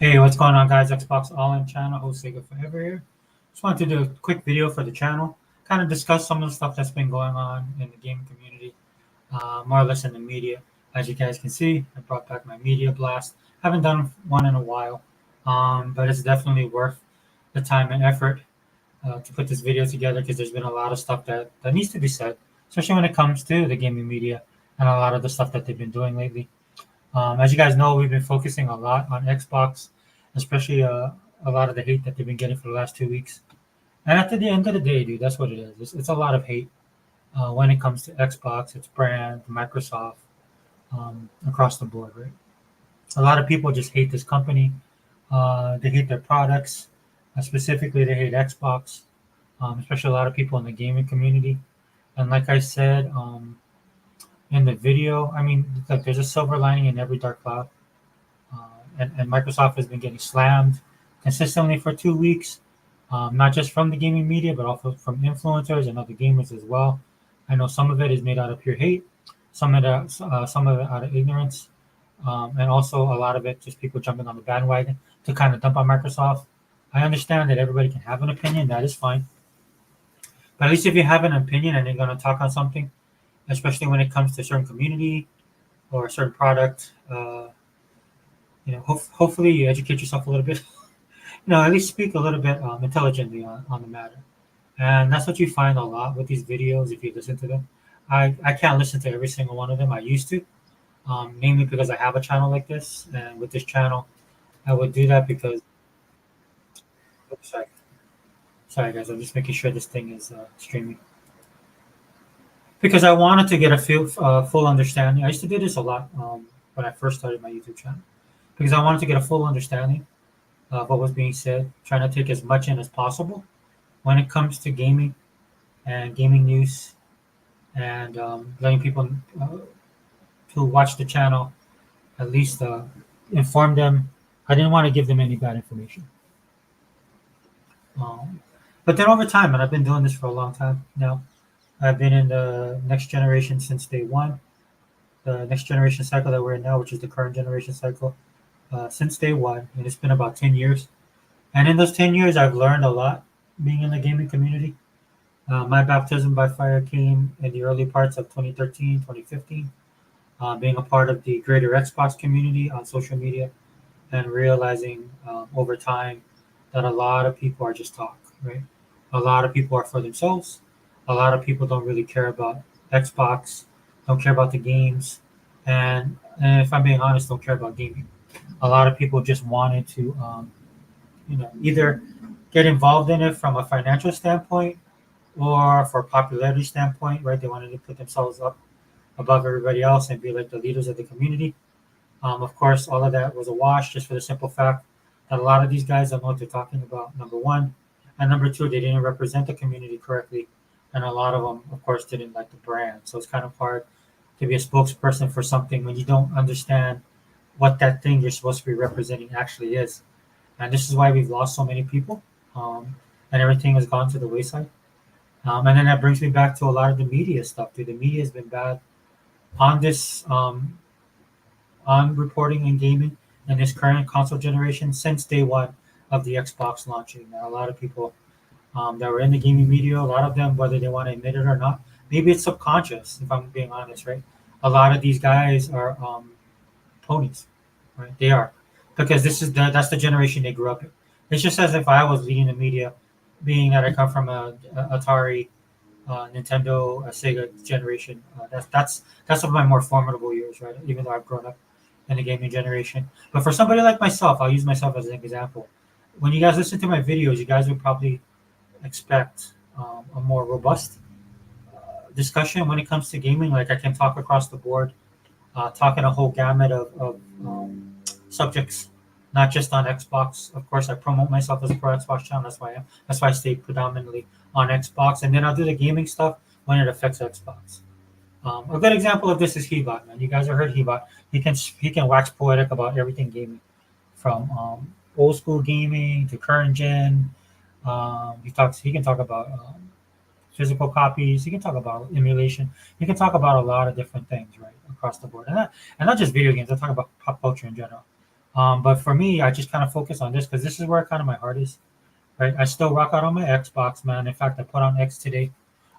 Hey, what's going on, guys? Xbox All In channel, host Sega Forever here. Just wanted to do a quick video for the channel, kind of discuss some of the stuff that's been going on in the gaming community, more or less in the media. As you guys can see, I brought back my media blast. Haven't done one in a while, but it's definitely worth the time and effort to put this video together because there's been a lot of stuff that needs to be said, especially when it comes to the gaming media and a lot of the stuff that they've been doing lately. As you guys know, we've been focusing a lot on Xbox, especially a lot of the hate that they've been getting for the last 2 weeks. And at the end of the day, dude, that's what it is. It's a lot of hate when it comes to Xbox, its brand, Microsoft, across the board, right? A lot of people just hate this company. They hate their products. Specifically, they hate Xbox, especially a lot of people in the gaming community. And like I said in the video, I mean, like, there's a silver lining in every dark cloud. And Microsoft has been getting slammed consistently for 2 weeks, not just from the gaming media, but also from influencers and other gamers as well. I know some of it is made out of pure hate, some of it out of ignorance, and also a lot of it just people jumping on the bandwagon to kind of dump on Microsoft. I understand that everybody can have an opinion, that is fine. But at least if you have an opinion and you're going to talk on something, especially when it comes to a certain community or a certain product, hopefully you educate yourself a little bit. At least speak a little bit intelligently on the matter. And that's what you find a lot with these videos if you listen to them. I can't listen to every single one of them. I used to, mainly because I have a channel like this. And with this channel, I would do that because, oops, sorry guys, I'm just making sure this thing is streaming. Because I wanted to get a full understanding. I used to do this a lot when I first started my YouTube channel. Because I wanted to get a full understanding of what was being said, trying to take as much in as possible when it comes to gaming and gaming news, and letting people who watch the channel at least inform them. I didn't want to give them any bad information. But then over time, and I've been doing this for a long time now, I've been in the next generation since day one, the next generation cycle that we're in now, which is the current generation cycle, since day one, and it's been about 10 years. And in those 10 years, I've learned a lot being in the gaming community. My baptism by fire came in the early parts of 2013, 2015, being a part of the greater Xbox community on social media and realizing over time that a lot of people are just talk, right? A lot of people are for themselves. A lot of people don't really care about Xbox, don't care about the games, and if I'm being honest, don't care about gaming. A lot of people just wanted to, either get involved in it from a financial standpoint or for a popularity standpoint, right? They wanted to put themselves up above everybody else and be like the leaders of the community. Of course, all of that was a wash just for the simple fact that a lot of these guys don't know what they're talking about, number one. And number two, they didn't represent the community correctly. And a lot of them, of course, didn't like the brand. So it's kind of hard to be a spokesperson for something when you don't understand what that thing you're supposed to be representing actually is. And this is why we've lost so many people, and everything has gone to the wayside. And then that brings me back to a lot of the media stuff. Dude, the media has been bad on this, on reporting and gaming in this current console generation since day one of the Xbox launching. Now, a lot of people that were in the gaming media, a lot of them, whether they want to admit it or not, maybe it's subconscious, if I'm being honest, right? A lot of these guys are ponies, right? They are, because that's the generation they grew up in. It's just as if I was leading the media, being that I come from a Atari, Nintendo, a Sega generation. That's some of my more formidable years, right? Even though I've grown up in the gaming generation. But for somebody like myself, I'll use myself as an example. When you guys listen to my videos, you guys would probably expect a more robust discussion when it comes to gaming. Like, I can talk across the board, talking a whole gamut of subjects, not just on Xbox. Of course, I promote myself as a pro Xbox channel. That's why I am. That's why I stay predominantly on Xbox, and then I'll do the gaming stuff when it affects Xbox. A good example of this is Hebot, man. You guys have heard Hebot. He can wax poetic about everything gaming, from old school gaming to current gen. He can talk about physical copies. He can talk about emulation. He can talk about a lot of different things, right, across the board, and not just video games. I talk about pop culture in general. But for me, I just kind of focus on this because this is where kind of my heart is. Right, I still rock out on my Xbox, man. In fact, I put on X today.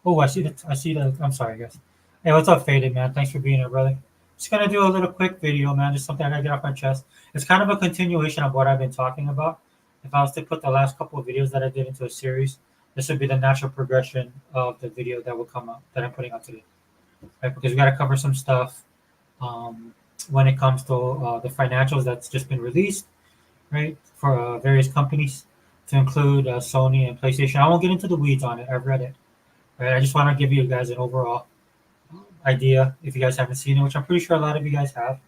Oh, I see the. I see the. I'm sorry, guys. Hey, what's up, Faded, man? Thanks for being here, brother. Just gonna do a little quick video, man. Just something I gotta get off my chest. It's kind of a continuation of what I've been talking about. If I was to put the last couple of videos that I did into a series, this would be the natural progression of the video that will come up that I'm putting out today. Right, because we gotta cover some stuff um, when it comes to the financials that's just been released, right, for various companies, to include Sony and PlayStation. I won't get into the weeds on it. I've read it. Right, I just want to give you guys an overall idea if you guys haven't seen it, which I'm pretty sure a lot of you guys have.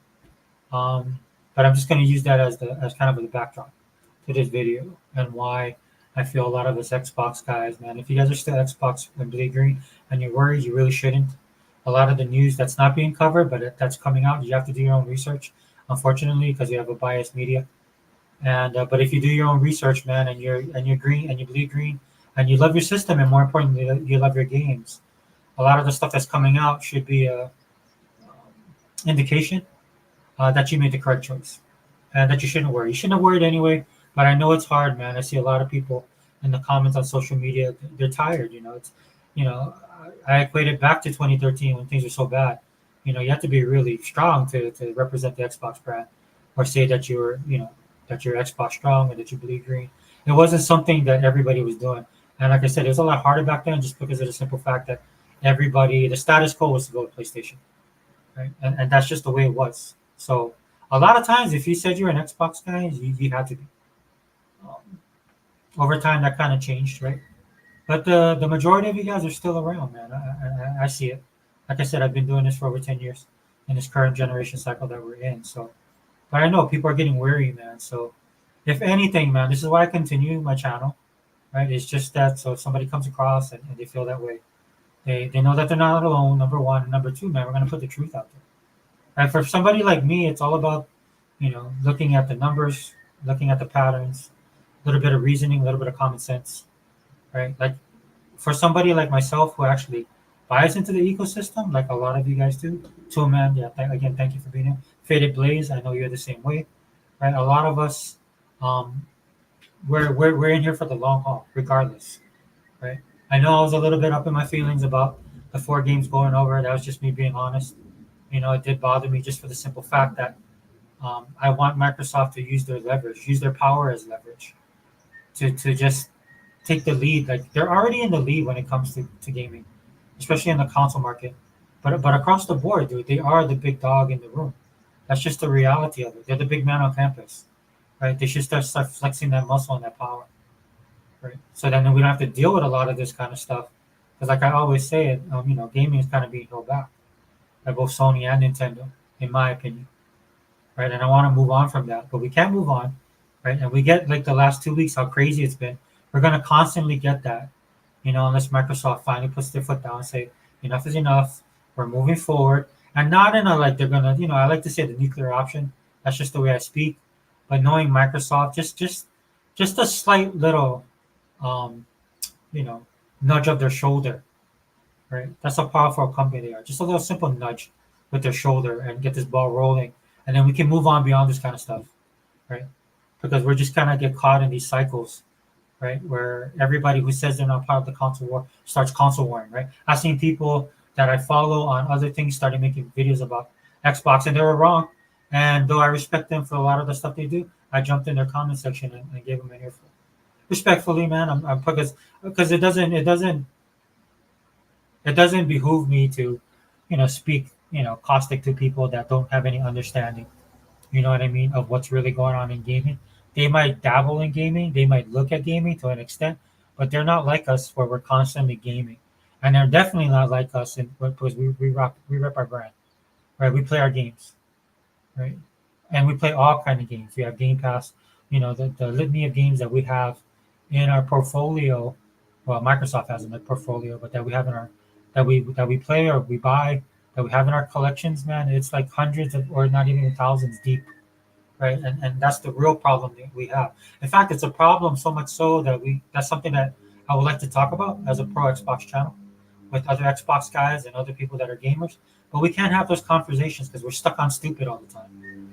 Um, but I'm just going to use that as kind of the backdrop to this video and why I feel a lot of us Xbox guys, man. If you guys are still Xbox and Bleed Green and you're worried, you really shouldn't. A lot of the news that's not being covered, but that's coming out, you have to do your own research. Unfortunately, because you have a biased media. And but if you do your own research, man, and you're green and you bleed green, and you love your system, and more importantly, you love your games, a lot of the stuff that's coming out should be a indication that you made the correct choice, and that you shouldn't worry. You shouldn't have worried anyway. But I know it's hard, man. I see a lot of people in the comments on social media. They're tired. I equate it back to 2013 when things were so bad. You have to be really strong to represent the Xbox brand, or say that that you're Xbox strong and that you bleed green. It wasn't something that everybody was doing. And like I said, it was a lot harder back then just because of the simple fact that the status quo was to go to PlayStation, right? And that's just the way it was. So a lot of times, if you said you're an Xbox guy, you had to be. Um, Over time, that kind of changed, right? But the majority of you guys are still around, man. I see it. Like I said, I've been doing this for over 10 years in this current generation cycle that we're in. So, but I know people are getting weary, man. So, if anything, man, this is why I continue my channel, right? It's just that so if somebody comes across and they feel that way, they know that they're not alone, number one. And number two, man, we're going to put the truth out there. And for somebody like me, it's all about, looking at the numbers, looking at the patterns, a little bit of reasoning, a little bit of common sense, right? Like for somebody like myself who actually buys into the ecosystem, like a lot of you guys do. Too, man, yeah. Again, thank you for being here. Faded Blaze, I know you're the same way, right? A lot of us, um, we're in here for the long haul, regardless, right? I know I was a little bit up in my feelings about the 4 games going over. That was just me being honest. It did bother me just for the simple fact that I want Microsoft to use their leverage, use their power as leverage to just take the lead. Like they're already in the lead when it comes to gaming, especially in the console market. But across the board, dude, they are the big dog in the room. That's just the reality of it. They're the big man on campus, right? They should start flexing that muscle and that power, right? So then we don't have to deal with a lot of this kind of stuff. Because like I always say, gaming is kind of being held back by both Sony and Nintendo, in my opinion, right? And I want to move on from that, but we can't move on, right? And we get like the last 2 weeks how crazy it's been. We're gonna constantly get that, unless Microsoft finally puts their foot down and say enough is enough. We're moving forward, and not in a like they're gonna, I like to say the nuclear option. That's just the way I speak. But knowing Microsoft, just a slight little, um, you know, nudge of their shoulder, right? That's how powerful a company they are. Just a little simple nudge with their shoulder and get this ball rolling, and then we can move on beyond this kind of stuff, right? Because we're just kind of get caught in these cycles, right? Where everybody who says they're not part of the console war starts console warring, right? I've seen people that I follow on other things started making videos about Xbox, and they were wrong. And though I respect them for a lot of the stuff they do, I jumped in their comment section and gave them an earful. Respectfully, man, I'm because it doesn't behoove me to, speak, caustic to people that don't have any understanding. You know what I mean, of what's really going on in gaming. They might dabble in gaming, they might look at gaming to an extent, but they're not like us where we're constantly gaming. And they're definitely not like us because we rep our brand, right? We play our games, right? And we play all kind of games. We have Game Pass, the litany of games that we have in our portfolio. Well, Microsoft has in the portfolio, but that we have in our that we play or we buy, that we have in our collections, man. It's like hundreds of, or not even thousands deep, right? And that's the real problem that we have. In fact, it's a problem so much so that that's something that I would like to talk about as a pro Xbox channel with other Xbox guys and other people that are gamers. But we can't have those conversations because we're stuck on stupid all the time.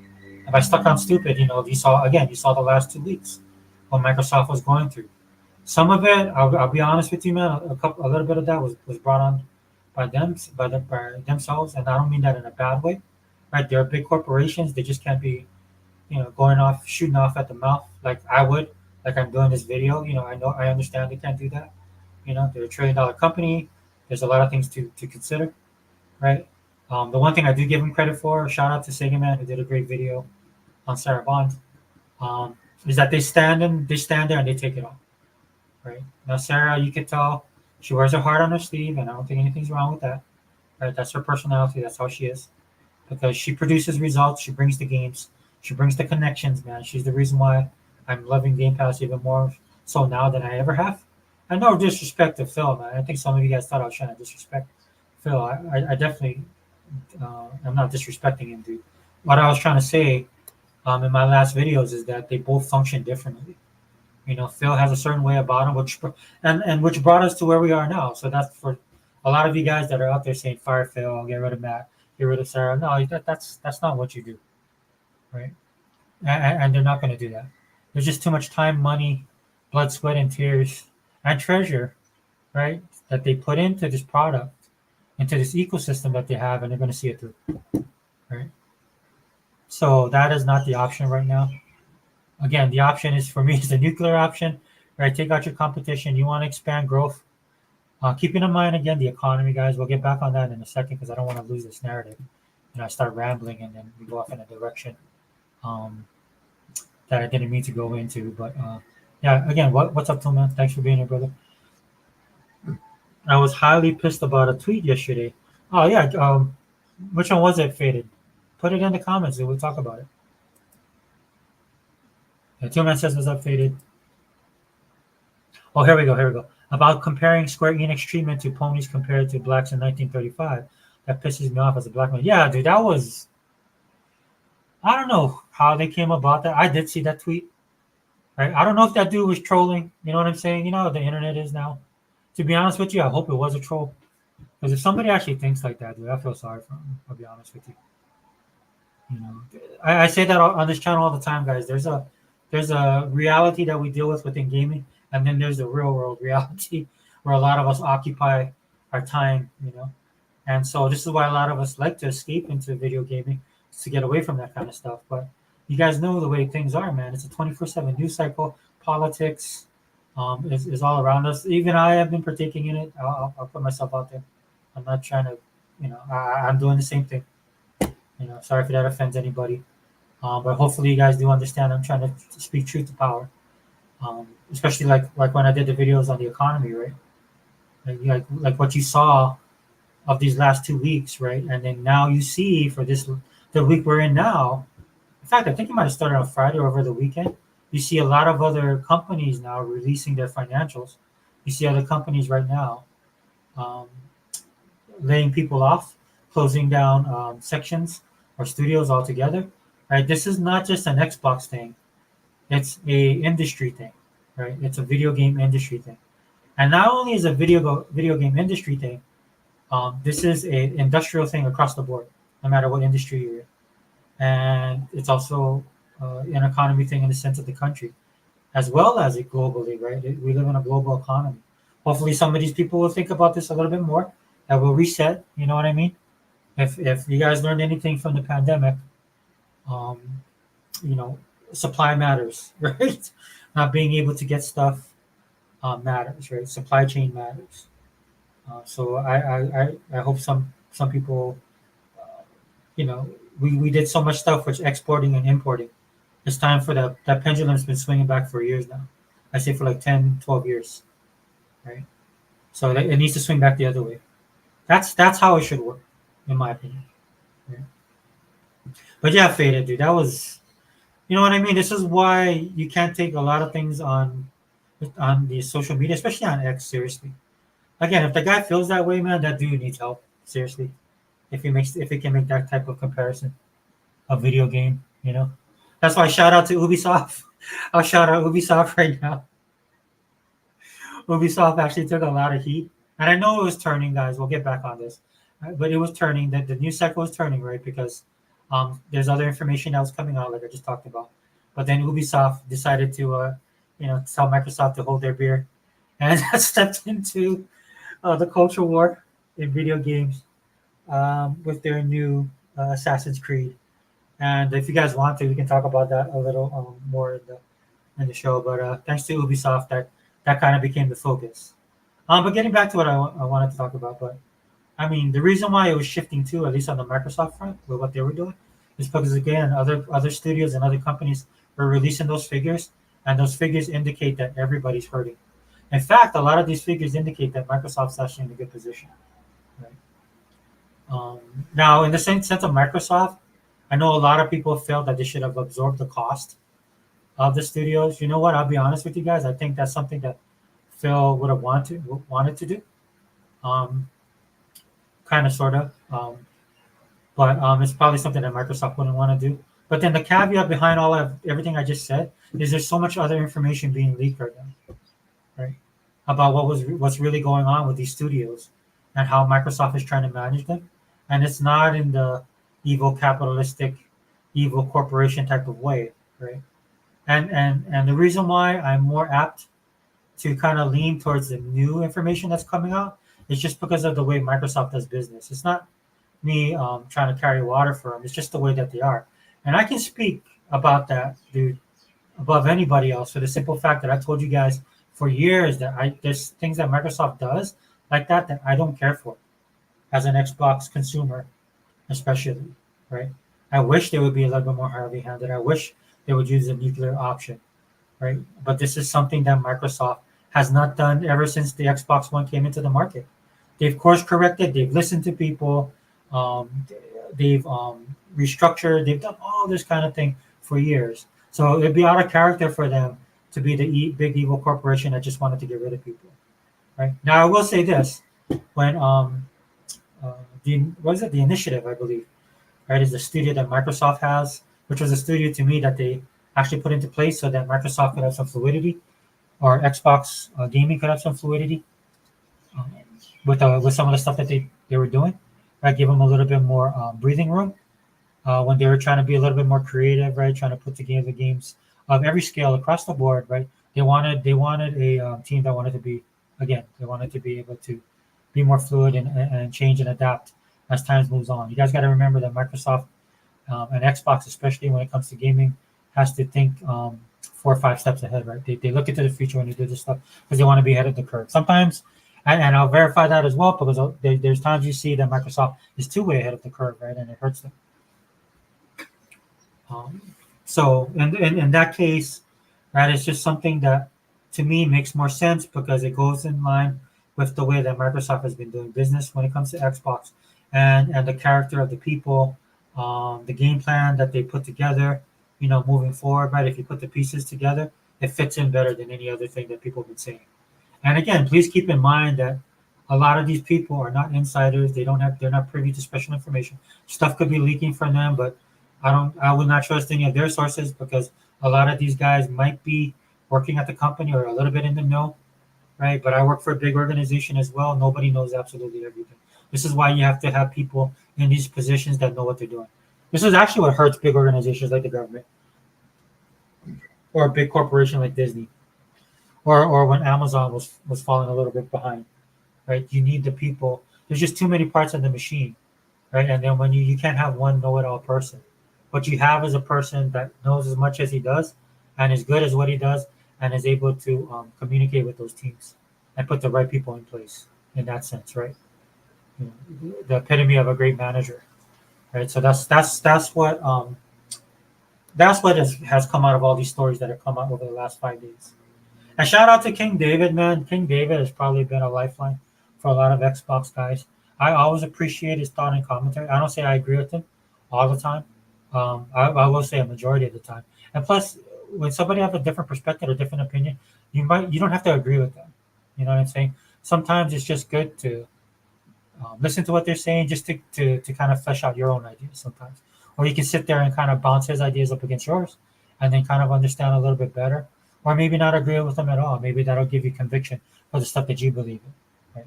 If I stuck on stupid, you saw the last 2 weeks what Microsoft was going through. Some of it, I'll be honest with you, man. A little bit of that was brought on by themselves, and I don't mean that in a bad way, right? They're big corporations; they just can't be, going off, shooting off at the mouth like I would, like I'm doing this video. I understand they can't do that. They're $1 trillion company. There's a lot of things to consider, right? The one thing I do give them credit for, shout out to Sega Man who did a great video on Sarah Bond, um, is that they stand there and they take it on. Right now, Sarah, you can tell she wears her heart on her sleeve, and I don't think anything's wrong with that. Right, that's her personality. That's how she is. Because she produces results, she brings the games, she brings the connections. Man, she's the reason why I'm loving Game Pass even more so now than I ever have. And no disrespect to Phil, man. I think some of you guys thought I was trying to disrespect Phil. I definitely, I'm not disrespecting him, dude. What I was trying to say, in my last videos is that they both function differently. Phil has a certain way about him, which brought us to where we are now. So that's for a lot of you guys that are out there saying fire Phil, get rid of Matt, get rid of Sarah. No, that's not what you do, right? And they're not going to do that. There's just too much time, money, blood, sweat, and tears, and treasure, right? That they put into this product, into this ecosystem that they have, and they're going to see it through, right? So that is not the option right now. Again, the option is for me is the nuclear option, right? Take out your competition. You want to expand growth. Keeping in mind again the economy, guys. We'll get back on that in a second because I don't want to lose this narrative. I start rambling and then we go off in a direction um, that I didn't mean to go into. But yeah, again, what's up, Tillman? Thanks for being here, brother. I was highly pissed about a tweet yesterday. Oh yeah, which one was it? Faded. Put it in the comments and we'll talk about it. Yeah, Tillman says what's up, Faded. Oh, here we go. Here we go. About comparing Square-Enix treatment to ponies compared to blacks in 1935. That pisses me off as a black man. Yeah, dude, that was. I don't know how they came about that. I did see that tweet. Right? I don't know if that dude was trolling. You know what I'm saying? You know how the internet is now. To be honest with you, I hope it was a troll. Because if somebody actually thinks like that, dude, I feel sorry for him. I'll be honest with you. You know, I say that on this channel all the time, guys. There's a reality that we deal with within gaming, and then there's the real world reality where a lot of us occupy our time. And so this is why a lot of us like to escape into video gaming to get away from that kind of stuff. But you guys know the way things are, man. It's a 24/7 news cycle. Politics is all around us. Even I have been partaking in it. I'll put myself out there. I'm not trying to, I'm doing the same thing. Sorry if that offends anybody. But hopefully you guys do understand. I'm trying to speak truth to power. Especially like when I did the videos on the economy, right? Like what you saw of these last 2 weeks, right? And then now you see for the week we're in now. In fact, I think it might have started on Friday or over the weekend. You see a lot of other companies now releasing their financials. You see other companies right now um, laying people off, closing down sections or studios altogether. Right? This is not just an Xbox thing; it's a industry thing, right? It's a video game industry thing, and not only is a video game industry thing, this is an industrial thing across the board, no matter what industry you're in. And it's also an economy thing in the sense of the country, as well as it globally, right? We live in a global economy. Hopefully, some of these people will think about this a little bit more. That will reset. You know what I mean? If you guys learned anything from the pandemic, um, you know, supply matters, right? Not being able to get stuff matters, right? Supply chain matters. So I hope some people, you know, we did so much stuff with exporting and importing. It's time for that pendulum's been swinging back for years now. I say for like 10, 12 years, right? So it needs to swing back the other way. That's how it should work, in my opinion. Right? But yeah, faded, dude. That was, you know what I mean. This is why you can't take a lot of things on the social media, especially on X, seriously. Again, if the guy feels that way, man, that dude needs help. Seriously, if he can make that type of comparison, a video game, that's why shout out to Ubisoft. I'll shout out Ubisoft right now. Ubisoft actually took a lot of heat, and I know it was turning, guys. We'll get back on this, but it was turning. That the news cycle was turning, right? Because There's other information that was coming out, like I just talked about. But then Ubisoft decided to, tell Microsoft to hold their beer, and stepped into the culture war in video games with their new Assassin's Creed. And if you guys want to, we can talk about that a little more in the show. But thanks to Ubisoft, that kind of became the focus. But getting back to what I wanted to talk about, but I mean, the reason why it was shifting too, at least on the Microsoft front, with what they were doing, is because again, other studios and other companies were releasing those figures, and those figures indicate that everybody's hurting. In fact, a lot of these figures indicate that Microsoft's actually in a good position. Right? Now, in the same sense of Microsoft, I know a lot of people felt that they should have absorbed the cost of the studios. You know what? I'll be honest with you guys. I think that's something that Phil would have wanted to do. Um, Kind of, sort of. But it's probably something that Microsoft wouldn't want to do. But then the caveat behind all of everything I just said is there's so much other information being leaked right now, right? About what's really going on with these studios and how Microsoft is trying to manage them, and it's not in the evil capitalistic, evil corporation type of way, right? And the reason why I'm more apt to kind of lean towards the new information that's coming out is just because of the way Microsoft does business. It's not me trying to carry water for them. It's just the way that they are. And I can speak about that, dude, above anybody else for the simple fact that I told you guys for years that there's things that Microsoft does like that I don't care for as an Xbox consumer, especially, right? I wish they would be a little bit more heavy-handed. I wish they would use the nuclear option, right? But this is something that Microsoft has not done ever since the Xbox One came into the market. They've course corrected, they've listened to people, um, they've restructured, they've done all this kind of thing for years. So it'd be out of character for them to be the big evil corporation that just wanted to get rid of people, right? Now I will say this: when the what is it? The Initiative, I believe, right, is the studio that Microsoft has, which was a studio to me that they actually put into place so that Microsoft could have some fluidity, or Xbox gaming could have some fluidity um, with some of the stuff that they were doing. Right, give them a little bit more breathing room when they were trying to be a little bit more creative, right, trying to put together games of every scale across the board, right. They wanted a team that wanted to be, again, they wanted to be able to be more fluid and change and adapt as times moves on. You guys got to remember that Microsoft and Xbox, especially when it comes to gaming, has to think 4 or 5 steps ahead, right? They look into the future when they do this stuff because they want to be ahead of the curve. Sometimes, and I'll verify that as well, because there's times you see that Microsoft is too way ahead of the curve, right? And it hurts them. Um, so in that case, right, it's just something that to me makes more sense because it goes in line with the way that Microsoft has been doing business when it comes to Xbox and the character of the people, the game plan that they put together, moving forward, right? If you put the pieces together, it fits in better than any other thing that people have been saying. And again, please keep in mind that a lot of these people are not insiders. They're not privy to special information. Stuff could be leaking from them, but I would not trust any of their sources because a lot of these guys might be working at the company or a little bit in the know, right? But I work for a big organization as well. Nobody knows absolutely everything. This is why you have to have people in these positions that know what they're doing. This is actually what hurts big organizations like the government or a big corporation like Disney or when Amazon was falling a little bit behind, right? You need the people. There's just too many parts of the machine, right? And then when you can't have one know-it-all person. What you have is a person that knows as much as he does and is good as what he does and is able to communicate with those teams and put the right people in place in that sense, right? The epitome of a great manager, right? So that's what has come out of all these stories that have come out over the last 5 days. And shout out to King David, man. King David has probably been a lifeline for a lot of Xbox guys. I always appreciate his thought and commentary. I don't say I agree with him all the time. I will say a majority of the time. And plus, when somebody have a different perspective or different opinion, you don't have to agree with them. You know what I'm saying? Sometimes it's just good to listen to what they're saying, just to kind of flesh out your own ideas sometimes. Or you can sit there and kind of bounce his ideas up against yours, and then kind of understand a little bit better. Or maybe not agree with them at all. Maybe that'll give you conviction for the stuff that you believe in. Right?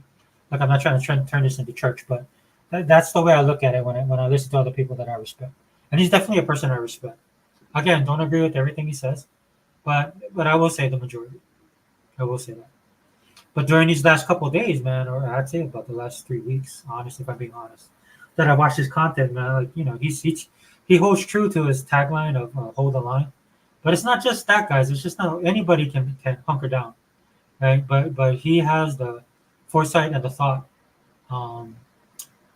Like I'm not trying to turn this into church, but that's the way I look at it when I listen to other people that I respect. and he's definitely a person I respect. Again, don't agree with everything he says, but I will say the majority. I will say that. But during these last couple of days, man, or I'd say about the last 3 weeks, honestly, if I'm being honest, that I watched his content, man, like he holds true to his tagline of "hold the line." But it's not just that, guys. It's just not anybody can hunker down, right? But he has the foresight and the thought um,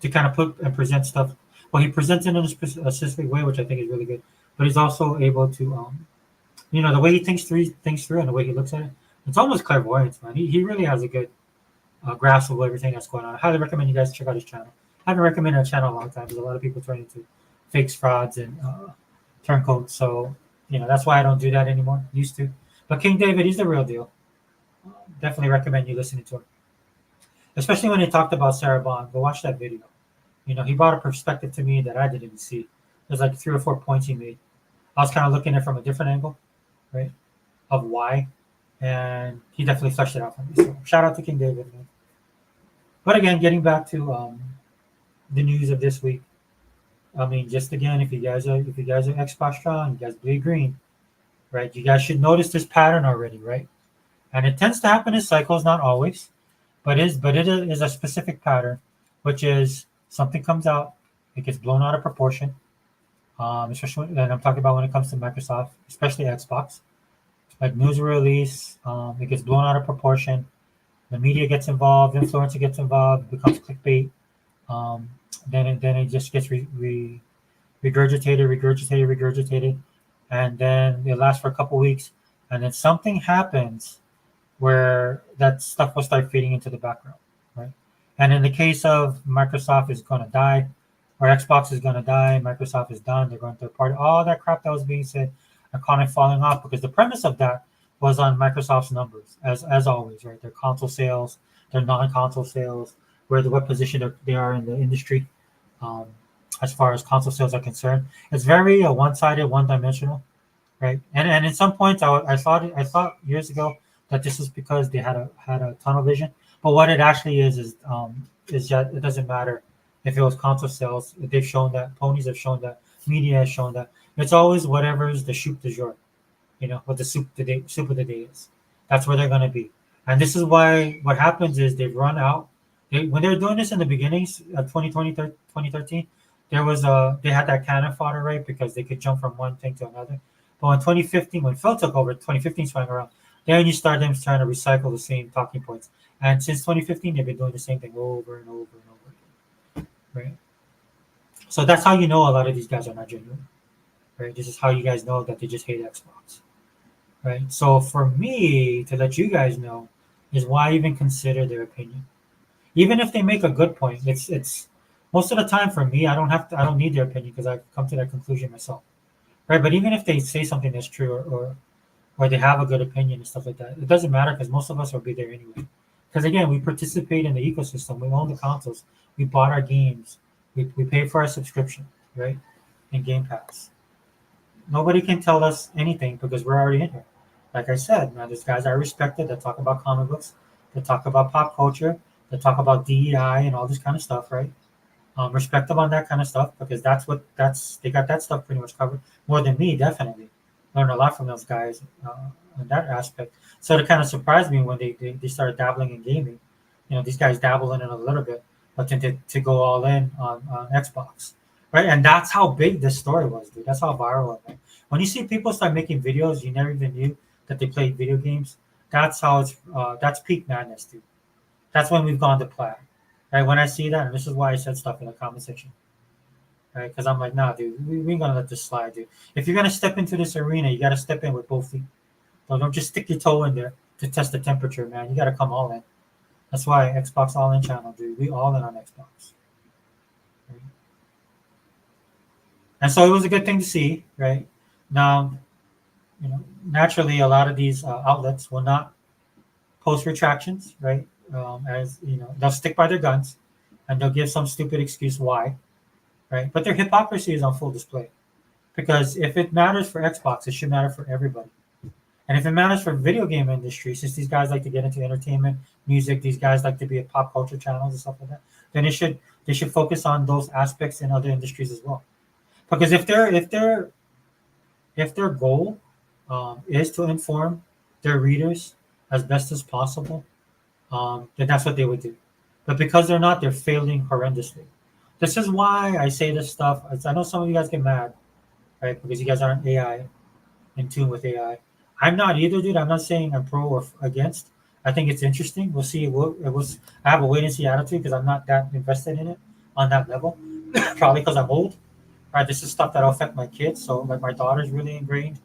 to kind of put and present stuff. Well, he presents it in a specific way, which I think is really good. But he's also able to, the way he thinks through, and the way he looks at it. It's almost clairvoyance, man. He really has a good grasp of everything that's going on. I highly recommend you guys check out his channel. I haven't recommended a channel in a long time because a lot of people turn into fakes, frauds, and turncoats. So that's why I don't do that anymore. Used to, but King David, he's the real deal. Definitely recommend you listening to him, especially when he talked about Sarah Bond. Go watch that video. He brought a perspective to me that I didn't see. There's like 3 or 4 points he made. I was kind of looking at it from a different angle, right? Of why, and he definitely fleshed it out for me. So shout out to King David, man. But again, getting back to the news of this week. I mean, just again, if you guys are Xbox strong, you guys bleed green, right? You guys should notice this pattern already, right? And it tends to happen in cycles, not always, but it is a specific pattern, which is something comes out, it gets blown out of proportion. Especially, and I'm talking about when it comes to Microsoft, especially Xbox, like news release, it gets blown out of proportion. The media gets involved, influencer gets involved, it becomes clickbait. Um, then it just gets regurgitated, and then it lasts for a couple weeks, and then something happens where that stuff will start fading into the background, right? And in the case of Microsoft is going to die, or Xbox is going to die, Microsoft is done, they're going third party, all that crap that was being said are kind of falling off because the premise of that was on Microsoft's numbers, as always, right? Their console sales, their non-console sales, where what position they are in the industry, um, as far as console sales are concerned. It's very one-sided, one-dimensional, right? And in some points, I thought years ago that this is because they had a tunnel vision, but what it actually is that it doesn't matter if it was console sales. They've shown that ponies have shown that media has shown that it's always whatever's the soup du jour, what the soup of the day is. That's where they're gonna be, and this is why what happens is they've run out. When they were doing this in the beginnings of 2020, 2013, they had that cannon fodder, right, because they could jump from one thing to another. But in 2015, when Phil took over, 2015 swung around, then you start them trying to recycle the same talking points. And since 2015, they've been doing the same thing over and over and over again, right? So that's how you know a lot of these guys are not genuine, right? This is how you guys know that they just hate Xbox, right? So for me to let you guys know is why even consider their opinion, even if they make a good point. It's most of the time for me, I don't need their opinion because I've come to that conclusion myself, right? But even if they say something that's true, or they have a good opinion and stuff like that, it doesn't matter because most of us will be there anyway. Because again, we participate in the ecosystem. We own the consoles. We bought our games. We pay for our subscription, right? In Game Pass. Nobody can tell us anything because we're already in here. Like I said, man, there's guys I respected that talk about comic books, that talk about pop culture, that talk about DEI and all this kind of stuff, right? Respect them on that kind of stuff because that's they got that stuff pretty much covered more than me, definitely. Learned a lot from those guys in that aspect. So it kind of surprised me when they started dabbling in gaming. These guys dabble in it a little bit, but then to go all in on Xbox, right? And that's how big this story was, dude. That's how viral it went. When you see people start making videos you never even knew that they played video games, that's peak madness, dude. That's when we've gone to plaid, right? When I see that, and this is why I said stuff in the comment section, right? Because I'm like, nah, dude, we ain't gonna let this slide, dude. If you're gonna step into this arena, you gotta step in with both feet. Don't just stick your toe in there to test the temperature, man. You gotta come all in. That's why Xbox All In channel, dude. We all in on Xbox. Right? And so it was a good thing to see, right? Now, naturally, a lot of these outlets will not post retractions, right? As they'll stick by their guns, and they'll give some stupid excuse why, right? But their hypocrisy is on full display because if it matters for Xbox, it should matter for everybody. And if it matters for video game industry, since these guys like to get into entertainment, music, these guys like to be at pop culture channels and stuff like that, then they should focus on those aspects in other industries as well. Because if their goal is to inform their readers as best as possible, then that's what they would do. But because they're not, they're failing horrendously. This is why I say this stuff. I know some of you guys get mad, right? Because you guys aren't AI in tune with AI. I'm not either, dude. I'm not saying I'm pro or against. I think it's interesting. We'll see. It was. I have a wait and see attitude because I'm not that invested in it on that level. Probably because I'm old, right? This is stuff that'll affect my kids. So like my daughter's really ingrained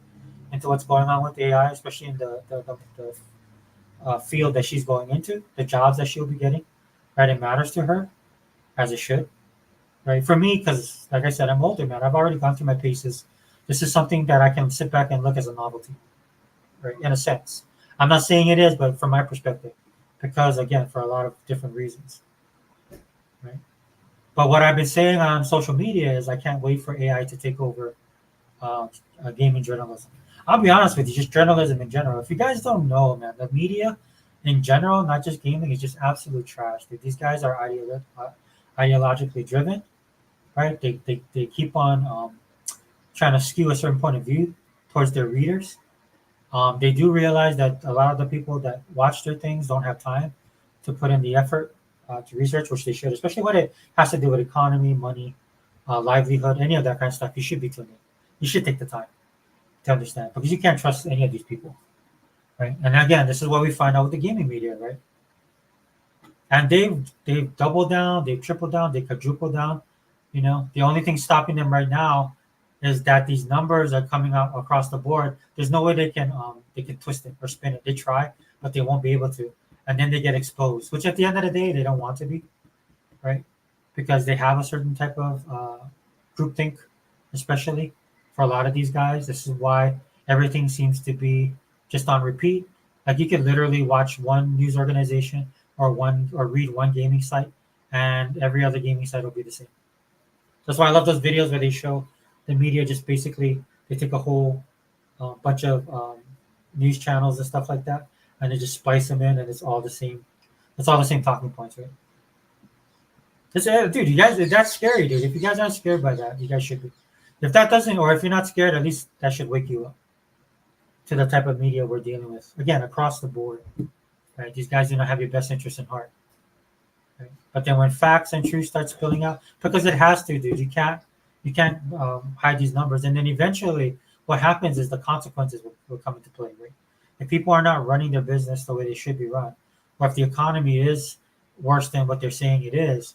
into what's going on with AI, especially in the field that she's going into, the jobs that she'll be getting. Right, it matters to her as it should. Right, for me, because like I said, I'm older, man. I've already gone through my paces. This is something that I can sit back and look as a novelty, right? In a sense, I'm not saying it is, but from my perspective, because again, for a lot of different reasons, right? But what I've been saying on social media is I can't wait for AI to take over uh, gaming journalism. I'll be honest with you, just journalism in general. If you guys don't know, man, the media in general, not just gaming, is just absolute trash. Dude. These guys are ideologically driven, right? They keep on trying to skew a certain point of view towards their readers. They do realize that a lot of the people that watch their things don't have time to put in the effort to research, which they should, especially when it has to do with economy, money, livelihood, any of that kind of stuff. You should be tuning in. You should take the time to understand because you can't trust any of these people, right? And again, this is what we find out with the gaming media, right? And they've doubled down, they've tripled down, they quadrupled down. You know, the only thing stopping them right now is that these numbers are coming out across the board. There's no way they can twist it or spin it. They try, but they won't be able to. And then they get exposed, which at the end of the day they don't want to be, right? Because they have a certain type of groupthink, especially for a lot of these guys. This is why everything seems to be just on repeat. Like you can literally watch one news organization or read one gaming site, and every other gaming site will be the same. That's why I love those videos where they show the media just basically they take a whole bunch of news channels and stuff like that, and they just spice them in, and it's all the same. It's all the same talking points, right? Dude, you guys, that's scary, dude. If you guys aren't scared by that, you guys should be. If that doesn't, or if you're not scared, at least that should wake you up to the type of media we're dealing with. Again, across the board, right? These guys do not have your best interest in heart. Right? But then when facts and truth start spilling out, because it has to, dude, you can't hide these numbers, and then eventually, what happens is the consequences will come into play, right? If people are not running their business the way they should be run, or if the economy is worse than what they're saying it is,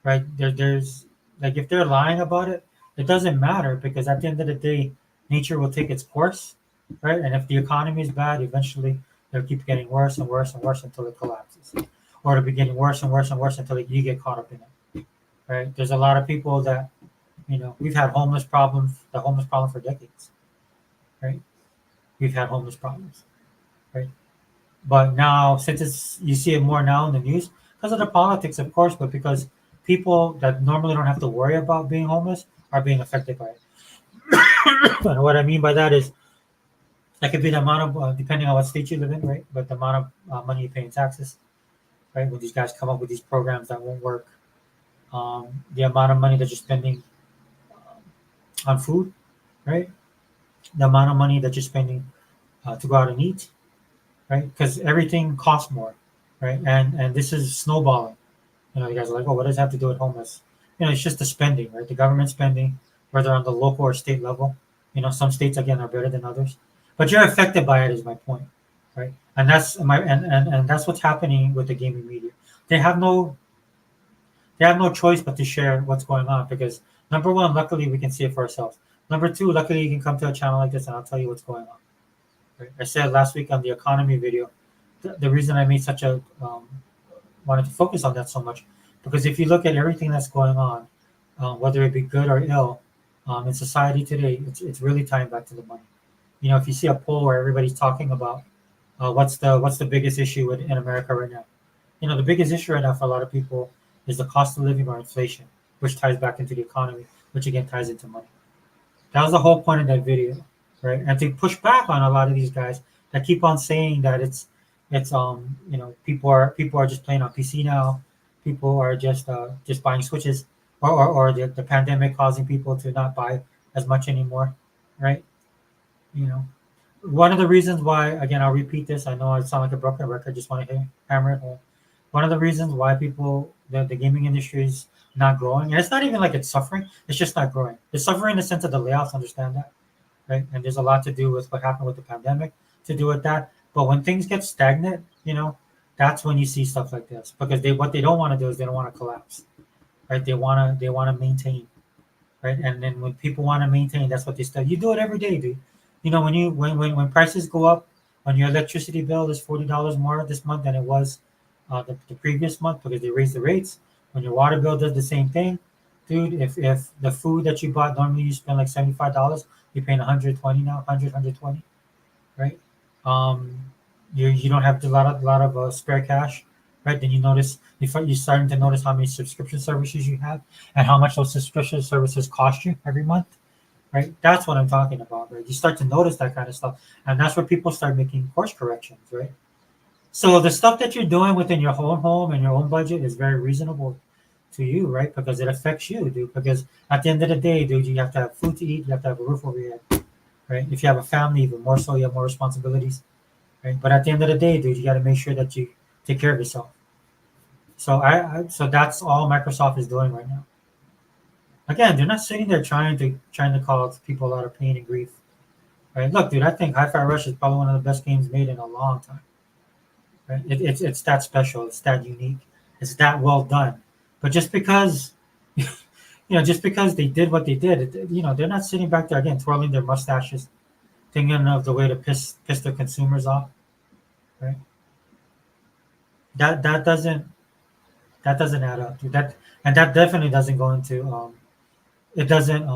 right? There's like if they're lying about it, it doesn't matter because at the end of the day, nature will take its course, right? And if the economy is bad, eventually it'll keep getting worse and worse and worse until it collapses, or it'll be getting worse and worse and worse until you get caught up in it, right? There's a lot of people that we've had the homeless problem for decades, right? We've had homeless problems, right? But now, since you see it more now in the news because of the politics, of course, but because people that normally don't have to worry about being homeless are being affected by it. And what I mean by that is that could be the amount of, depending on what state you live in, right? But the amount of money you pay in taxes, right? When these guys come up with these programs that won't work, the amount of money that you're spending on food, right? The amount of money that you're spending to go out and eat, right? Because everything costs more, right? And this is snowballing. You guys are like, oh, what does it have to do with homeless? It's just the spending, right? The government spending, whether on the local or state level. Some states again are better than others, but you're affected by it. Is my point, right? And that's what's happening with the gaming media. They have no they have no choice but to share what's going on because number one, luckily we can see it for ourselves. Number two, luckily you can come to a channel like this and I'll tell you what's going on. Right? I said last week on the economy video, the reason I made such a wanted to focus on that so much because if you look at everything that's going on, whether it be good or ill, in society today, it's really tying back to the money. If you see a poll where everybody's talking about what's the biggest issue in America right now, the biggest issue right now for a lot of people is the cost of living or inflation, which ties back into the economy, which again ties into money. That was the whole point of that video, right? And to push back on a lot of these guys that keep on saying that people are just playing on PC now, people are just buying switches, or the pandemic causing people to not buy as much anymore, right? You know, one of the reasons why, again, I'll repeat this. I know I sound like a broken record. Just want to hammer it home. One of the reasons why the gaming industry is not growing, and it's not even like it's suffering. It's just not growing. It's suffering in the sense of the layoffs. Understand that, right? And there's a lot to do with what happened with the pandemic to do with that. But when things get stagnant, that's when you see stuff like this because what they don't want to do is they don't want to collapse, right? They want to maintain, right? And then when people want to maintain, that's what they start. You do it every day, dude. When prices go up, when your electricity bill is $40 more this month than it was the previous month because they raised the rates. When your water bill does the same thing, dude. If the food that you bought normally you spend like $75, you're paying 120 now, 120, right? Um, you don't have a lot of spare cash, right? Then you're starting to notice how many subscription services you have and how much those subscription services cost you every month, right? That's what I'm talking about, right? You start to notice that kind of stuff, and that's where people start making course corrections, right? So the stuff that you're doing within your own home and your own budget is very reasonable to you, right? Because it affects you, dude. Because at the end of the day, dude, you have to have food to eat, you have to have a roof over your head, right? If you have a family, even more so, you have more responsibilities, right? But at the end of the day, dude, you got to make sure that you take care of yourself. So that's all Microsoft is doing right now. Again, they're not sitting there trying to cause people a lot of pain and grief, right? Look, dude, I think Hi-Fi Rush is probably one of the best games made in a long time. Right? It's that special, it's that unique, it's that well done. But just because, just because they did what they did, they're not sitting back there again twirling their mustaches, thinking of the way to piss their consumers off, right? That that doesn't that doesn't add up. And that definitely doesn't go into it doesn't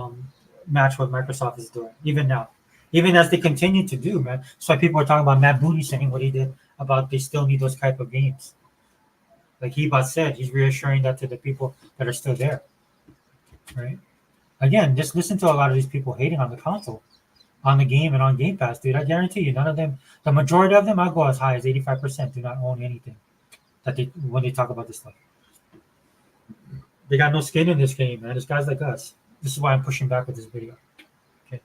match what Microsoft is doing even now, even as they continue to do, man. That's why people are talking about Matt Booty saying what he did about they still need those type of games. Like Hebot said, he's reassuring that to the people that are still there, right? Again, just listen to a lot of these people hating on the console, on the game, and on Game Pass, dude. I guarantee you, none of them, the majority of them, I go as high as 85% do not own anything that they when they talk about this stuff. They got no skin in this game, man. It's guys like us. This is why I'm pushing back with this video. Okay,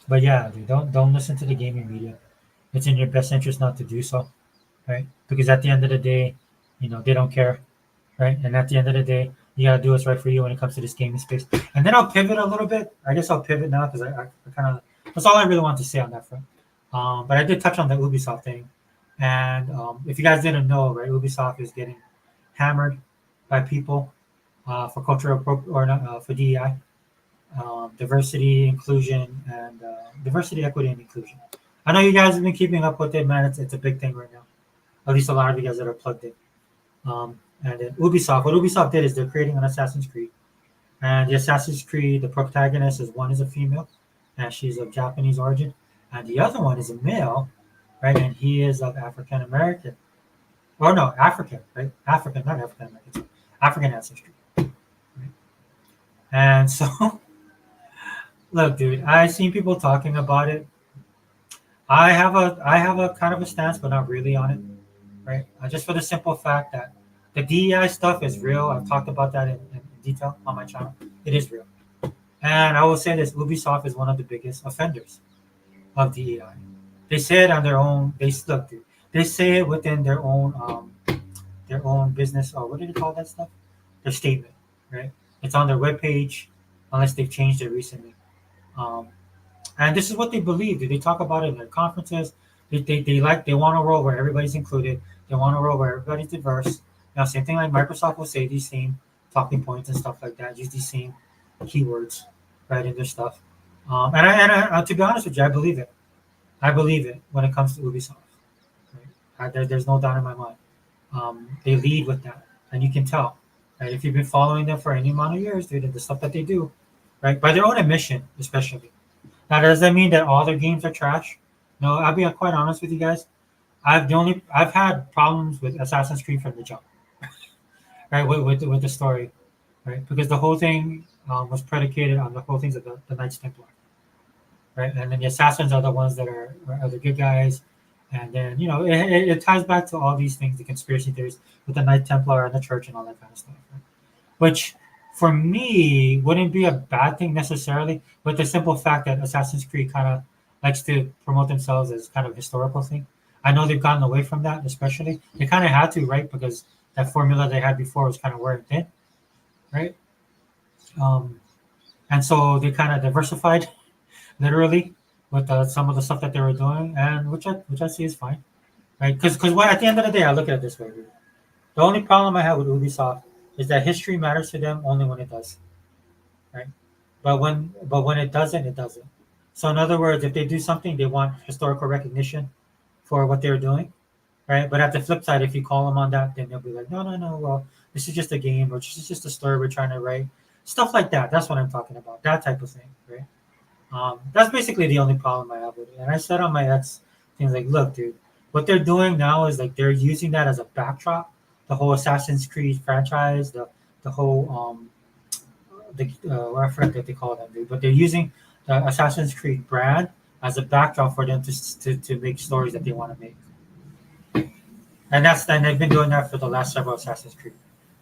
but yeah, dude, don't listen to the gaming media. It's in your best interest not to do so, right? Because at the end of the day, they don't care, right? And at the end of the day, you gotta do what's right for you when it comes to this gaming space. And then I'll pivot a little bit. I guess I'll pivot now because I kind of that's all I really want to say on that front. But I did touch on the Ubisoft thing, and if you guys didn't know, right, Ubisoft is getting hammered by people for or not for DEI, diversity, inclusion, and diversity, equity, and inclusion. I know you guys have been keeping up with it, man. It's a big thing right now. At least a lot of you guys that are plugged in. And then what Ubisoft did is they're creating an Assassin's Creed. And the Assassin's Creed, the protagonist is one is a female, and she's of Japanese origin, and the other one is a male, right? And he is of African American, or no, African, right? African, not African American, African ancestry. Right? And so, look, dude, I've seen people talking about it. I have a kind of a stance, but not really on it, right? Just for the simple fact that the DEI stuff is real. I've talked about that in detail on my channel. It is real. And I will say this, Ubisoft is one of the biggest offenders of DEI. They say it on their own, they say it within their own business, or what do they call that stuff? Their statement, right? It's on their webpage, unless they've changed it recently. Um, and this is what they believe. They talk about it in their conferences. They want a world where everybody's included. They want a world where everybody's diverse. Same thing like Microsoft will say these same talking points and stuff like that. Use these same keywords, right, in their stuff. To be honest with you, I believe it. I believe it when it comes to Ubisoft. Right? There's no doubt in my mind. They lead with that, and you can tell. Right? If you've been following them for any amount of years, dude, the stuff that they do, right, by their own admission, especially. Now, does that mean that all their games are trash? No, I'll be quite honest with you guys. I've had problems with Assassin's Creed from the jump, right? With the story, right? Because the whole thing was predicated on the whole things of the Knights Templar, right? And then the assassins are the ones that are the good guys, and then it ties back to all these things, the conspiracy theories with the Knight Templar and the church and all that kind of stuff, right? Which For me, wouldn't be a bad thing necessarily, but the simple fact that Assassin's Creed kind of likes to promote themselves as kind of historical thing. I know they've gotten away from that, especially they kind of had to, right? Because that formula they had before was kind of wearing thin, right? Um, and so they kind of diversified, literally, with some of the stuff that they were doing, and which I see is fine, right? Because at the end of the day, I look at it this way, dude. The only problem I have with Ubisoft is that history matters to them only when it does, right? But when it doesn't, it doesn't. So in other words, if they do something, they want historical recognition for what they're doing, right? But at the flip side, if you call them on that, then they'll be like, no, no, no. Well, this is just a game, or this is just a story we're trying to write. Stuff like that. That's what I'm talking about. That type of thing, right? That's basically the only problem I have with it. And I said on my ex things like, look, dude, what they're doing now is like they're using that as a backdrop. The whole Assassin's Creed franchise, the whole I forget what they call them, dude, but they're using the Assassin's Creed brand as a backdrop for them to make stories that they want to make. And they've been doing that for the last several Assassin's Creed.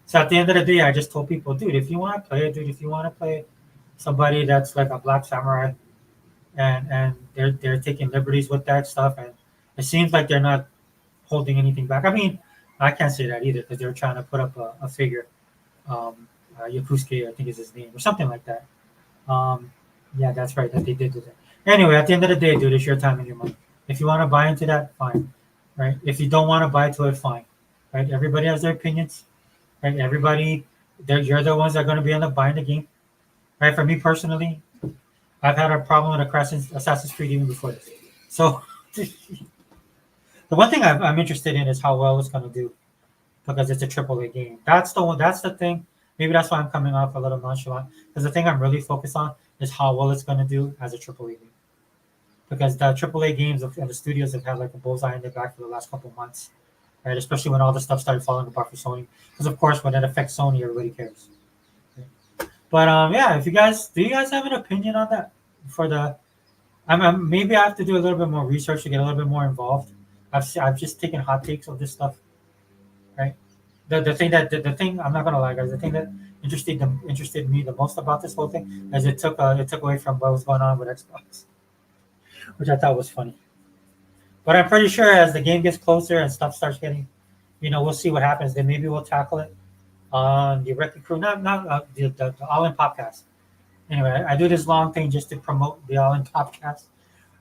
So at the end of the day, I just told people, dude, if you want to play it, dude, if you want to play somebody that's like a black samurai and they're taking liberties with that stuff, and it seems like they're not holding anything back. I mean, I can't say that either because they're trying to put up a figure, Yakusuke, I think is his name, or something like that. Um, yeah, that's right, that they did do that. Anyway, at the end of the day, dude, it's your time and your money. If you want to buy into that, fine, right? If you don't want to buy into it, fine, right? Everybody has their opinions, right? Everybody, you're the ones that are going to be on the buying the game, right? For me personally, I've had a problem with Assassin's Creed even before this. So the one thing I'm interested in is how well it's going to do because it's a AAA game. That's the one. That's the thing. Maybe that's why I'm coming off a little nonchalant. Because the thing I'm really focused on is how well it's going to do as a AAA game. Because the AAA games and the studios have had like a bullseye in their back for the last couple of months, right? Especially when all the stuff started falling apart for Sony. Because of course, when it affects Sony, everybody cares. But yeah, if you guys have an opinion on that for the, maybe I have to do a little bit more research to get a little bit more involved. I've just taken hot takes of this stuff, right? The thing I'm not gonna lie, guys. The thing that interested me the most about this whole thing is it took away from what was going on with Xbox, which I thought was funny. But I'm pretty sure as the game gets closer and stuff starts getting, we'll see what happens. Then maybe we'll tackle it on the Wrecking Crew, not the All In podcast. Anyway, I do this long thing just to promote the All In podcast.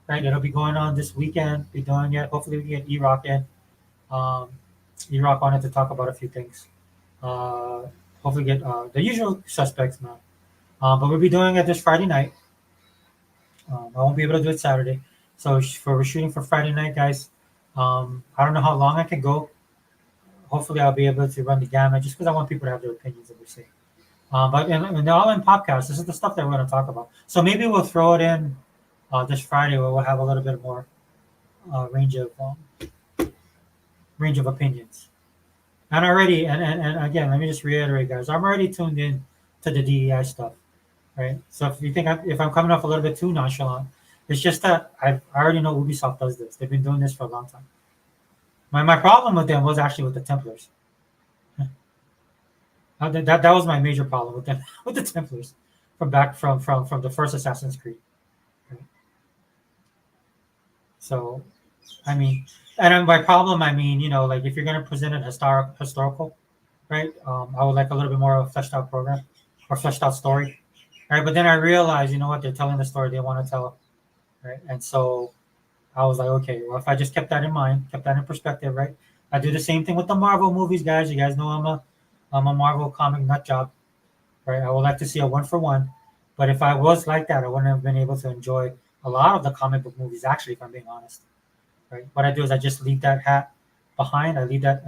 Right, it'll be going on this weekend. Be doing it. Hopefully, we get E-Rock in. Um, E-Rock wanted to talk about a few things. Uh, hopefully, get the usual suspects, man. But we'll be doing it this Friday night. I won't be able to do it Saturday. So we're shooting for Friday night, guys. I don't know how long I can go. Hopefully, I'll be able to run the gamut just because I want people to have their opinions of we say. But in the All In podcast, this is the stuff that we're going to talk about. So maybe we'll throw it in this Friday where we'll have a little bit more range of opinions. And already, and again, let me just reiterate, guys, I'm already tuned in to the DEI stuff, right? So if you think if I'm coming off a little bit too nonchalant, it's just that I already know Ubisoft does this. They've been doing this for a long time. My problem with them was actually with the Templars. That was my major problem with them with the Templars from the first Assassin's Creed. Right? So, I mean, and by problem I mean like if you're gonna present it historical, right? I would like a little bit more of a fleshed out program or fleshed out story, right? But then I realized, you know what, they're telling the story they want to tell, right? And so I was like, okay, well, if I just kept that in mind, kept that in perspective, right? I do the same thing with the Marvel movies, guys. You guys know I'm a Marvel comic nut job, right? I would like to see a one for one, but if I was like that, I wouldn't have been able to enjoy a lot of the comic book movies. Actually, if I'm being honest, right? What I do is I just leave that hat behind. I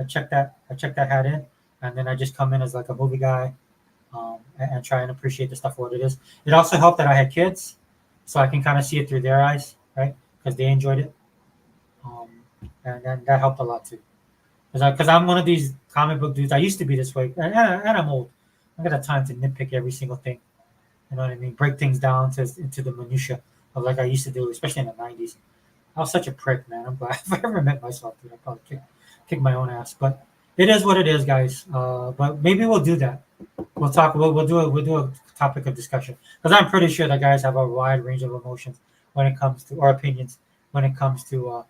check that hat in, and then I just come in as like a movie guy, and try and appreciate the stuff for what it is. It also helped that I had kids, so I can kind of see it through their eyes, right? Because they enjoyed it, um, and that helped a lot too. Because I'm one of these comic book dudes. I used to be this way, and I'm old. I got the time to nitpick every single thing. You know what I mean? Break things down into the minutia of like I used to do, especially in the '90s. I was such a prick, man. I'm glad if I ever met myself, dude, I'd probably kick my own ass. But it is what it is, guys. But maybe we'll do that. We'll talk. We'll do a topic of discussion because I'm pretty sure that guys have a wide range of emotions when it comes to or opinions when it comes to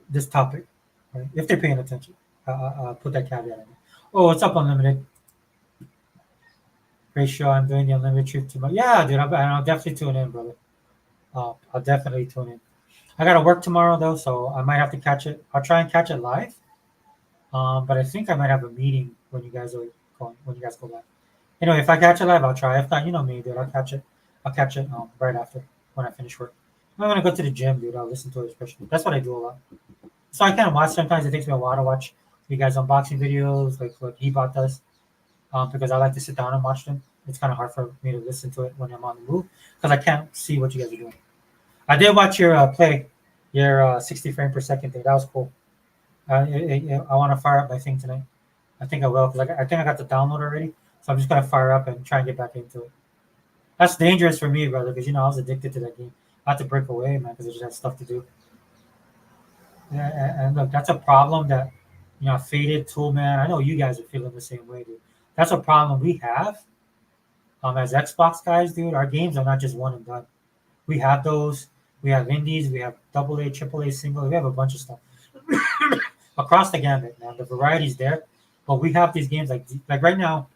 this topic, right? If they're paying attention, put that caveat in there. Oh, what's up, Unlimited? Great show. I'm doing the Unlimited Truth too much. Yeah, dude. I'll definitely tune in, brother. I'll definitely tune in. I gotta work tomorrow though, so I might have to catch it. I'll try and catch it live. But I think I might have a meeting when you guys are going when you guys go live. Anyway, if I catch it live, I'll try. If not, you know me, dude. I'll catch it. I'll catch it right after when I finish work. I'm gonna go to the gym, dude. I'll listen to it, especially. That's what I do a lot. So I can't watch. Sometimes it takes me a while to watch you guys unboxing videos, like what Hebot does, because I like to sit down and watch them. It's kind of hard for me to listen to it when I'm on the move because I can't see what you guys are doing. I did watch your play, your 60 frame per second thing. That was cool. I want to fire up my thing tonight. I think I will because I think I got the download already. So I'm just gonna fire up and try and get back into it. That's dangerous for me, brother, because I was addicted to that game. I had to break away, man, because I just had stuff to do. Yeah, and look, that's a problem that faded tool, man. I know you guys are feeling the same way, dude. That's a problem we have as Xbox guys, dude. Our games are not just one and done. We have those. We have indies. We have double A, triple A, single. We have a bunch of stuff across the gambit, man. The variety's there, but we have these games like right now.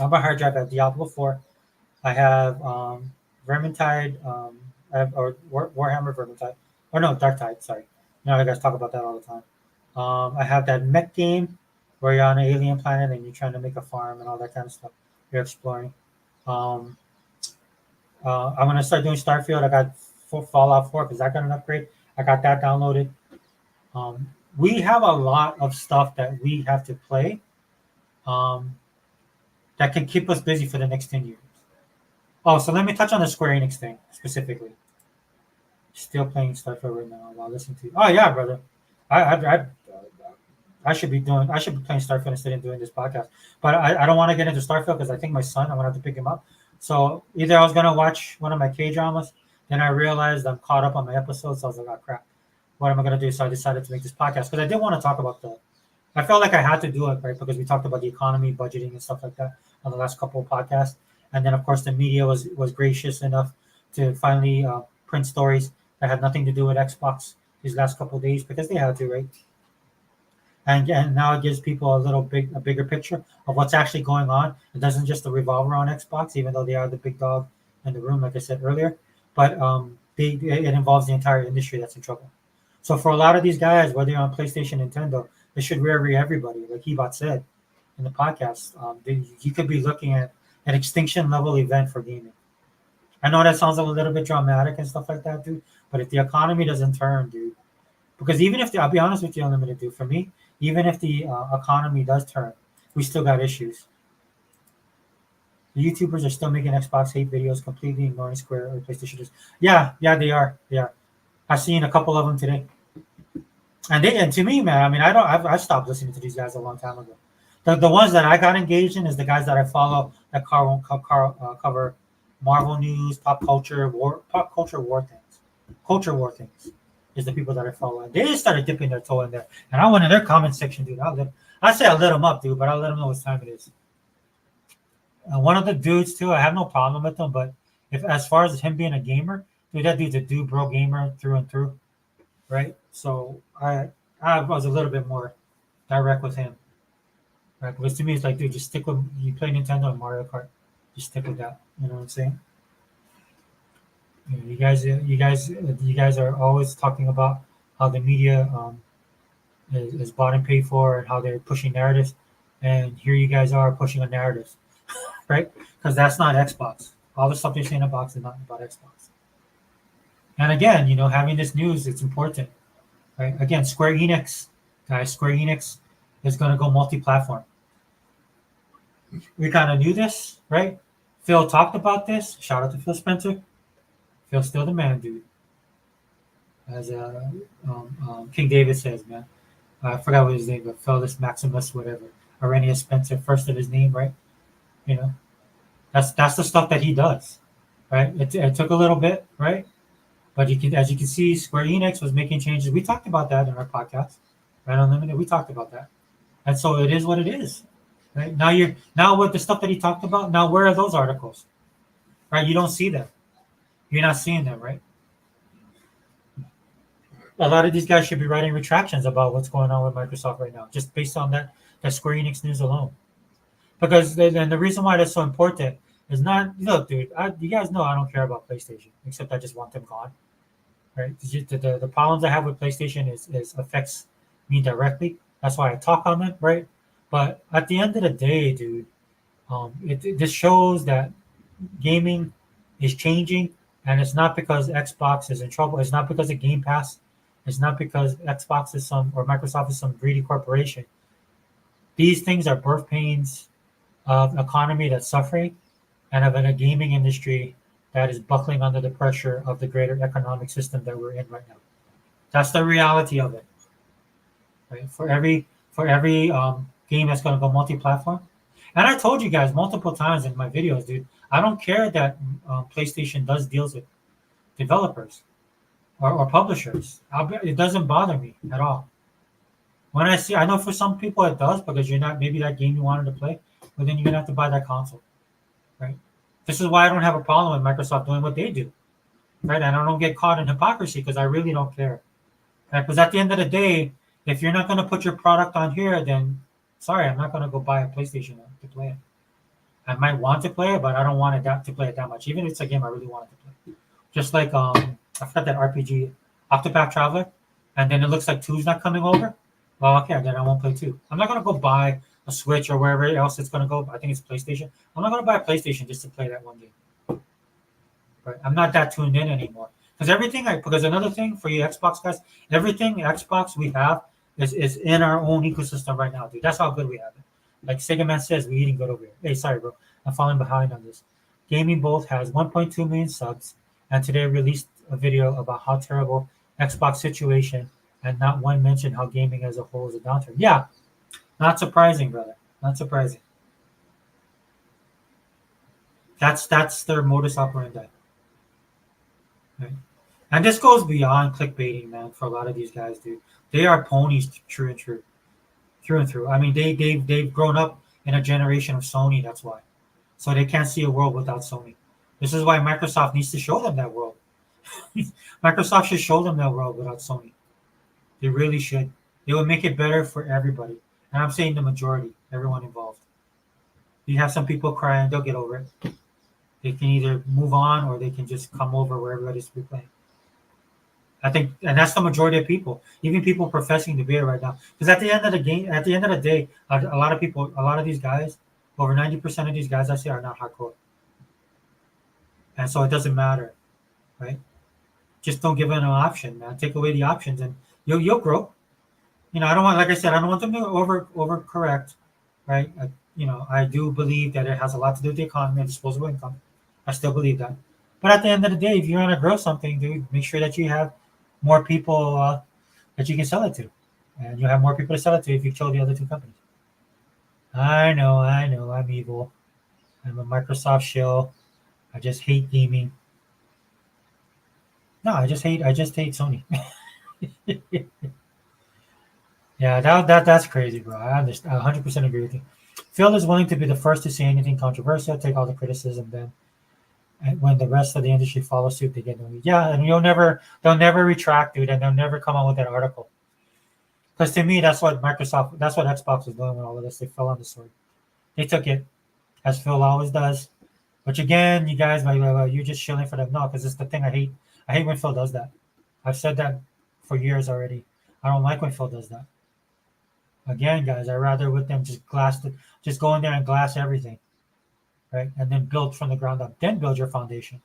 On my hard drive, I have Diablo 4. I have Vermintide, or Warhammer Vermintide, or no, Dark Tide. Sorry, you guys talk about that all the time. I have that mech game where you're on an alien planet and you're trying to make a farm and all that kind of stuff. You're exploring. Um, I'm gonna start doing Starfield. I got Fallout 4 because I got an upgrade. I got that downloaded. We have a lot of stuff that we have to play um, that can keep us busy for the next 10 years. Oh, so let me touch on the Square Enix thing specifically. Still playing Starfield right now while listening to you. Oh yeah, brother. I should be doing. I should be playing Starfield instead of doing this podcast. But I don't want to get into Starfield because I think my son. I'm gonna have to pick him up. So either I was gonna watch one of my K dramas, then I realized I'm caught up on my episodes. So I was like, oh crap, what am I gonna do? So I decided to make this podcast because I did want to talk about the. I felt like I had to do it right because we talked about the economy, budgeting, and stuff like that on the last couple of podcasts. And then of course the media was gracious enough to finally print stories that had nothing to do with Xbox these last couple of days because they had to, right? And now it gives people a bigger picture of what's actually going on. It doesn't just revolve around Xbox, even though they are the big dog in the room, like I said earlier. But it involves the entire industry that's in trouble. So for a lot of these guys, whether you're on PlayStation, Nintendo, they should worry everybody, like Hebot said in the podcast. You could be looking at an extinction level event for gaming. I know that sounds a little bit dramatic and stuff like that, dude. But if the economy doesn't turn, dude, because even if I'll be honest with you, Unlimited, dude, for me, even if the economy does turn, we still got issues. The YouTubers are still making Xbox hate videos, completely ignoring Square or PlayStation. Yeah, they are. They are. I've seen a couple of them today, and to me, man, I mean, I've stopped listening to these guys a long time ago. The ones that I got engaged in is the guys that I follow that cover Marvel news, pop culture war things, culture war things. Is the people that I follow. And they started dipping their toe in there, and I went in their comment section, dude. I say I lit them up, dude, but I'll let them know what time it is. One of the dudes too, I have no problem with him, but if as far as him being a gamer, dude, that dude's a dude bro gamer through and through, right? So I was a little bit more direct with him, right? Because to me, it's like, dude, just stick with you play Nintendo and Mario Kart, just stick with that. You know what I'm saying? You guys are always talking about how the media is bought and paid for, and how they're pushing narratives. And here you guys are pushing a narrative, right? Because that's not Xbox. All the stuff they're saying about Xbox is not about Xbox. And again, having this news, it's important, right? Again, Square Enix is going to go multi-platform. We kind of knew this, right? Phil talked about this. Shout out to Phil Spencer. Phil's still the man, dude. As King David says, man. I forgot what his name, but Felix Maximus, whatever. Arrhenius Spencer, first of his name, right? You know, that's the stuff that he does, right? It took a little bit, right? But as you can see, Square Enix was making changes. We talked about that in our podcast, right? Unlimited. We talked about that, and so it is what it is. right? Now with the stuff that he talked about. Now where are those articles? Right? You don't see them. You're not seeing them, right? A lot of these guys should be writing retractions about what's going on with Microsoft right now, just based on that Square Enix news alone. Because then the reason why that's so important is not look, dude. You guys know I don't care about PlayStation, except I just want them gone, right? The problems I have with PlayStation is affects me directly. That's why I talk on them, right? But at the end of the day, dude, this shows that gaming is changing, and it's not because Xbox is in trouble. It's not because of Game Pass. It's not because Xbox is some or Microsoft is some greedy corporation. These things are birth pains of an economy that's suffering and of a gaming industry that is buckling under the pressure of the greater economic system that we're in right now. That's the reality of it. Right? For every game that's going to go multi-platform, and I told you guys multiple times in my videos, dude. I don't care that PlayStation does deals with developers or publishers. It doesn't bother me at all. When I see, I know for some people it does because you're not maybe that game you wanted to play, but then you're gonna have to buy that console, right? This is why I don't have a problem with Microsoft doing what they do, right? And I don't get caught in hypocrisy because I really don't care. Right? Because at the end of the day, if you're not going to put your product on here, then sorry, I'm not going to go buy a PlayStation to play it. I might want to play it, but I don't want to play it that much. Even if it's a game I really wanted to play. Just like I forgot that RPG, Octopath Traveler, and then it looks like two's not coming over. Well, okay, then I won't play two. I'm not going to go buy a Switch or wherever else it's going to go. I think it's PlayStation. I'm not going to buy a PlayStation just to play that one game. Right? I'm not that tuned in anymore. Because another thing for you Xbox guys, everything Xbox we have is in our own ecosystem right now, dude. That's how good we have it. Like Sega Man says, we're eating good over here. Hey, sorry, bro. I'm falling behind on this. Gaming Bolt has 1.2 million subs, and today released a video about how terrible Xbox situation, and not one mention how gaming as a whole is a downturn. Yeah, not surprising, brother. Not surprising. That's their modus operandi. Right? And this goes beyond clickbaiting, man. For a lot of these guys, dude, they are ponies true and true, through and through. I mean, they've grown up in a generation of Sony. That's why, so they can't see a world without Sony. This is why Microsoft needs to show them that world. Microsoft should show them that world without Sony. They really should. It would make it better for everybody. And I'm saying the majority, everyone involved. You have some people crying, they'll get over it. They can either move on or they can just come over where everybody's playing. I think, and that's the majority of people, even people professing to be it right now. Because at the end of the day, a lot of people, a lot of these guys, over 90% of these guys I say are not hardcore, and so it doesn't matter, right? Just don't give them an option, man. Take away the options, and you'll grow. I don't want, like I said, I don't want them to overcorrect, right? I do believe that it has a lot to do with the economy and disposable income. I still believe that. But at the end of the day, if you want to grow something, dude, make sure that you have more people that you can sell it to. And you'll have more people to sell it to if you kill the other two companies. I know, I'm evil. I'm a Microsoft shill. I just hate gaming. No, I just hate Sony. Yeah, that's crazy, bro. I understand. I 100% agree with you. Phil is willing to be the first to say anything controversial, take all the criticism, then and when the rest of the industry follows suit, they get no. Yeah, and they'll never retract, dude, and they'll never come out with that article. Because to me, that's what Xbox was doing with all of this. They fell on the sword. They took it, as Phil always does. Which again, you guys might be like, "Oh, you're just shilling for them." No, because it's the thing I hate. I hate when Phil does that. I've said that for years already. I don't like when Phil does that. Again, guys, I rather with them just go in there and glass everything, right, and then build from the ground up. Then build your foundation.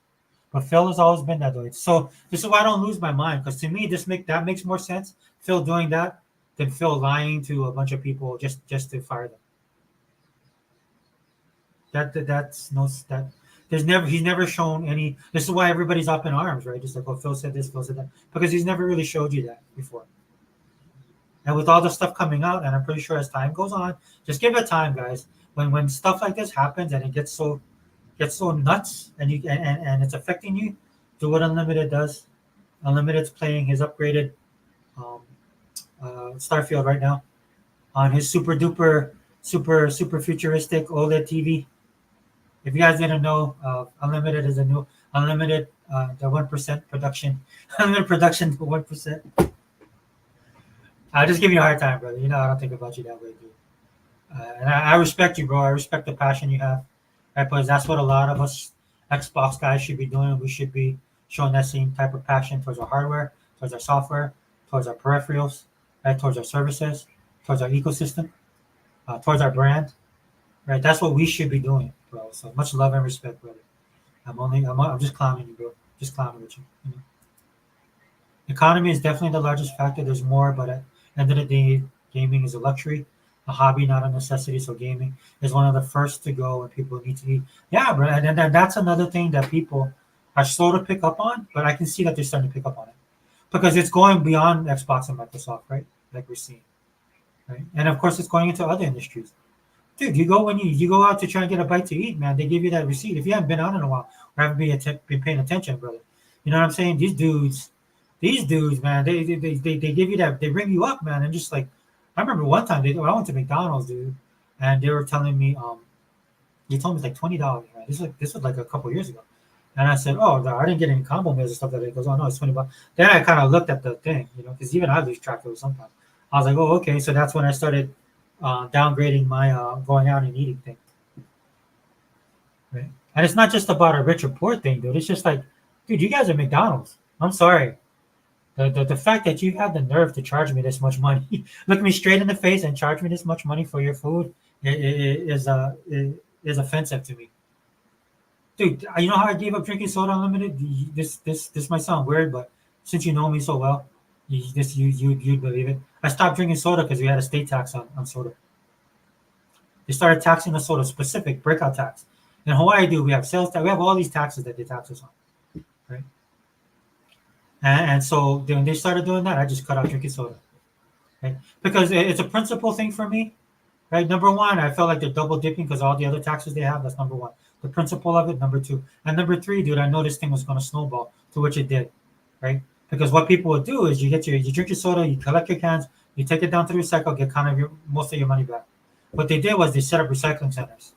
But Phil has always been that way. So this is why I don't lose my mind, because to me, that makes more sense. Phil doing that than Phil lying to a bunch of people just to fire them. That's no that. He's never shown any. This is why everybody's up in arms, right? Just like, oh, Phil said this, Phil said that, because he's never really showed you that before. And with all the stuff coming out, and I'm pretty sure as time goes on, just give it time, guys. When stuff like this happens and it gets so nuts, and and it's affecting you, do what Unlimited does. Unlimited's playing his upgraded um, Starfield right now on his super duper super futuristic OLED TV. If you guys didn't know, Unlimited is a new Unlimited, the 1% production, Unlimited production, the 1%. I'll just give you a hard time, brother. You know I don't think about you that way, dude. And I respect you, bro. I respect the passion you have. Right, because that's what a lot of us Xbox guys should be doing. We should be showing that same type of passion towards our hardware, towards our software, towards our peripherals, right, towards our services, towards our ecosystem, towards our brand. Right, that's what we should be doing, bro. So much love and respect, brother. I'm just clowning you, bro. Just clowning with you. You know? Economy is definitely the largest factor. There's more, but at the end of the day, gaming is a luxury, a hobby, not a necessity. So gaming is one of the first to go when people need to be. Yeah, bro. And then that's another thing that people are slow to pick up on, but I can see that they're starting to pick up on it because it's going beyond Xbox and Microsoft, right? Like we're seeing, right? And of course, it's going into other industries. Dude, you go when you go out to try and get a bite to eat, man. They give you that receipt. If you haven't been out in a while or haven't been paying attention, brother, you know what I'm saying? These dudes, man, they give you that. They bring you up, man, and just like I remember one time I went to McDonald's, dude, and they were telling me, they told me it's like $20, man. This was like a couple years ago, and I said, oh, I didn't get any combo meals and stuff like that. He goes, oh no, it's $20. Then I kind of looked at the thing, you know, because even I lose track of it sometimes. I was like, oh, okay, so that's when I started downgrading my going out and eating thing. Right? And it's not just about a rich or poor thing, dude. It's just like, dude, you guys are McDonald's. I'm sorry. The fact that you have the nerve to charge me this much money, look me straight in the face and charge me this much money for your food is offensive to me. Dude, you know how I gave up drinking soda unlimited? This might sound weird, but since you know me so well, you'd believe it. I stopped drinking soda because we had a state tax on soda. They started taxing the soda specific breakout tax. In Hawaii, dude, we have sales tax. We have all these taxes that they tax us on, right? And so when they started doing that, I just cut out drinking soda, right? Because it's a principle thing for me, right? Number one, I felt like they're double dipping because all the other taxes they have. That's number one. The principle of it. Number two, and number three, dude, I know this thing was going to snowball, to which it did, right? Because what people would do is you drink your soda, you collect your cans, you take it down to the recycle, get kind of most of your money back. What they did was they set up recycling centers.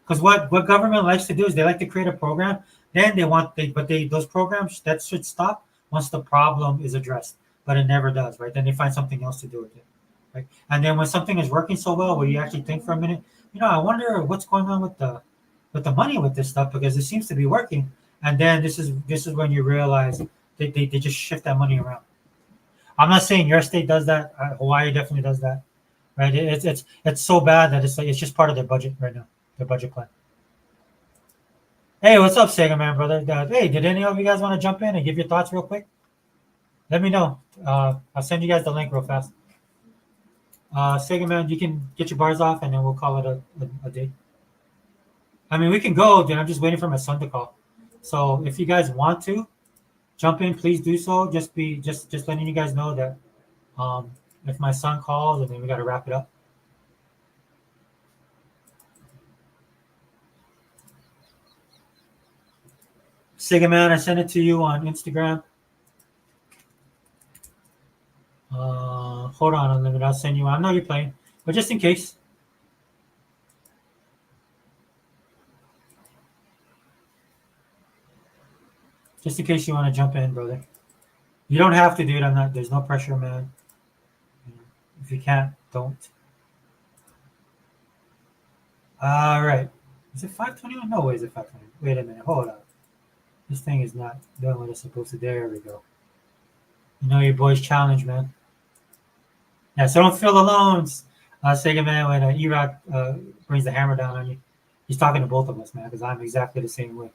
Because what government likes to do is they like to create a program, then those programs that should stop once the problem is addressed, but it never does, right? Then they find something else to do with it, right? And then when something is working so well, where you actually think for a minute, I wonder what's going on with the money with this stuff because it seems to be working, and then this is when you realize they just shift that money around. I'm not saying your state does that. Hawaii definitely does that, right? It's so bad that it's like it's just part of their budget right now, their budget plan. Hey, what's up, Sega Man, brother? Hey, did any of you guys want to jump in and give your thoughts real quick? Let me know. I'll send you guys the link real fast. Sega Man, you can get your bars off, and then we'll call it a day. I mean, we can go, dude. I'm just waiting for my son to call. So if you guys want to jump in, please do so. Just letting you guys know that if my son calls, and then we got to wrap it up. Sega Man, I sent it to you on Instagram. Hold on a minute. I'll send you. I know you're playing, but just in case. Just in case you want to jump in, brother. You don't have to, dude. I'm not. There's no pressure, man. If you can't, don't. All right. Is it 521? No way. Is it 520? Wait a minute. Hold on. This thing is not doing what it's supposed to. There we go. You know your boy's challenge, man. Yeah, so don't feel alone, Sega Man, when E-Rock brings the hammer down on you. He's talking to both of us, man, because I'm exactly the same way.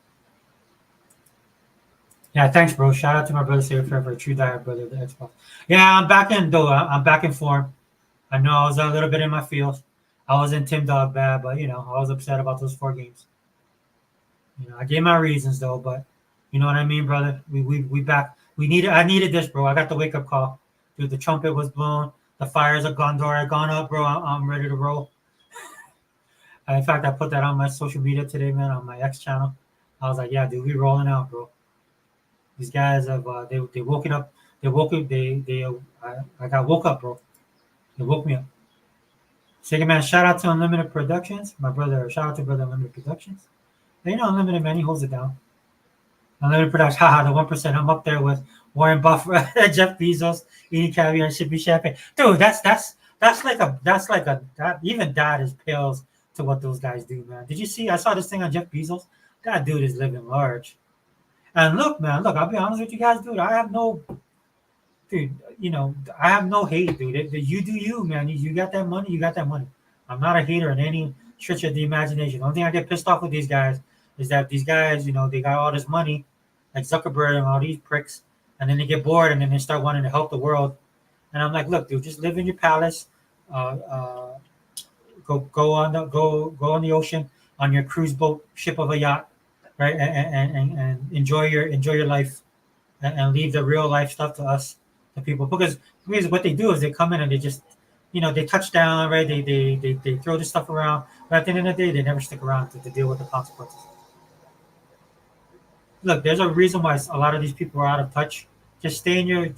Yeah, thanks, bro. Shout out to my brother Sega Forever, a true diehard brother of the Xbox. Yeah, I'm back in, though. I'm back in form. I know I was a little bit in my feels. I was in Tim Dog bad, but, I was upset about those 4 games. I gave my reasons, though, but you know what I mean, brother? We back. I needed this, bro. I got the wake-up call. Dude, the trumpet was blown. The fires of Gondor had gone up, bro. I'm ready to roll. In fact, I put that on my social media today, man, on my X channel. I was like, yeah, dude, we rolling out, bro. These guys have they woken up. They woke up. I got woke up, bro. They woke me up. Second man, shout out to Unlimited Productions, my brother. Shout out to brother Unlimited Productions. And you know, Unlimited man, he holds it down. Unlimited Productions, haha, the 1%. I'm up there with Warren Buffett, Jeff Bezos, eating caviar and sipping champagne. Dude, that's like a that even that is pales to what those guys do, man. Did you see? I saw this thing on Jeff Bezos. That dude is living large. And look, man, look, I'll be honest with you guys, dude. I have no, dude, I have no hate, dude. You do you, man. You got that money, you got that money. I'm not a hater in any stretch of the imagination. The only thing I get pissed off with these guys is that these guys, they got all this money, like Zuckerberg and all these pricks, and then they get bored and then they start wanting to help the world. And I'm like, look, dude, just live in your palace, uh, uh, go on the ocean on your cruise boat, ship of a yacht, right, and enjoy your life, and leave the real life stuff to us, the people. Because what they do is they come in and they just, they touch down, right? They throw this stuff around, but at the end of the day, they never stick around to deal with the consequences. Look, there's a reason why a lot of these people are out of touch. Just stay in your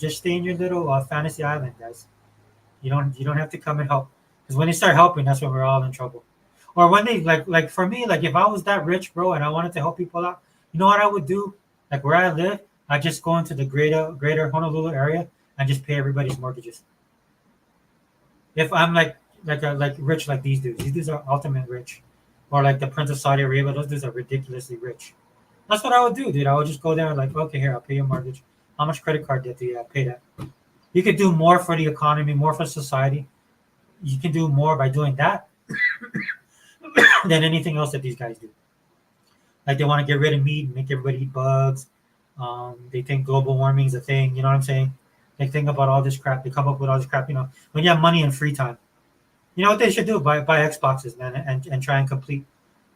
little fantasy island, guys. You don't have to come and help, because when they start helping, that's when we're all in trouble. Or when they like for me, like if I was that rich, bro, and I wanted to help people out, you know what I would do? Like where I live, I just go into the greater Honolulu area and just pay everybody's mortgages. If I'm like rich like these dudes, are ultimate rich, or like the Prince of Saudi Arabia, those dudes are ridiculously rich. That's what I would do, dude. I would just go there and like, okay, here, I'll pay your mortgage. How much credit card debt do you have? Pay that. You could do more for the economy, more for society. You can do more by doing that than anything else that these guys do. Like they want to get rid of meat, make everybody eat bugs. They think global warming is a thing. You know what I'm saying? They think about all this crap. They come up with all this crap. When you have money and free time, you know what they should do? Buy Xboxes, man, and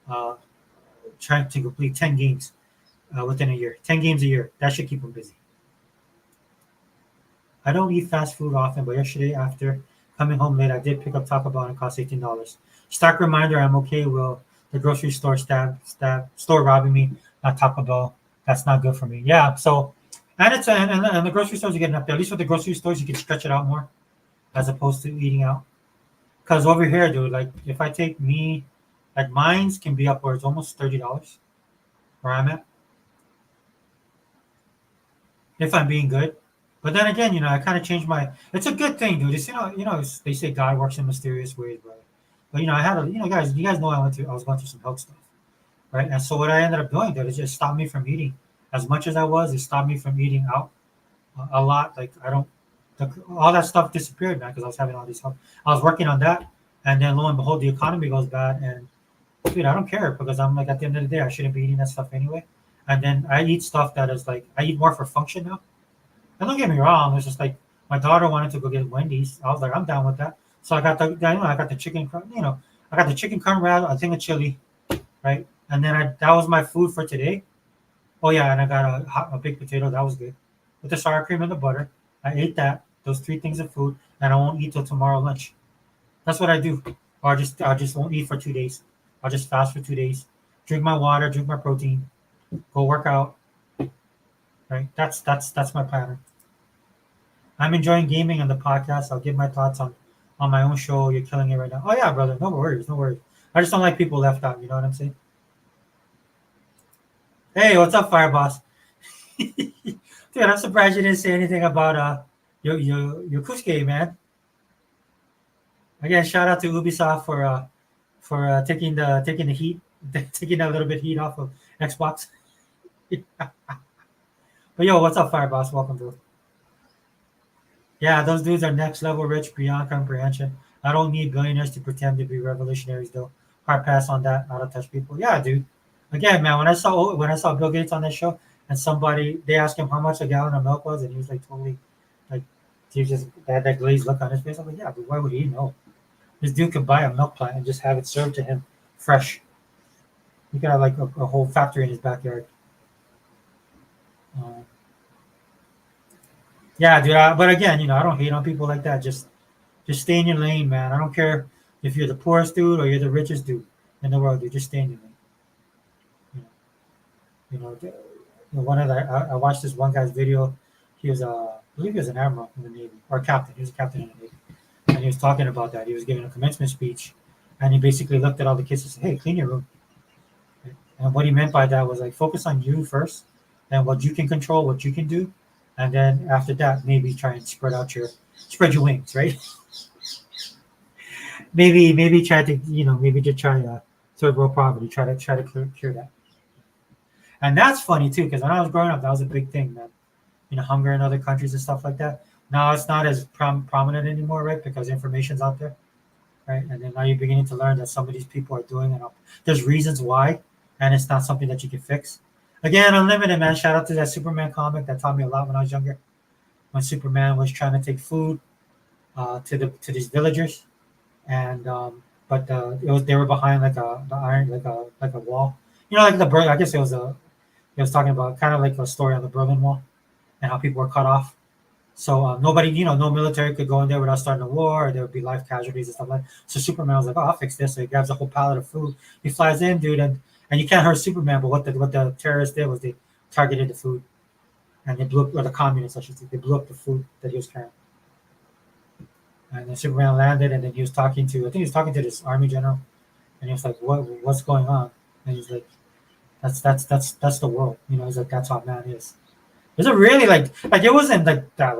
uh, trying to complete 10 games within a year. 10 games a year. That should keep them busy. I don't eat fast food often, but yesterday after coming home late, I did pick up Taco Bell and it cost $18. Stark reminder: I'm okay. Will the grocery store robbing me? Not Taco Bell. That's not good for me. Yeah. So, and the grocery stores are getting up there. At least with the grocery stores, you can stretch it out more as opposed to eating out. Because over here, dude, like if I take me, like mine's can be upwards almost $30 where I'm at if I'm being good. But then again, I kind of changed my. It's a good thing, dude. They say God works in mysterious ways, bro. But I had a, guys, you guys know I was going through some health stuff, right? And so what I ended up doing, dude, is just stopped me from eating as much as I was. It stopped me from eating out a lot. Like I don't, all that stuff disappeared, man, because I was having all these health. I was working on that, and then lo and behold, the economy goes bad, and dude, I don't care because I'm like at the end of the day, I shouldn't be eating that stuff anyway. And then I eat stuff that is like I eat more for function now. And don't get me wrong, it's just like my daughter wanted to go get Wendy's. I was like, I'm down with that. So I got the chicken, I got the chicken cornbread, a thing of chili, right? And then that was my food for today. Oh yeah, and I got a big potato. That was good with the sour cream and the butter. I ate that. Those three things of food, and I won't eat till tomorrow lunch. That's what I do. Or I just won't eat for 2 days. I'll just fast for 2 days. Drink my water, drink my protein, go work out. Right? That's my pattern. I'm enjoying gaming on the podcast. I'll give my thoughts on my own show. You're killing it right now. Oh yeah, brother. No worries, no worries. I just don't like people left out. You know what I'm saying? Hey, what's up, Fireboss? Dude, I'm surprised you didn't say anything about your Kusuke, man. Again, shout out to Ubisoft for taking the heat, taking a little bit heat off of Xbox. But yo, what's up, Fireboss? Welcome to. Yeah, those dudes are next level rich beyond comprehension. I don't need billionaires to pretend to be revolutionaries, though. Hard pass on that. Not to touch people. Yeah, dude. Again, man, when I saw Bill Gates on that show, and they asked him how much a gallon of milk was, and he was like totally like he just had that glazed look on his face. I'm like, yeah, but why would he know? This dude could buy a milk plant and just have it served to him fresh. He could have like a whole factory in his backyard. Uh, yeah, dude. But again, I don't hate on people like that. Just stay in your lane, man. I don't care if you're the poorest dude or you're the richest dude in the world, dude. Just stay in your lane. You know, one of the I watched this one guy's video. He was I believe he was an admiral in the Navy or a captain. He was a captain in the Navy, and he was talking about that. He was giving a commencement speech, and he basically looked at all the kids and said, "Hey, clean your room." And what he meant by that was like focus on you first, and what you can control, what you can do, and then after that, maybe try and spread your wings, right? maybe try to maybe just try third world poverty, try to cure that. And that's funny too, because when I was growing up, that was a big thing, that hunger in other countries and stuff like that. Now it's not as prominent anymore, right? Because information's out there, right? And then now you're beginning to learn that some of these people are doing it. There's reasons why, and it's not something that you can fix. Again, Unlimited, man. Shout out to that Superman comic that taught me a lot when I was younger. When Superman was trying to take food to these villagers, and but they were behind like the iron like a wall. Like the I guess it was talking about kind of like a story on the Berlin Wall and how people were cut off. So nobody, no military could go in there without starting a war, or there would be life casualties and stuff like that. So Superman was like, "Oh, I'll fix this." So he grabs a whole pallet of food. He flies in, dude, and you can't hurt Superman. But what the terrorists did was they targeted the food, and they blew up, or the communists, I should say, they blew up the food that he was carrying. And then Superman landed, and then he was talking to, I think he was talking to this army general, and he was like, "What's going on?" And he's like, "That's the world." He's like, "That's how man is." Is it really like it wasn't like that,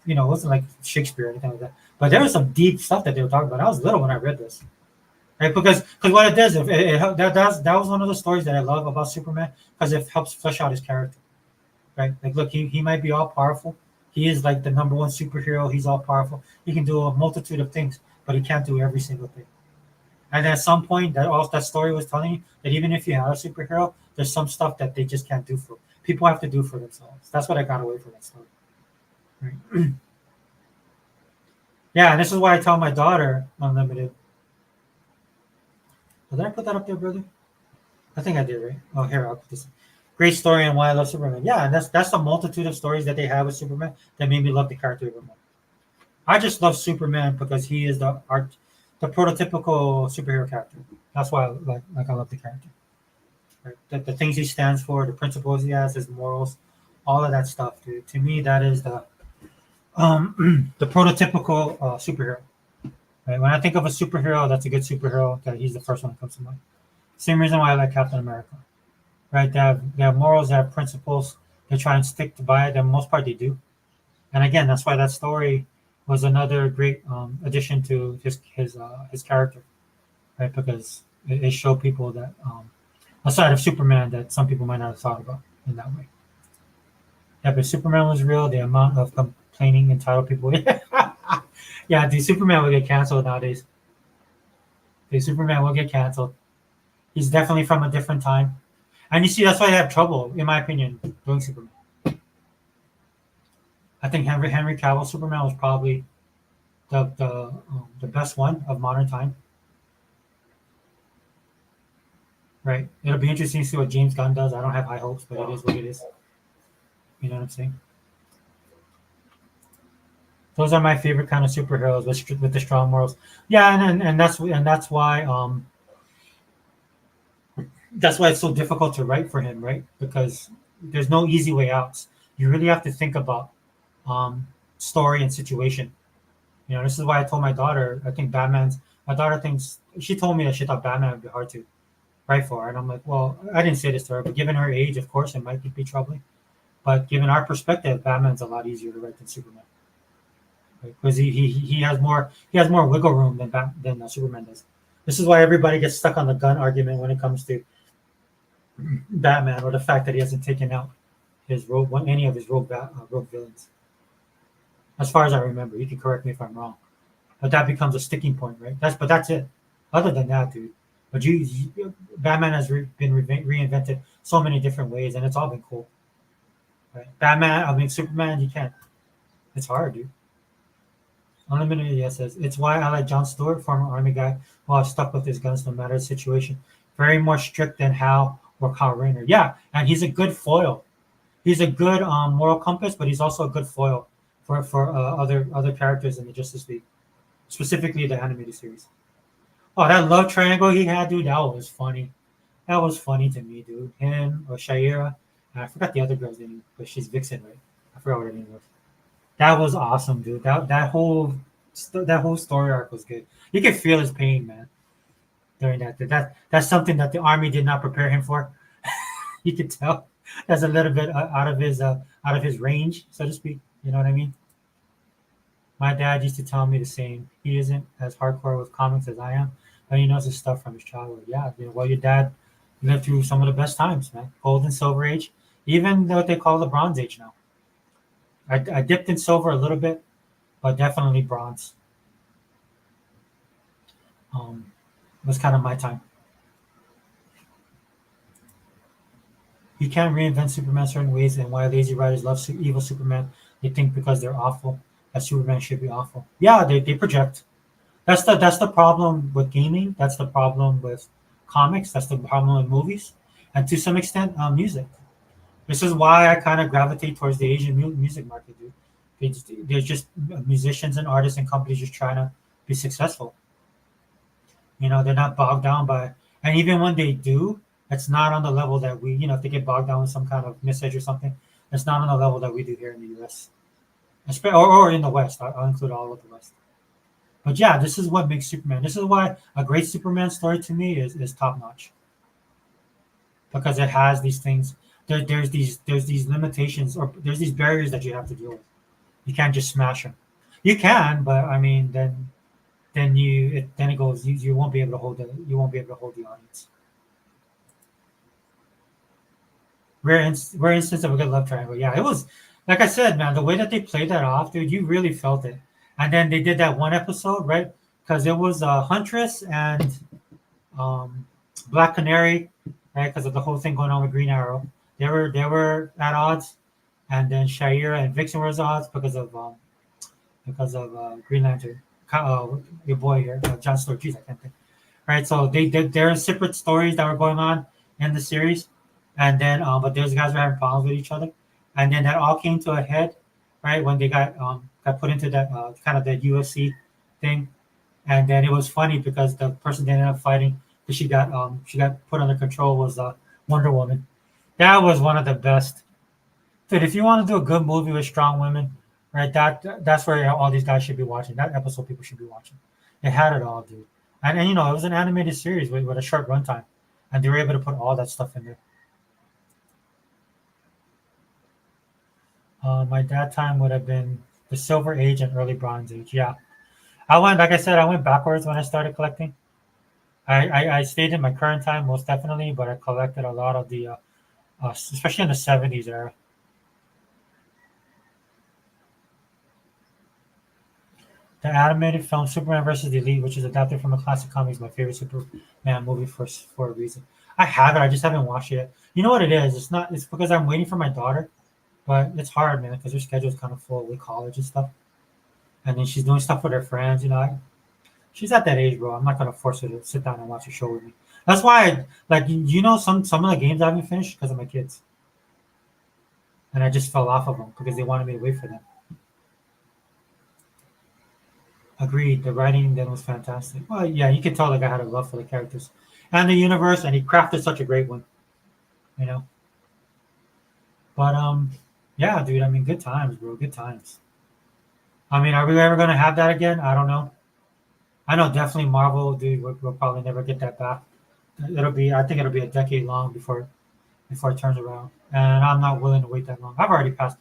it wasn't like Shakespeare or anything like that. But there was some deep stuff that they were talking about. I was little when I read this, right? Because what it does, that was one of the stories that I love about Superman, because it helps flesh out his character, right? Like, look, he might be all powerful. He is like the number one superhero. He's all powerful. He can do a multitude of things, but he can't do every single thing. And at some point, that story was telling you that even if you have a superhero, there's some stuff that they just can't do for people. Have to do for themselves. That's what I got away from that story. Right? Yeah, and this is why I tell my daughter, Unlimited. Did I put that up there, brother? I think I did, right? Oh, here, I'll put this. Great story on why I love Superman. Yeah, and that's the multitude of stories that they have with Superman that made me love the character even more. I just love Superman because he is the prototypical superhero character. That's why I love the character. Right? The things he stands for, the principles he has, his morals, all of that stuff, dude. To me, that is the prototypical superhero. Right? When I think of a superhero, that's a good superhero. That he's the first one that comes to mind. Same reason why I like Captain America. Right? They have morals, they have principles. They try and stick by it. And most part, they do. And again, that's why that story was another great addition to his character, right? Because it showed people that a side of Superman that some people might not have thought about in that way. Yeah, but Superman was real. The amount of complaining entitled people. Yeah, the Superman will get canceled nowadays. The Superman will get canceled. He's definitely from a different time, and you see that's why they have trouble, in my opinion, doing Superman. I think Henry Cavill Superman was probably the best one of modern time. Right. It'll be interesting to see what James Gunn does. I don't have high hopes, but it is what it is. You know what I'm saying? Those are my favorite kind of superheroes with the strong morals. Yeah, and that's why it's so difficult to write for him, right? Because there's no easy way outs. You really have to think about story and situation. This is why I told my daughter. I think My daughter thinks she told me that she thought Batman would be hard to write for, and I'm like, well, I didn't say this to her, but given her age, of course, it might be troubling. But given our perspective, Batman's a lot easier to write than Superman, because he has more wiggle room than Superman does. This is why everybody gets stuck on the gun argument when it comes to Batman, or the fact that he hasn't taken out any of his rogue villains. As far as I remember, you can correct me if I'm wrong, but that becomes a sticking point, right? That's it. Other than that, dude, but Batman has been reinvented so many different ways, and it's all been cool. Right? Superman, you can't. It's hard, dude. Unlimited, yes, says it's why I like Jon Stewart, former army guy, who has stuck with his guns no matter the situation. Very more strict than Hal or Kyle Rayner. Yeah, and he's a good foil. He's a good moral compass, but he's also a good foil for other characters in the Justice League, specifically the animated series. Oh, that love triangle he had, dude, that was funny. That was funny to me, dude. Him or Shaira. I forgot the other girl's name, but she's Vixen, right? I forgot what her name was. That was awesome, dude. That whole That whole story arc was good. You can feel his pain, man, during that's something that the army did not prepare him for. You could tell that's a little bit out of his range, so to speak. You know what I mean? My dad used to tell me the same. He isn't as hardcore with comics as I am, but he knows his stuff from his childhood. Yeah, well, your dad lived through some of the best times, man. Gold and Silver Age, even what they call the Bronze Age now. I dipped in silver a little bit, but definitely bronze. Um, was kind of my time. You can't reinvent Superman certain ways, and why lazy writers love evil Superman. They think because they're awful that Superman should be awful. Yeah, they project. That's the problem with gaming. That's the problem with comics. That's the problem with movies, and to some extent, music. This is why I kind of gravitate towards the Asian music market, dude. They're just musicians and artists and companies just trying to be successful. They're not bogged down by, and even when they do, it's not on the level that if they get bogged down with some kind of message or something, it's not on the level that we do here in the U.S. Or in the West. I'll include all of the West. But yeah, this is what makes Superman. This is why a great Superman story to me is top notch because it has these things. There's these limitations or there's these barriers that you have to deal with. You can't just smash them. You can, but I mean, then it goes. You won't be able to hold the audience. Rare instance of a good love triangle. Yeah, it was like I said, man. The way that they played that off, dude, you really felt it. And then they did that one episode, right? Because it was Huntress and um, Black Canary, right? Because of the whole thing going on with Green Arrow, they were at odds, and then Shaira and Vixen were at odds because of Green Lantern. Your boy here, John Stewart. Jeez, I can't think. Right, so there are separate stories that were going on in the series, and then but those guys were having problems with each other, and then that all came to a head, right, when they got put into that kind of that UFC thing, and then it was funny because the person they ended up fighting that she got put under control was Wonder Woman. That was one of the best. Dude, if you want to do a good movie with strong women, right, that's where all these guys should be watching. That episode people should be watching. It had it all, dude. And it was an animated series with a short runtime, and they were able to put all that stuff in there. My dad time would have been the Silver Age and early Bronze Age. Yeah, like I said, I went backwards when I started collecting. I stayed in my current time most definitely, but I collected a lot of especially in the '70s era. The animated film Superman versus the Elite, which is adapted from a classic comic, is my favorite Superman movie for a reason. I have it. I just haven't watched it yet. You know what it is? It's not. It's because I'm waiting for my daughter, but it's hard, man, because her schedule is kind of full with college and stuff, and then she's doing stuff with her friends. She's at that age, bro. I'm not gonna force her to sit down and watch a show with me. That's why, like, some of the games I haven't finished because of my kids, and I just fell off of them because they wanted me to wait for them. Agreed. The writing then was fantastic. Well, yeah, you can tell the guy had a love for the characters and the universe, and he crafted such a great one. You know. But yeah, dude. I mean, good times, bro. Good times. I mean, are we ever gonna have that again? I don't know. I know definitely Marvel, dude. We'll probably never get that back. I think it'll be a decade long before it turns around, and I'm not willing to wait that long. I've already passed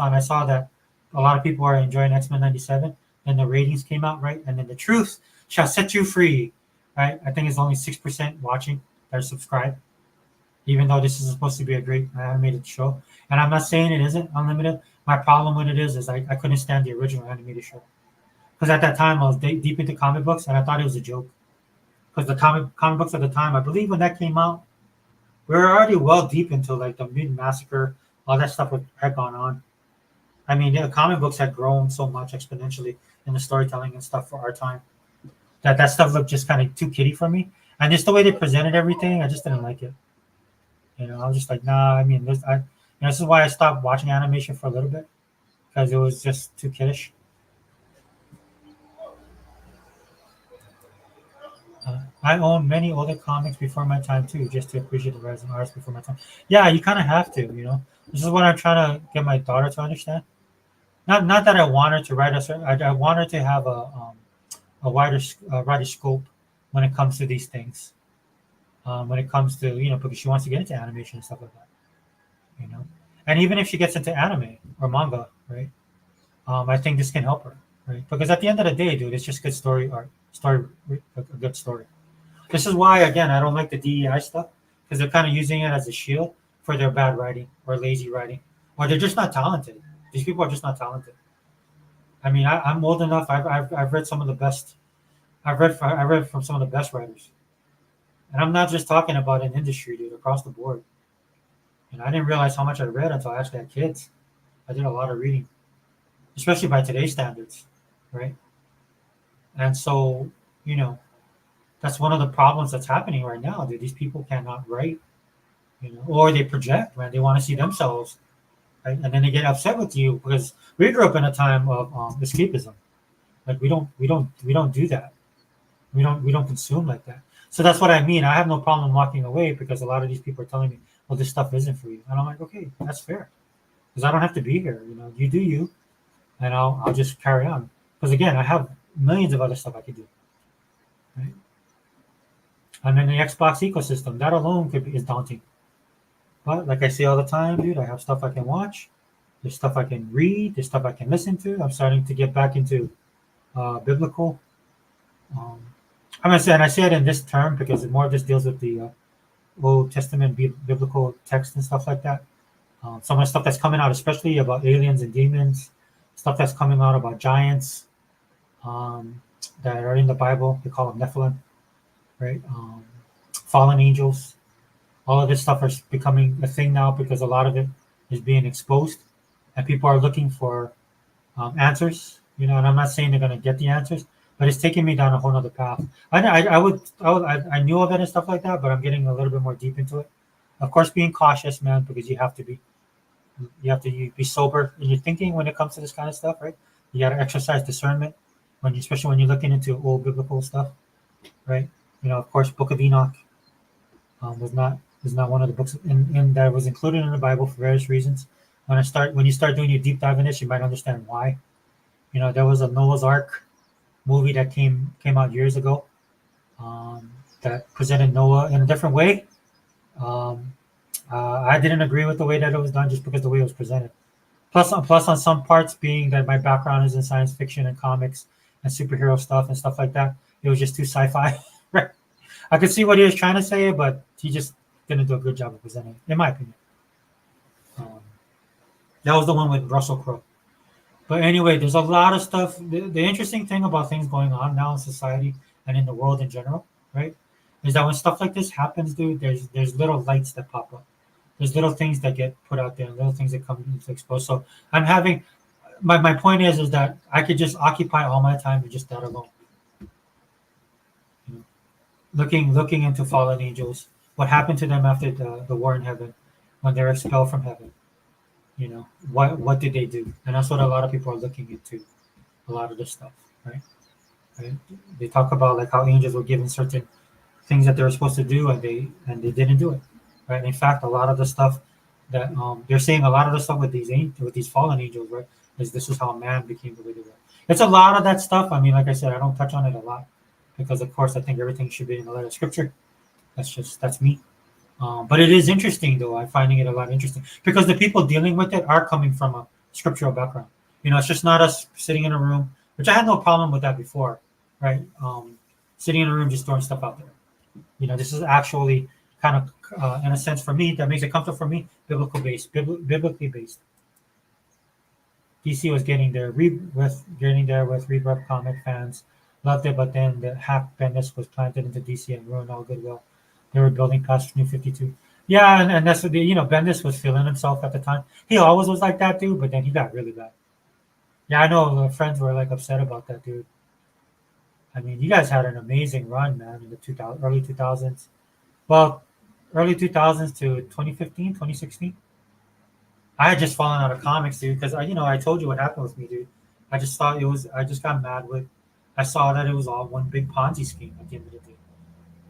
on. I saw that a lot of people are enjoying X-Men '97, and the ratings came out right, and then the truth shall set you free, right? I think it's only 6% watching that are subscribed, even though this is supposed to be a great animated show. And I'm not saying it isn't unlimited. My problem with it is I couldn't stand the original animated show because at that time I was deep into comic books, and I thought it was a joke because the comic books at the time, I believe when that came out, we were already well deep into like the Mutant Massacre, all that stuff had gone on. I mean, the comic books had grown so much exponentially in the storytelling and stuff for our time that stuff looked just kind of too kiddie for me. And just the way they presented everything, I just didn't like it. I was just like, nah. I mean, this is why I stopped watching animation for a little bit because it was just too kiddish. I own many older comics before my time too, just to appreciate the rising artists before my time. Yeah, you kind of have to. This is what I'm trying to get my daughter to understand. Not that I want her to write a certain. I want her to have a wider scope when it comes to these things. When it comes to because she wants to get into animation and stuff like that. You know, and even if she gets into anime or manga, right? I think this can help her, right? Because at the end of the day, dude, it's just good story art, a good story. This is why, again, I don't like the DEI stuff because they're kind of using it as a shield for their bad writing or lazy writing, or they're just not talented. These people are just not talented. I mean, I'm old enough. I've read some of the best. I read from some of the best writers, and I'm not just talking about an industry, dude, across the board. And I didn't realize how much I read until I actually had kids. I did a lot of reading, especially by today's standards, right? And so, you know, that's one of the problems that's happening right now, dude. These people cannot write, or they project, man. They want to see themselves, right? And then they get upset with you because we grew up in a time of escapism. Like we don't do that. We don't consume like that. So that's what I mean. I have no problem walking away because a lot of these people are telling me, "Well, this stuff isn't for you," and I'm like, "Okay, that's fair," because I don't have to be here. You do you, and I'll just carry on. Because again, I have millions of other stuff I could do. Right? I'm in the Xbox ecosystem. That alone is daunting. But like I say all the time, dude, I have stuff I can watch. There's stuff I can read. There's stuff I can listen to. I'm starting to get back into biblical. Um, I'm gonna say, and I say it in this term because more of this deals with the Old Testament biblical text and stuff like that. Some of the stuff that's coming out, especially about aliens and demons, stuff that's coming out about giants um, that are in the Bible. They call them Nephilim, right? Fallen angels. All of this stuff is becoming a thing now because a lot of it is being exposed, and people are looking for answers. And I'm not saying they're going to get the answers, but it's taking me down a whole other path. I knew of it and stuff like that, but I'm getting a little bit more deep into it. Of course, being cautious, man, because you have to be. You have to be sober in your thinking when it comes to this kind of stuff, right? You got to exercise discernment especially when you're looking into old biblical stuff, right? Of course, Book of Enoch was not one of the books that was included in the Bible for various reasons. When you start doing your deep dive in this, you might understand why. There was a Noah's Ark movie that came out years ago that presented Noah in a different way. Um, I didn't agree with the way that it was done just because the way it was presented. Plus, on some parts, being that my background is in science fiction and comics and superhero stuff and stuff like that, it was just too sci-fi. Right? I could see what he was trying to say, but he just didn't do a good job of presenting it, in my opinion. Um, that was the one with Russell Crowe. But anyway, there's a lot of stuff. The interesting thing about things going on now in society and in the world in general, right, is that when stuff like this happens, dude, there's little lights that pop up. There's little things that get put out there, and little things that come into expose. So I'm having my point is that I could just occupy all my time with just that alone. You know, looking into fallen angels, what happened to them after the war in heaven, when they're expelled from heaven. What did they do? And that's what a lot of people are looking into. A lot of this stuff, right? Right? They talk about like how angels were given certain things that they were supposed to do, and they didn't do it. Right? In fact, a lot of the stuff that they're saying, a lot of the stuff with these fallen angels, right, is this is how man became the way they were. It's a lot of that stuff. I mean, like I said, I don't touch on it a lot because, of course, I think everything should be in the light of scripture. That's me. But it is interesting, though. I'm finding it a lot interesting because the people dealing with it are coming from a scriptural background. It's just not us sitting in a room, which I had no problem with that before, right? Sitting in a room just throwing stuff out there. This is actually kind of, in a sense, for me, that makes it comfortable for me, biblically based. DC was getting there with Rebirth comic fans, loved it, but then the hack Bendis was planted into DC and ruined all goodwill. They were building past New 52. Yeah, and that's what Bendis was feeling himself at the time. He always was like that dude, but then he got really bad. Yeah, I know the friends were like upset about that dude. I mean, you guys had an amazing run, man, in the early 2000s. Well, early 2000s to 2015, 2016. I had just fallen out of comics, dude, because I told you what happened with me, dude. I just got mad with. I saw that it was all one big Ponzi scheme at the end of the day.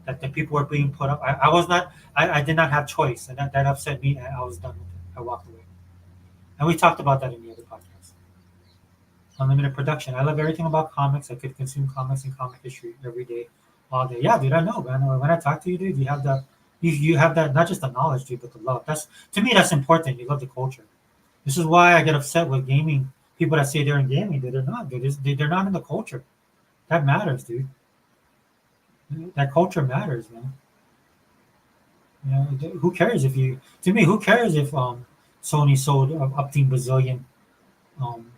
That the people were being put up. I was not. I did not have choice, and that upset me. And I was done with it. I walked away, and we talked about that in the other podcast. unlimited production. I love everything about comics. I could consume comics and comic history every day, all day. Yeah, dude, I know, man. When I talk to you, dude, you have that not just the knowledge, dude, but the love. That's to me, that's important. You love the culture. This is why I get upset with gaming people that say they're in gaming. They're not, dude. They're not in the culture. That matters, dude. That culture matters, man. You know, who cares if you? To me, who cares if Sony sold up to bazillion um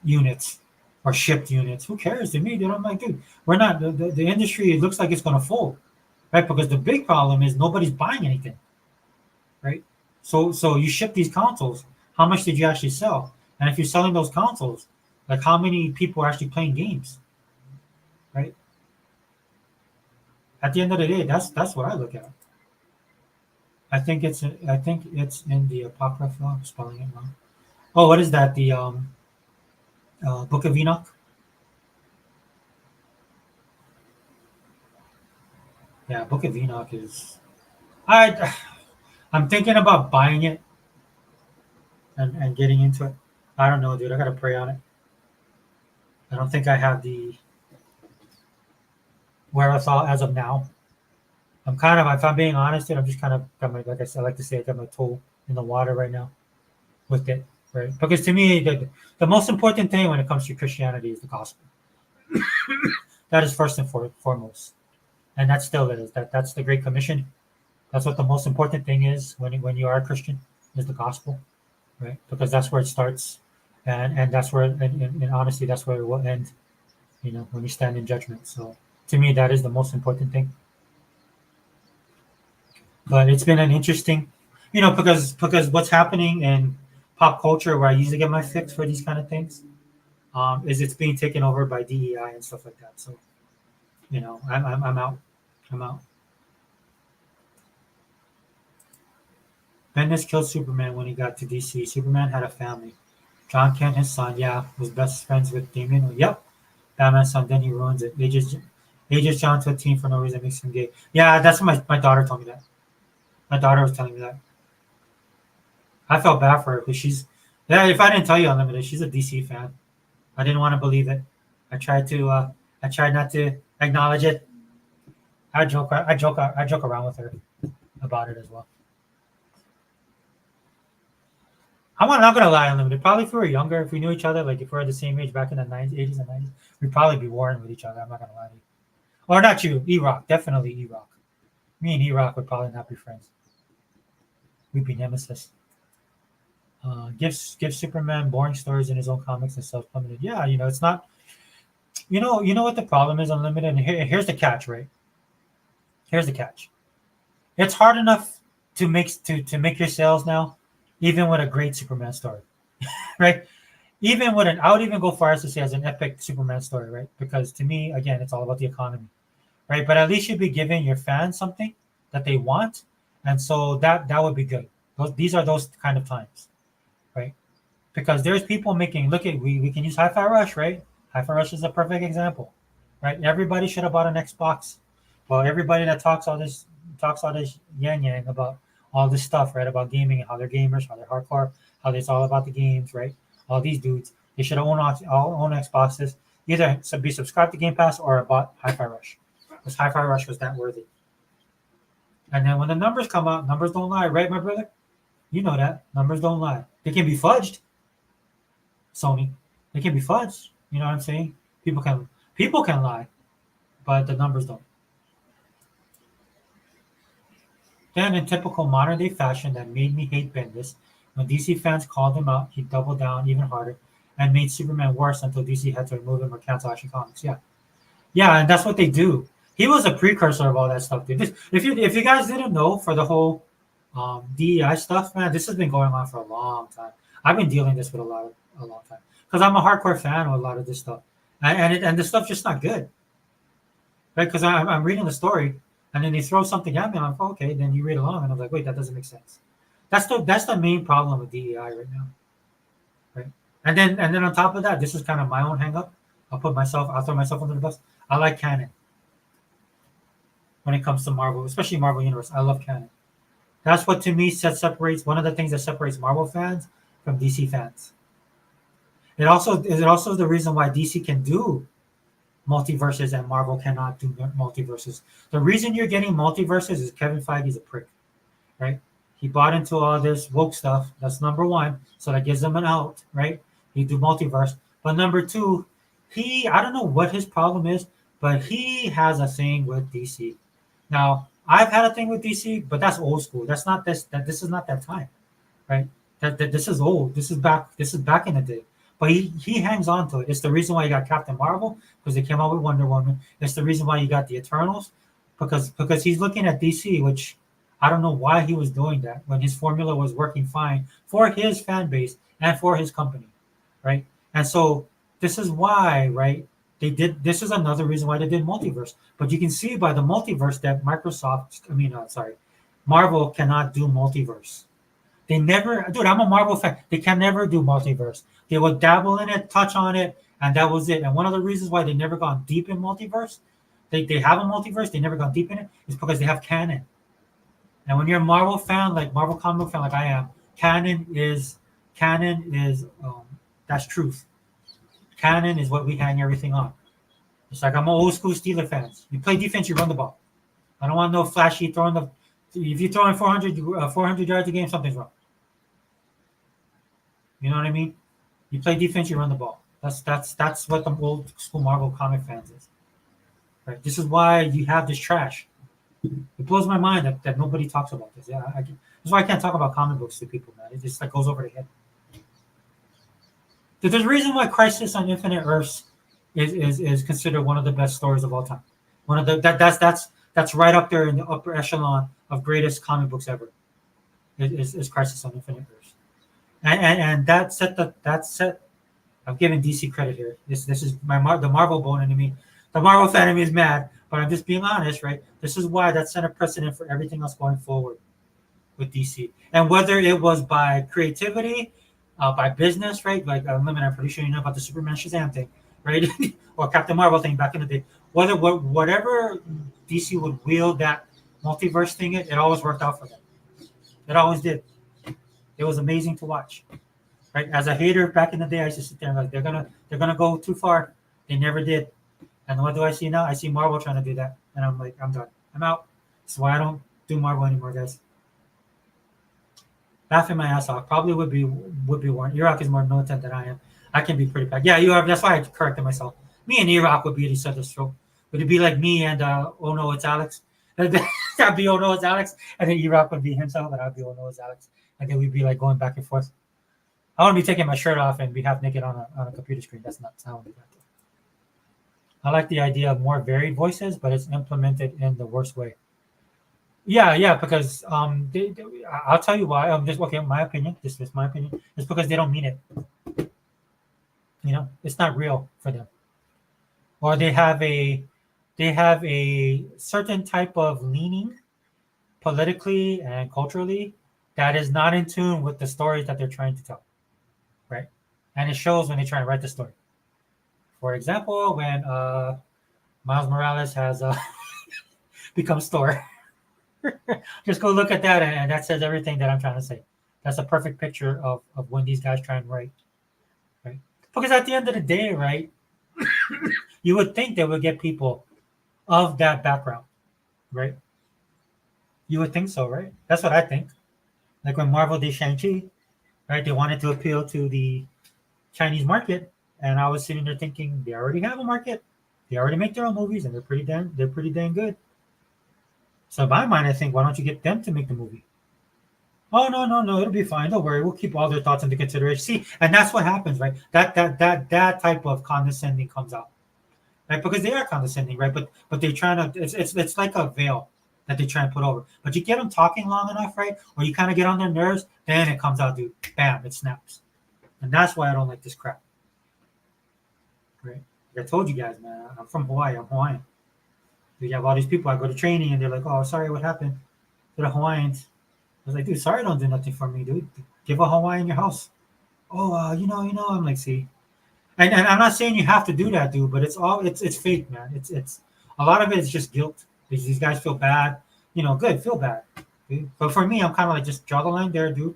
units or shipped units? Who cares to me? Dude, I'm like, dude, we're not the industry. It looks like it's gonna fold, right? Because the big problem is nobody's buying anything, right? So you ship these consoles. How much did you actually sell? And if you're selling those consoles, like how many people are actually playing games, right? At the end of the day, that's what I look at. I think it's in the Apocrypha. I'm spelling it wrong. Oh, what is that? The Book of Enoch. Yeah, Book of Enoch is. I I'm thinking about buying it and getting into it. I don't know, dude. I gotta pray on it. I don't think I have the wherewithal as of now. I'm kind of, if I'm being honest, dude, I'm just kind of got my, like I said, I like to say, I got my toe in the water right now with it, right? Because to me, the most important thing when it comes to Christianity is the gospel. That is first and foremost, and that still is. That's the Great Commission. That's what the most important thing is when you are a Christian is the gospel, right? Because that's where it starts, and that's where, and honestly, that's where it will end. You know, when you stand in judgment. So to me, that is the most important thing. But it's been an interesting, because what's happening in pop culture, where I usually get my fix for these kind of things, is it's being taken over by DEI and stuff like that. So I'm out. I'm out. Bendis killed Superman when he got to DC. Superman had a family. John Kent, his son, yeah, was best friends with Damian. Yep, Batman's son. Then he ruins it. Ages John to a teen for no reason, makes him gay. Yeah, that's what my daughter told me that. My daughter was telling me that. I felt bad for her because yeah. If I didn't tell you Unlimited, she's a DC fan. I didn't want to believe it. I tried to, I tried not to acknowledge it. I joke around with her about it as well. I'm not gonna lie, Unlimited. Probably if we were younger, if we knew each other, like if we were the same age back in the 90s, 80s and 90s, we'd probably be warring with each other. I'm not gonna lie to you. Or not you, E-Rock. Definitely E-Rock. Me and E-Rock would probably not be friends. We'd be nemesis. Gives Superman boring stories in his own comics and self-limited. Yeah, it's not. You know what the problem is, Unlimited. And here's the catch, right? Here's the catch. It's hard enough to make your sales now, even with a great Superman story, right? Even with I would even go far as to say as an epic Superman story, right? Because to me, again, it's all about the economy, right? But at least you'd be giving your fans something that they want, and so that would be good. These are those kind of times, right? Because there's people making. Look at we can use Hi-Fi Rush, right? Hi-Fi Rush is a perfect example, right? Everybody should have bought an Xbox. Well, everybody that talks all this yang yang about all this stuff, right? About gaming and how they're gamers, how they're hardcore, how it's all about the games, right? All these dudes, they should have all own Xboxes, either be subscribed to Game Pass or bought Hi-Fi Rush, because Hi-Fi Rush was that worthy. And then when the numbers come out, numbers don't lie, right, my brother? You know that numbers don't lie. They can be fudged, Sony. They can be fudged. You know what I'm saying? People can lie, but the numbers don't. Then, in typical modern day fashion that made me hate Bendis, when DC fans called him out, he doubled down even harder and made Superman worse until DC had to remove him or cancel Action Comics. Yeah, yeah, and that's what they do. He was a precursor of all that stuff, dude. If you guys didn't know, for the whole DEI stuff, man, this has been going on for a long time. I've been dealing this with a long time because I'm a hardcore fan of a lot of this stuff, and the stuff's just not good, right? Because I'm reading the story, and then they throw something at me, and I'm like, oh, okay. Then you read along, and I'm like, wait, that doesn't make sense. That's the main problem with DEI right now, right? And then on top of that, this is kind of my own hang up. I'll throw myself under the bus. I like canon when it comes to Marvel, especially Marvel Universe. I love canon. That's what to me separates one of the things that separates Marvel fans from DC fans. It also the reason why DC can do multiverses and Marvel cannot do multiverses. The reason you're getting multiverses is Kevin Feige's a prick, right? He bought into all this woke stuff. That's number one. So that gives him an out, right? He do multiverse. But number two, I don't know what his problem is, but he has a thing with DC. Now, I've had a thing with DC, but that's old school. That's not this. That this is not that time, right? That this is old. This is back in the day. But he hangs on to it. It's the reason why you got Captain Marvel because they came out with Wonder Woman. It's the reason why you got the Eternals because he's looking at DC, which I don't know why he was doing that when his formula was working fine for his fan base and for his company, right? And so this is why, right? They did. This is another reason why they did multiverse. But you can see by the multiverse that Marvel cannot do multiverse. They never, dude. I'm a Marvel fan. They can never do multiverse. They would dabble in it, touch on it, and that was it. And one of the reasons why they never gone deep in multiverse, they have a multiverse. They never gone deep in it, is because they have canon. And when you're a Marvel fan, like Marvel comic book fan, like I am, canon is that's truth. Canon is what we hang everything on. It's like I'm an old school Steeler fans. You play defense, you run the ball. I don't want no flashy throwing the. If you're throwing 400 yards a game, something's wrong. You know what I mean? You play defense, you run the ball. That's what the old school Marvel comic fans is. Right? This is why you have this trash. It blows my mind that nobody talks about this. Yeah, that's why I can't talk about comic books to people, man. It just like goes over the head. There's a reason why Crisis on Infinite Earths is considered one of the best stories of all time. One of the that's right up there in the upper echelon of greatest comic books ever. Is Crisis on Infinite Earths, and that set. I'm giving DC credit here. This is the Marvel bone into me. The Marvel fan in me is mad, but I'm just being honest, right? This is why that set a precedent for everything else going forward with DC. And whether it was by creativity, by business, right? Like I'm pretty sure you know about the Superman Shazam thing, right? Or Captain Marvel thing back in the day. Whatever DC would wield that multiverse thing, it always worked out for them. It always did. It was amazing to watch. Right? As a hater back in the day, I used to sit there and like they're gonna go too far. They never did. And what do I see now? I see Marvel trying to do that, and I'm like, I'm done. I'm out. That's why I don't do Marvel anymore, guys. Laughing my ass off. Probably would be one. Iraq is more militant than I am. I can be pretty bad. Yeah, you are. That's why I corrected myself. Me and Iraq would be at each other's throat. Would it be like me and oh no, it's Alex? I'd be oh no, it's Alex, and then Iraq would be himself, and I'd be oh no, it's Alex, and then we'd be like going back and forth. I want to be taking my shirt off and be half naked on a computer screen. That's not how I want to do that. I like the idea of more varied voices, but it's implemented in the worst way. Yeah, because I'll tell you why. Just okay. My opinion. This is my opinion. It's because they don't mean it. It's not real for them, or they have a certain type of leaning politically and culturally that is not in tune with the stories that they're trying to tell, right? And it shows when they try and write the story. For example, when Miles Morales has become Thor. Just go look at that, and that says everything that I'm trying to say. That's a perfect picture of when these guys try and write, right? Because at the end of the day, right, you would think they would get people of that background, right? You would think so, right? That's what I think. Like when Marvel did Shang-Chi, right? They wanted to appeal to the Chinese market, and I was sitting there thinking they already have a market. They already make their own movies, and they're pretty dang good. So in my mind, I think, why don't you get them to make the movie? Oh no, it'll be fine. Don't worry, we'll keep all their thoughts into consideration. See, and that's what happens, right? That type of condescending comes out, right? Because they are condescending, right? But they're trying to. It's like a veil that they try and put over. But you get them talking long enough, right? Or you kind of get on their nerves, then it comes out, dude. Bam, it snaps. And that's why I don't like this crap, right? Like I told you guys, man. I'm from Hawaii. I'm Hawaiian. You have all these people. I go to training, and they're like, "Oh, sorry, what happened?" To the Hawaiians, I was like, "Dude, sorry, don't do nothing for me, dude. Give a Hawaiian your house." Oh, I'm like, see, and I'm not saying you have to do that, dude, but it's fake, man. It's a lot of it is just guilt. These guys feel bad, good, feel bad. Dude. But for me, I'm kind of like, just draw the line there, dude.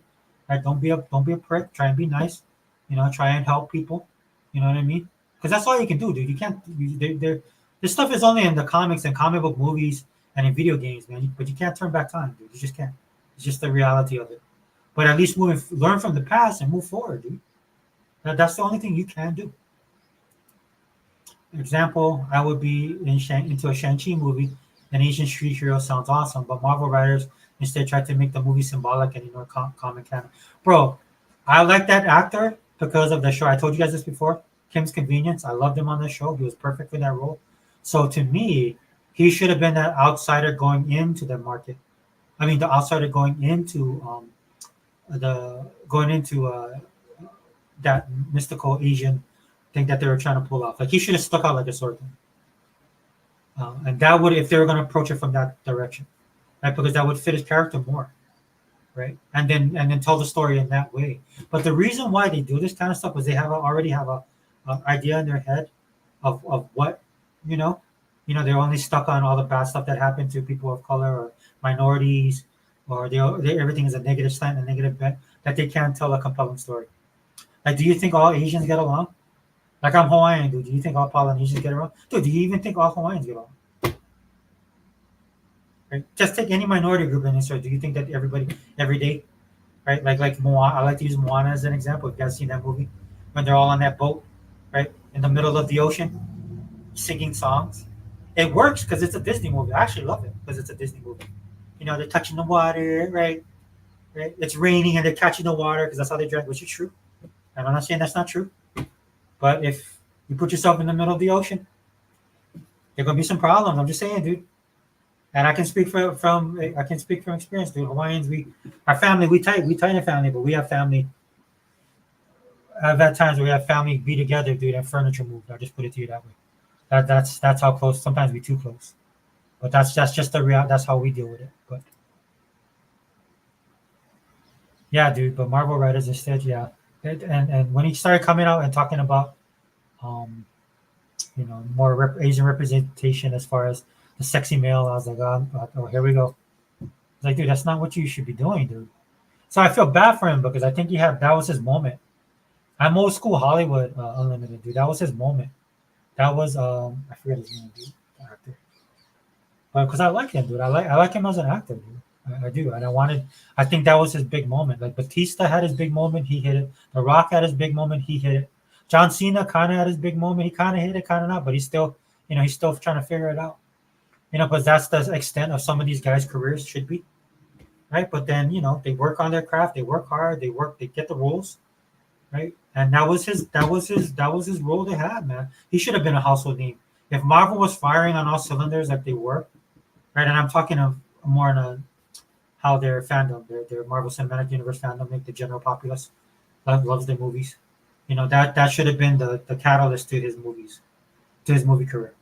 Right? Don't be a prick. Try and be nice. try and help people. You know what I mean? Because that's all you can do, dude. You can't. This stuff is only in the comics and comic book movies and in video games, man. But you can't turn back time, dude. You just can't. It's just the reality of it. But at least learn from the past and move forward, dude. That's the only thing you can do. Example, I would be into a Shang-Chi movie. An Asian street hero sounds awesome, but Marvel writers instead tried to make the movie symbolic and ignore comic canon. Bro, I like that actor because of the show. I told you guys this before. Kim's Convenience. I loved him on the show. He was perfect for that role. So to me, he should have been that outsider going into the market. I mean, the outsider going into the going into that mystical Asian thing that they were trying to pull off. Like he should have stuck out like a sore thumb. And that would, if they were going to approach it from that direction, right? Because that would fit his character more, right? And then tell the story in that way. But the reason why they do this kind of stuff is they already have a idea in their head of what you know. They're only stuck on all the bad stuff that happened to people of color or minorities, or everything is a negative slant, a negative bent, that they can't tell a compelling story. Like, do you think all Asians get along? Like, I'm Hawaiian, dude. Do you think all Polynesians get along? Dude, do you even think all Hawaiians get along? Right? Just take any minority group in this, or do you think that everybody, every day, right? Like Moana, I like to use Moana as an example. If you guys seen that movie, when they're all on that boat, right, in the middle of the ocean, singing songs. It works because it's a Disney movie. I actually love it because it's a Disney movie. They're touching the water, right? Right? It's raining and they're catching the water because that's how they drank, which is true. And I'm not saying that's not true. But if you put yourself in the middle of the ocean, there are gonna be some problems. I'm just saying, dude. And I can speak from experience, dude. Hawaiians, our family, we tight in family, but we have family. I've had times where we have family be together, dude, and furniture moved. I'll just put it to you that way. That's how close. Sometimes we too close, but that's just the real. That's how we deal with it. But yeah, dude. But Marvel writers instead, yeah. And when he started coming out and talking about, um, more Asian representation as far as the sexy male, I was like, oh, here we go. It's like, dude, that's not what you should be doing, dude. So I feel bad for him because I think that was his moment. I'm old school Hollywood Unlimited, dude. That was his moment. That was I forget his name, dude, the actor. But because I like him, dude. I like him as an actor, dude. I do, and I think that was his big moment. Like Batista had his big moment, he hit it. The Rock had his big moment, he hit it. John Cena kind of had his big moment, he kind of hit it, kind of not, but he's still trying to figure it out. Because that's the extent of some of these guys' careers should be, right? But then they work on their craft, they work hard, they get the roles, right? And that was his role they had, man. He should have been a household name. If Marvel was firing on all cylinders like they were, right? And I'm talking of more on how their fandom, their Marvel Cinematic Universe fandom, like the general populace, loves their movies. That should have been the catalyst to his movies, to his movie career,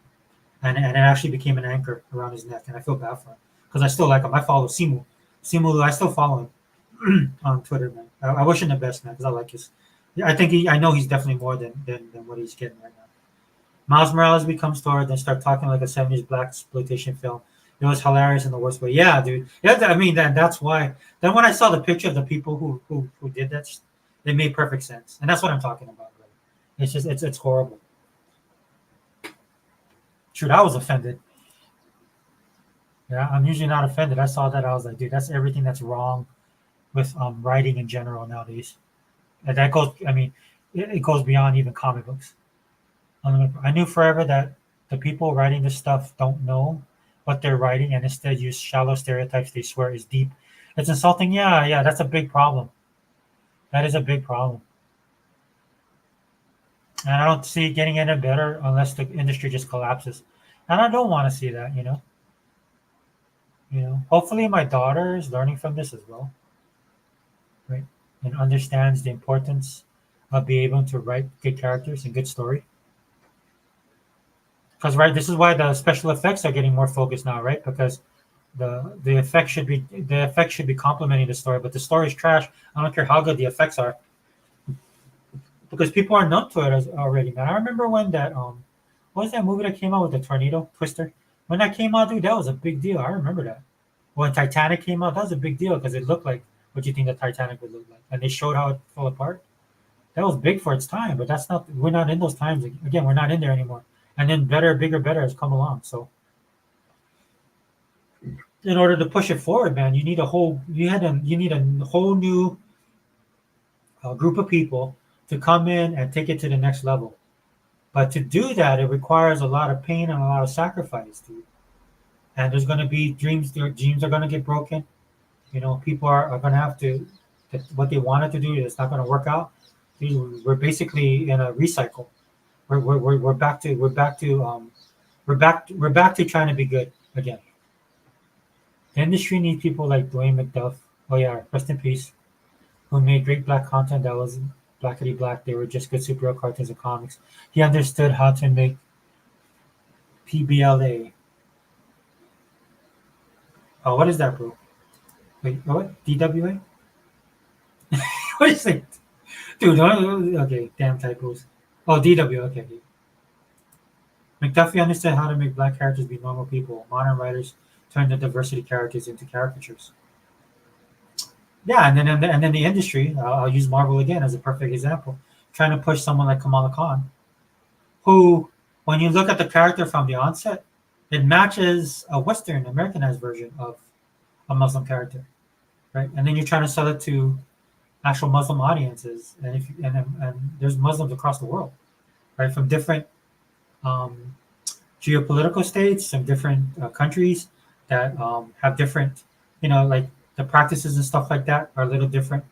and it actually became an anchor around his neck. And I feel bad for him because I still like him. I follow Simu. I still follow him on Twitter, man. I wish him the best, man, because I like his. Yeah, I know he's definitely more than what he's getting right now. Miles Morales becomes Thor, then start talking like a '70s black exploitation film. It was hilarious in the worst way. Yeah, dude. Yeah, I mean that's why. Then when I saw the picture of the people who did that, it made perfect sense, and that's what I'm talking about, brother. It's just it's horrible. Shoot, I was offended. Yeah, I'm usually not offended. I saw that, I was like, dude, that's everything that's wrong with writing in general nowadays. And that goes. I mean, it goes beyond even comic books. I knew forever that the people writing this stuff don't know what they're writing and instead use shallow stereotypes they swear is deep. It's insulting. Yeah, yeah, that's a big problem. That is a big problem. And I don't see it getting any better unless the industry just collapses. And I don't want to see that, Hopefully my daughter is learning from this as well, right? And understands the importance of being able to write good characters and good story. Because right, this is why the special effects are getting more focused now, right? Because the effects should be complementing the story, but the story is trash. I don't care how good the effects are, because people are numb to it already, man. I remember when that what was that movie that came out with the tornado Twister? When that came out, dude, that was a big deal. I remember that. When Titanic came out, that was a big deal because it looked like what you think the Titanic would look like, and they showed how it fell apart. that was big for its time, but that's not. We're not in those times again. We're not in there anymore. And then better, bigger, better has come along. So in order to push it forward, man, you need a whole. You need a whole new group of people to come in and take it to the next level. But to do that, it requires a lot of pain and a lot of sacrifice, dude. And there's going to be dreams. Their dreams are going to get broken. People are going to have to. What they wanted to do is not going to work out. We're basically in a recycle. We're back to we're back to trying to be good again. The industry needs people like Dwayne McDuff. Oh yeah, rest in peace. Who made great black content that was blackety black. They were just good superhero cartoons and comics. He understood how to make PBLA. Oh, what is that, bro? Wait, what? DWA? What is it? Dude, okay, damn typos. Oh, DW, okay. McDuffie understood how to make black characters be normal people. Modern writers turned the diversity characters into caricatures. Yeah, and then the industry. I'll use Marvel again as a perfect example. Trying to push someone like Kamala Khan, who, when you look at the character from the onset, it matches a Western Americanized version of a Muslim character, right? And then you're trying to sell it to actual Muslim audiences, and there's Muslims across the world, right, from different um, geopolitical states and different countries that have different, like the practices and stuff like that are a little different,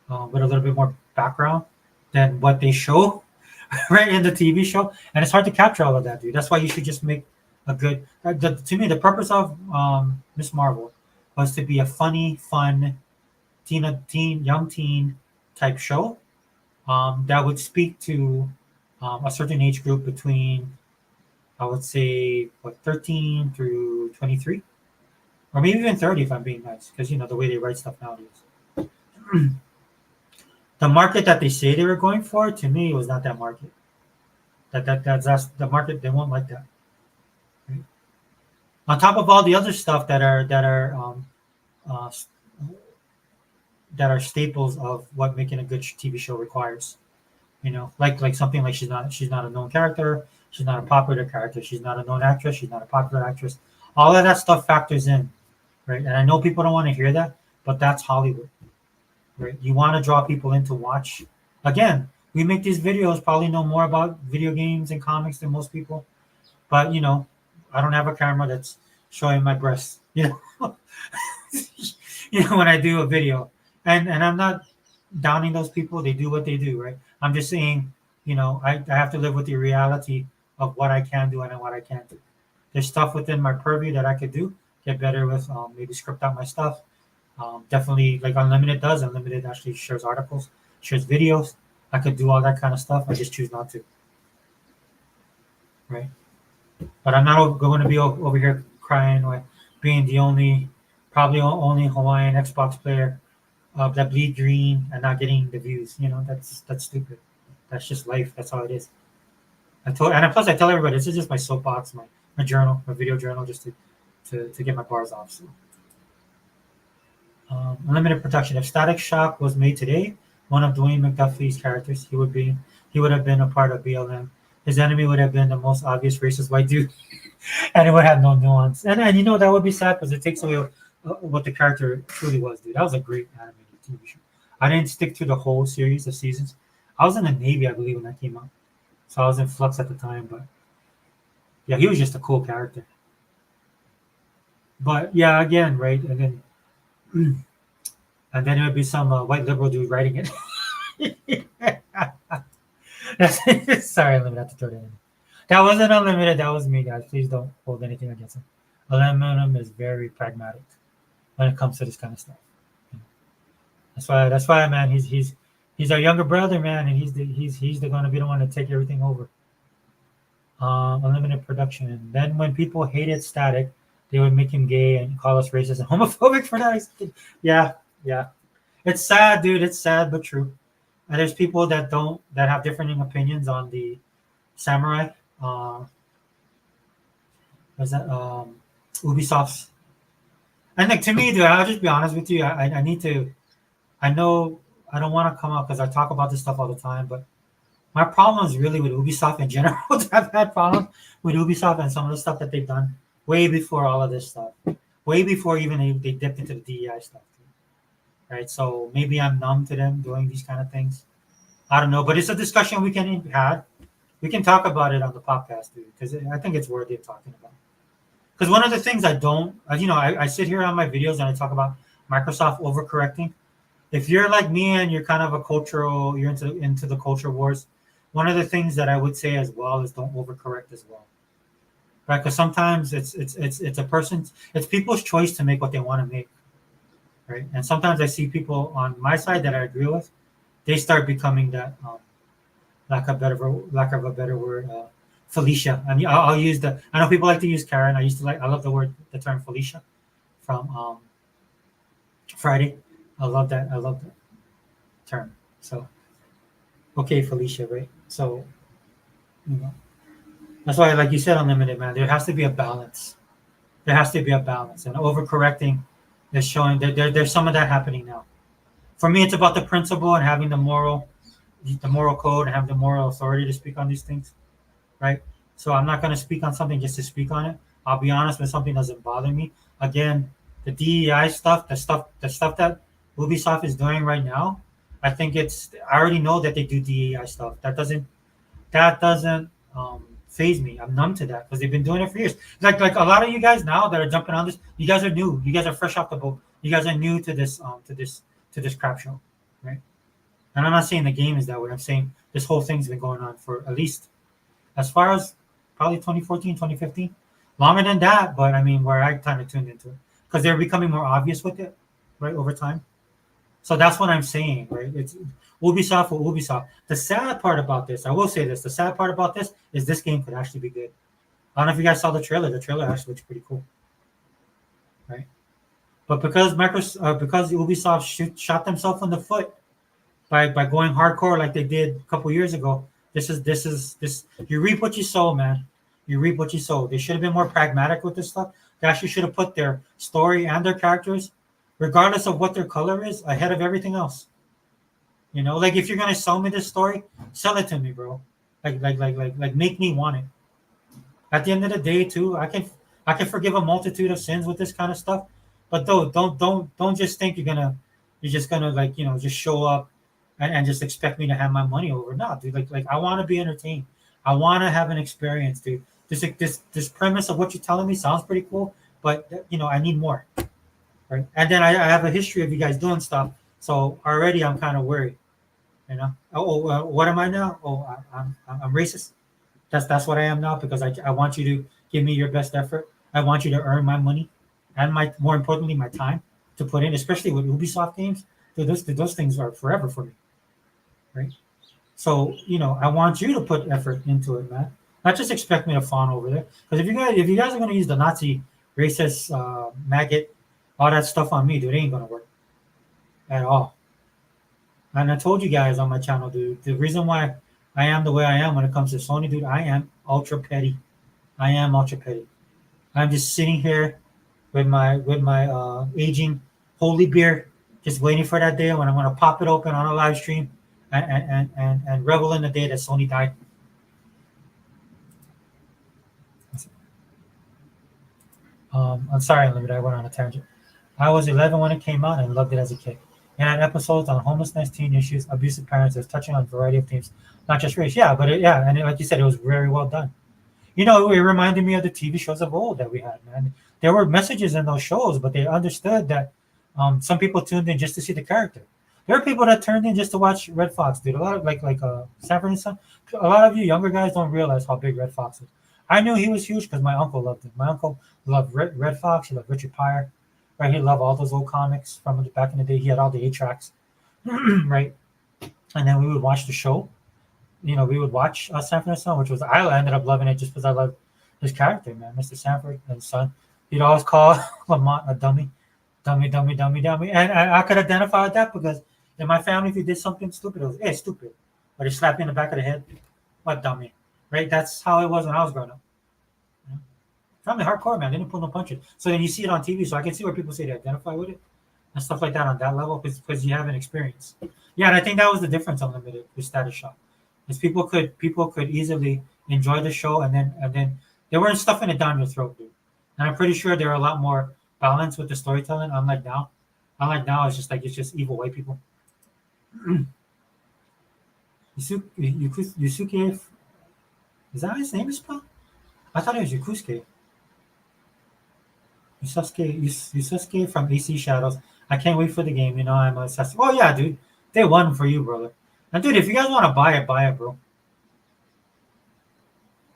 with a little bit more background than what they show right in the TV show, and it's hard to capture all of that, dude. That's why you should just make a good. To me, the purpose of Miss Marvel was to be a funny, fun, young teen type show that would speak to a certain age group between, I would say, 13 through 23, or maybe even 30 if I'm being nice, because the way they write stuff nowadays. The market that they say they were going for, to me, was not that market. That's the market. They won't like that. Right? On top of all the other stuff uh, that are staples of what making a good TV show requires. Like something like she's not a known character, she's not a popular character, she's not a known actress, she's not a popular actress. All of that stuff factors in, right? And I know people don't want to hear that, but that's Hollywood, right? You want to draw people in to watch. Again, we make these videos, probably know more about video games and comics than most people, but I don't have a camera that's showing my breasts, when I do a video, and I'm not downing those people. They do what they do, right? I'm just saying, I have to live with the reality of what I can do and what I can't do. There's stuff within my purview that I could do, get better with, maybe script out my stuff. Definitely, like Unlimited does. Unlimited actually shares articles, shares videos. I could do all that kind of stuff. I just choose not to, right? But I'm not going to be over here crying or being the probably only Hawaiian Xbox player that bleed green and not getting the views. That's stupid. That's just life. That's how it is. Plus I tell everybody this is just my soapbox, my journal, my video journal, just to get my bars off. So, unlimited production. If Static Shock was made today, one of Dwayne McDuffie's characters, he would have been a part of BLM. His enemy would have been the most obvious racist white dude, and it would have no nuance. And that would be sad because it takes away what the character truly was, dude. That was a great animated TV show. I didn't stick to the whole series of seasons. I was in the Navy, I believe, when that came out, so I was in flux at the time. But yeah, he was just a cool character. But yeah, again, right, and then it would be some white liberal dude writing it. Sorry, Unlimited, I have to throw that in. That wasn't Unlimited. That was me, guys. Please don't hold anything against him. Aluminum is very pragmatic when it comes to this kind of stuff. That's why, man. He's our younger brother, man, and he's going to be the one to take everything over. Unlimited production. Then when people hated Static, they would make him gay and call us racist and homophobic for that. Yeah. It's sad, dude. It's sad but true. And there's people that have differing opinions on the samurai. What's that? Ubisoft's. And like to me, dude, I'll just be honest with you. I need to. I know I don't want to come out because I talk about this stuff all the time, but my problem is really with Ubisoft in general. I've had problems with Ubisoft and some of the stuff that they've done way before all of this stuff, way before even they dipped into the DEI stuff, right? So maybe I'm numb to them doing these kind of things. I don't know, but it's a discussion we can have. We can talk about it on the podcast, dude, because I think it's worthy of talking about. Because one of the things I don't, I sit here on my videos and I talk about Microsoft overcorrecting. If you're like me and you're kind of you're into the culture wars, one of the things that I would say as well is don't overcorrect as well, right? Because sometimes it's people's choice to make what they want to make, right? And sometimes I see people on my side that I agree with, they start becoming that lack of a better word, Felicia. I mean, I'll use the. I know people like to use Karen. I love the term Felicia from Friday. I love that. I love that term. So, okay, Felicia, right? So, you know, that's why, like you said, unlimited man. There has to be a balance. There has to be a balance, and overcorrecting is showing that there's some of that happening now. For me, it's about the principle and having the moral code, and have the moral authority to speak on these things, right? So I'm not going to speak on something just to speak on it. I'll be honest when something doesn't bother me. Again, the DEI stuff, the stuff that Ubisoft is doing right now, I think it's. I already know that they do DEI stuff. That doesn't phase me. I'm numb to that because they've been doing it for years. Like a lot of you guys now that are jumping on this, you guys are new. You guys are fresh off the boat. You guys are new to this crap show, right? And I'm not saying the game is that way. I'm saying this whole thing's been going on for at least as far as probably 2014, 2015. Longer than that, but I mean, where I kind of tuned into it because they're becoming more obvious with it, right, over time. So that's what I'm saying, right? It's Ubisoft or Ubisoft. The sad part about this, I will say this, the sad part about this is this game could actually be good. I don't know if you guys saw the trailer. The trailer actually looks pretty cool, right? But because Ubisoft shot themselves in the foot by going hardcore like they did a couple years ago. This you reap what you sow, man. You reap what you sow. They should have been more pragmatic with this stuff. They actually should have put their story and their characters, regardless of what their color is, ahead of everything else. Like if you're gonna sell me this story, sell it to me, bro. Like make me want it. At the end of the day, too, I can forgive a multitude of sins with this kind of stuff, but though don't just think you're just gonna just show up and just expect me to have my money over. No, dude, like I want to be entertained. I want to have an experience, dude. This premise of what you're telling me sounds pretty cool, but I need more, right? And then I have a history of you guys doing stuff, so already I'm kind of worried. What am I now? I'm racist. That's what I am now because I want you to give me your best effort. I want you to earn my money and my more importantly my time to put in, especially with Ubisoft games. Dude, those things are forever for me, right? So I want you to put effort into it, man. Not just expect me to fawn over there. Because if you guys are gonna use the Nazi racist maggot, all that stuff on me, dude, it ain't gonna work at all. And I told you guys on my channel, dude, the reason why I am the way I am when it comes to Sony, dude, I am ultra petty. I am ultra petty. I'm just sitting here with my aging holy beer, just waiting for that day when I'm gonna pop it open on a live stream and revel in the day that Sony died. I'm sorry, Unlimited, I went on a tangent. I was 11 when it came out and loved it as a kid. It had episodes on homelessness, teen issues, abusive parents. It was touching on a variety of themes, not just race. Yeah, like you said, it was very well done. It reminded me of the TV shows of old that we had, man. There were messages in those shows, but they understood that some people tuned in just to see the character. There are people that turned in just to watch Red Fox, dude. A lot of Sanford and Son. A lot of you younger guys don't realize how big Red Fox is. I knew he was huge because my uncle loved him. My uncle loved Red Fox. He loved Richard Pryor, right? He loved all those old comics from back in the day. He had all the 8 tracks, right? And then we would watch the show. We would watch Sanford and Son, which was I ended up loving it just because I loved his character, man, Mr. Sanford and Son. He'd always call Lamont a dummy, dummy, dummy, dummy, dummy, and I could identify with that because in my family, if you did something stupid, it was hey stupid, or they slap you in the back of the head, what dummy, right? That's how it was when I was growing up. Family hardcore, man. They didn't pull no punches. So then you see it on TV, so I can see where people say they identify with it, and stuff like that on that level because you haven't experienced. Yeah, and I think that was the difference Unlimited with Status Shock, is people could easily enjoy the show and then they weren't stuffing it down your throat, dude. And I'm pretty sure they're a lot more balanced with the storytelling. Unlike now, it's just evil white people. Yusuke, is that how his name is spelled? I thought it was Yukusuke. Yusuke from AC Shadows. I can't wait for the game. You know, I'm obsessed. Oh yeah, dude. Day one for you, brother. And dude, if you guys want to buy it, bro.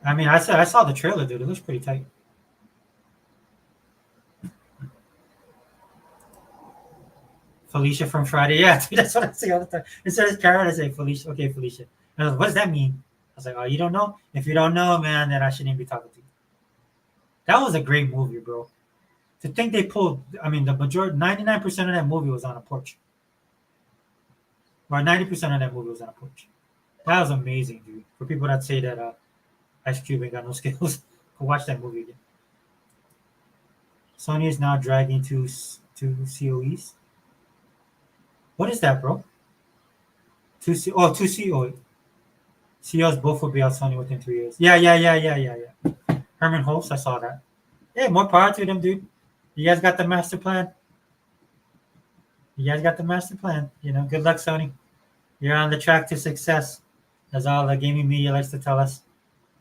I mean, I saw the trailer, dude. It looks pretty tight. Felicia from Friday. Yeah, dude, that's what I say all the time. Instead of Karen, I say Felicia. Okay, Felicia. And I was like, what does that mean? I was like, oh, you don't know? If you don't know, man, then I shouldn't be talking to you. That was a great movie, bro. To think they pulled, I mean, the majority, 99% of that movie was on a porch. Or 90% of that movie was on a porch. That was amazing, dude. For people that say that Ice Cube ain't got no skills, go watch that movie again. Sony is now dragging two COEs. What is that, bro? Two CO. COs both will be out Sony within 3 years. Yeah. Herman Holtz, I saw that. Yeah, more power to them, dude. You guys got the master plan. You know, good luck, Sony. You're on the track to success. As all the gaming media likes to tell us.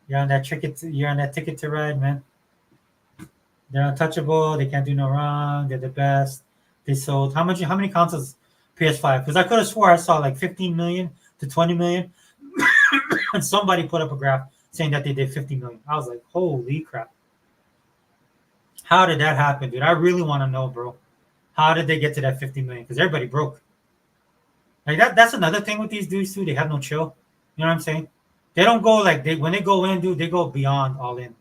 You're on that ticket to ride, man. They're untouchable. They can't do no wrong. They're the best. They sold how much? How many consoles? PS5. Because I could have swore I saw like 15 million to 20 million, and somebody put up a graph saying that they did 50 million. I was like, holy crap! How did that happen, dude? I really want to know, bro. How did they get to that 50 million? Because everybody broke. Like that's another thing with these dudes too. They have no chill. You know what I'm saying? They don't go like when they go in, dude. They go beyond all in.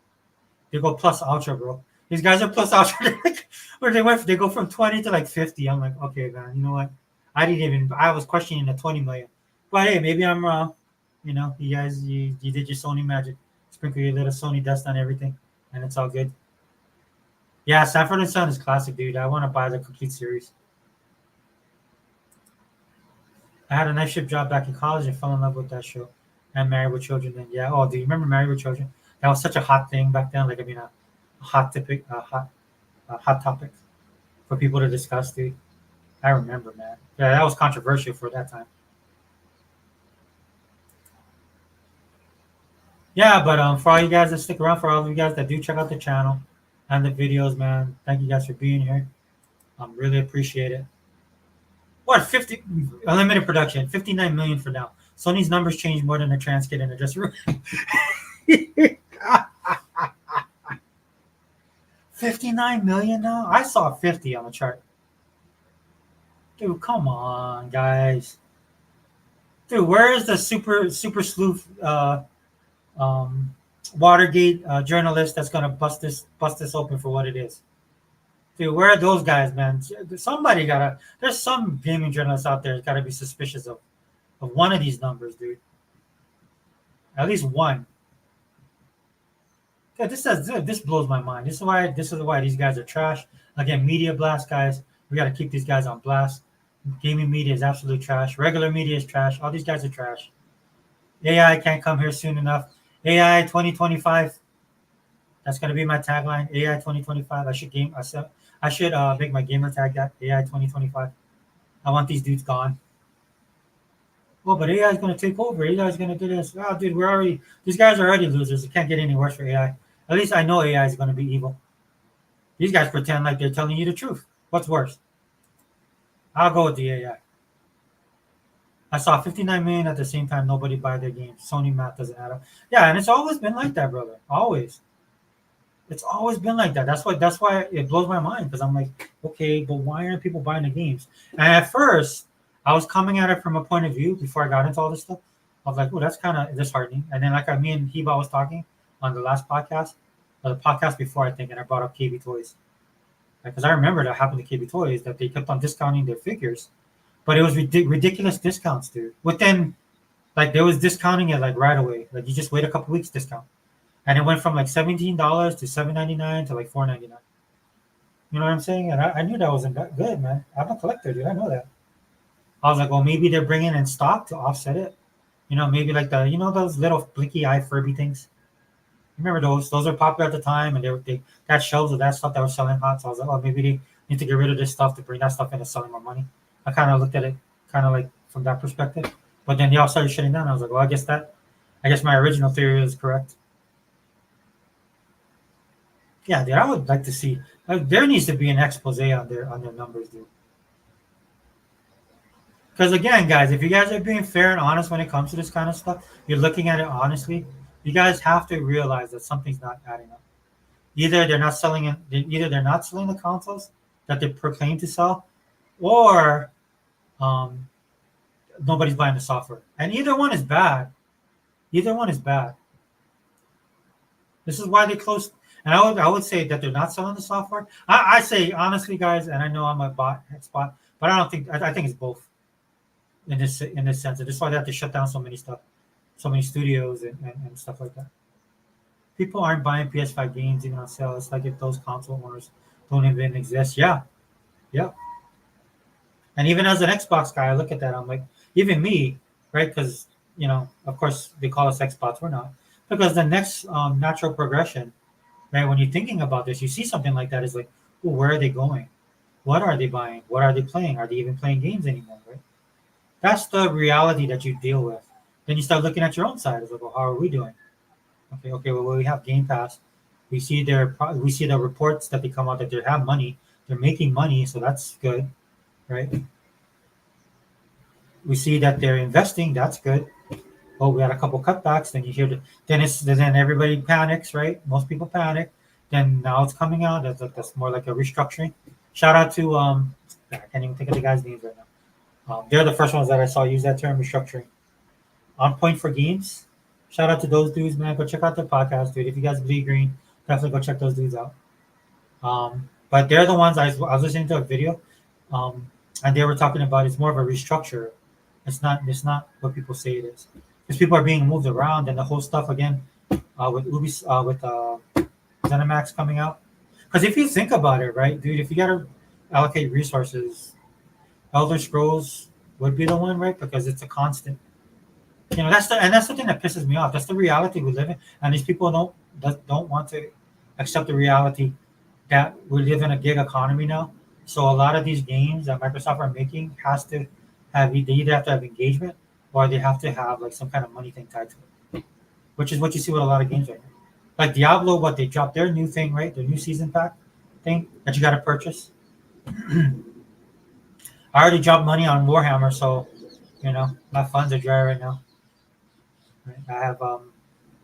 They go plus ultra, bro. These guys are plus ultra. Where they go from 20 to like 50. I'm like, okay, man. You know what? I was questioning the 20 million. But hey, maybe I'm wrong. You know, you guys, you did your Sony magic. Sprinkle your little Sony dust on everything, and it's all good. Yeah, Sanford and Son is classic, dude. I want to buy the complete series. I had a night shift job back in college and fell in love with that show. And Married with Children. And yeah, oh, do you remember Married with Children? That was such a hot thing back then. Like, I mean, a hot topic for people to discuss, dude. I remember, man. Yeah, that was controversial for that time. Yeah, but for all you guys that stick around, for all of you guys that do check out the channel and the videos, man, thank you guys for being here. Really appreciate it. What 50 unlimited production? 59 million for now. Sony's numbers change more than a trans kid in a dressing room. 59 million now? I saw 50 on the chart. Dude, come on, guys. Dude, where is the super sleuth Watergate journalist that's gonna bust this open for what it is? Dude, where are those guys, man? There's some gaming journalists out there that's gotta be suspicious of one of these numbers, dude. At least one. Yeah, this blows my mind. This is why these guys are trash. Again, media blast, guys. We gotta keep these guys on blast. Gaming media is absolute trash. Regular media is trash. All these guys are trash. AI can't come here soon enough. AI 2025. That's gonna be my tagline. AI 2025. I should make my gamer tag that AI 2025. I want these dudes gone. Well, but AI is gonna take over. AI is gonna do this. Oh, dude, these guys are already losers. It can't get any worse for AI. At least I know AI is gonna be evil. These guys pretend like they're telling you the truth. What's worse? I'll go with the AI. I saw 59 million at the same time. Nobody buy their games. Sony math doesn't add up. Yeah, and it's always been like that, brother. Always. It's always been like that. That's why it blows my mind because I'm like, okay, but why aren't people buying the games? And at first, I was coming at it from a point of view before I got into all this stuff. I was like, oh, that's kind of disheartening. And then me and Heba was talking on the last podcast, or the podcast before, I think, and I brought up KB Toys. Because I remember that happened to KB Toys, that they kept on discounting their figures. But it was ridiculous discounts, dude. Within, like, there was discounting it, like, right away. Like, you just wait a couple weeks discount. And it went from, like, $17 to $7.99 to, like, $4.99. You know what I'm saying? And I knew that wasn't that good, man. I'm a collector, dude. I know that. I was like, well, maybe they're bringing in stock to offset it. Maybe like those little blinky eye Furby things. Remember those? Those are popular at the time, and they that shelves of that stuff that was selling hot. So I was like, oh, maybe they need to get rid of this stuff to bring that stuff into selling more money. I kind of looked at it kind of like from that perspective. But then they all started shutting down. I was like, well, I guess my original theory is correct. Yeah, dude, I would like to see. There needs to be an expose on their numbers, dude. Because again, guys, if you guys are being fair and honest when it comes to this kind of stuff, you're looking at it honestly. You guys have to realize that something's not adding up. Either they're not selling it. Either they're not selling the consoles that they proclaim to sell, or um, nobody's buying the software. And either one is bad. Either one is bad. This is why they closed. And I would say that they're not selling the software. I say honestly, guys, and I know I'm a bot spot, but I don't think I think it's both in this sense. And that's why they have to shut down so many studios and stuff like that. People aren't buying PS5 games even on sale. It's like if those console owners don't even exist. Yeah, yeah. And even as an Xbox guy, I look at that. I'm like, even me, right? Because of course, they call us Xbox. We're not, because the next natural progression, right? When you're thinking about this, you see something like that is like, well, where are they going? What are they buying? What are they playing? Are they even playing games anymore? Right? That's the reality that you deal with. Then you start looking at your own side. It's like, well, how are we doing? Okay. Well, we have Game Pass. We see the reports that they come out that they have money. They're making money, so that's good, right? We see that they're investing. That's good. Oh, we had a couple cutbacks. Then you hear then everybody panics, right? Most people panic. Then now it's coming out. That's more like a restructuring. Shout out to I can't even think of the guys' names right now. They're the first ones that I saw use that term, restructuring. On Point for Games. Shout out to those dudes, man. Go check out their podcast, dude. If you guys bleed green, definitely go check those dudes out. But they're the ones I was listening to a video, um, and they were talking about it's more of a restructure. It's not what people say it is, because people are being moved around and the whole stuff again with with ZeniMax coming out. Because if you think about it, right, dude, if you gotta allocate resources, Elder Scrolls would be the one, right? Because it's a constant. That's the thing that pisses me off. That's the reality we live in, and these people don't want to accept the reality that we live in a gig economy now. So a lot of these games that Microsoft are making has to they either have to have engagement or they have to have like some kind of money thing tied to it, which is what you see with a lot of games right now. Like Diablo, what they dropped their new thing, right? Their new season pack thing that you got to purchase. I already dropped money on Warhammer, so my funds are dry right now. Right?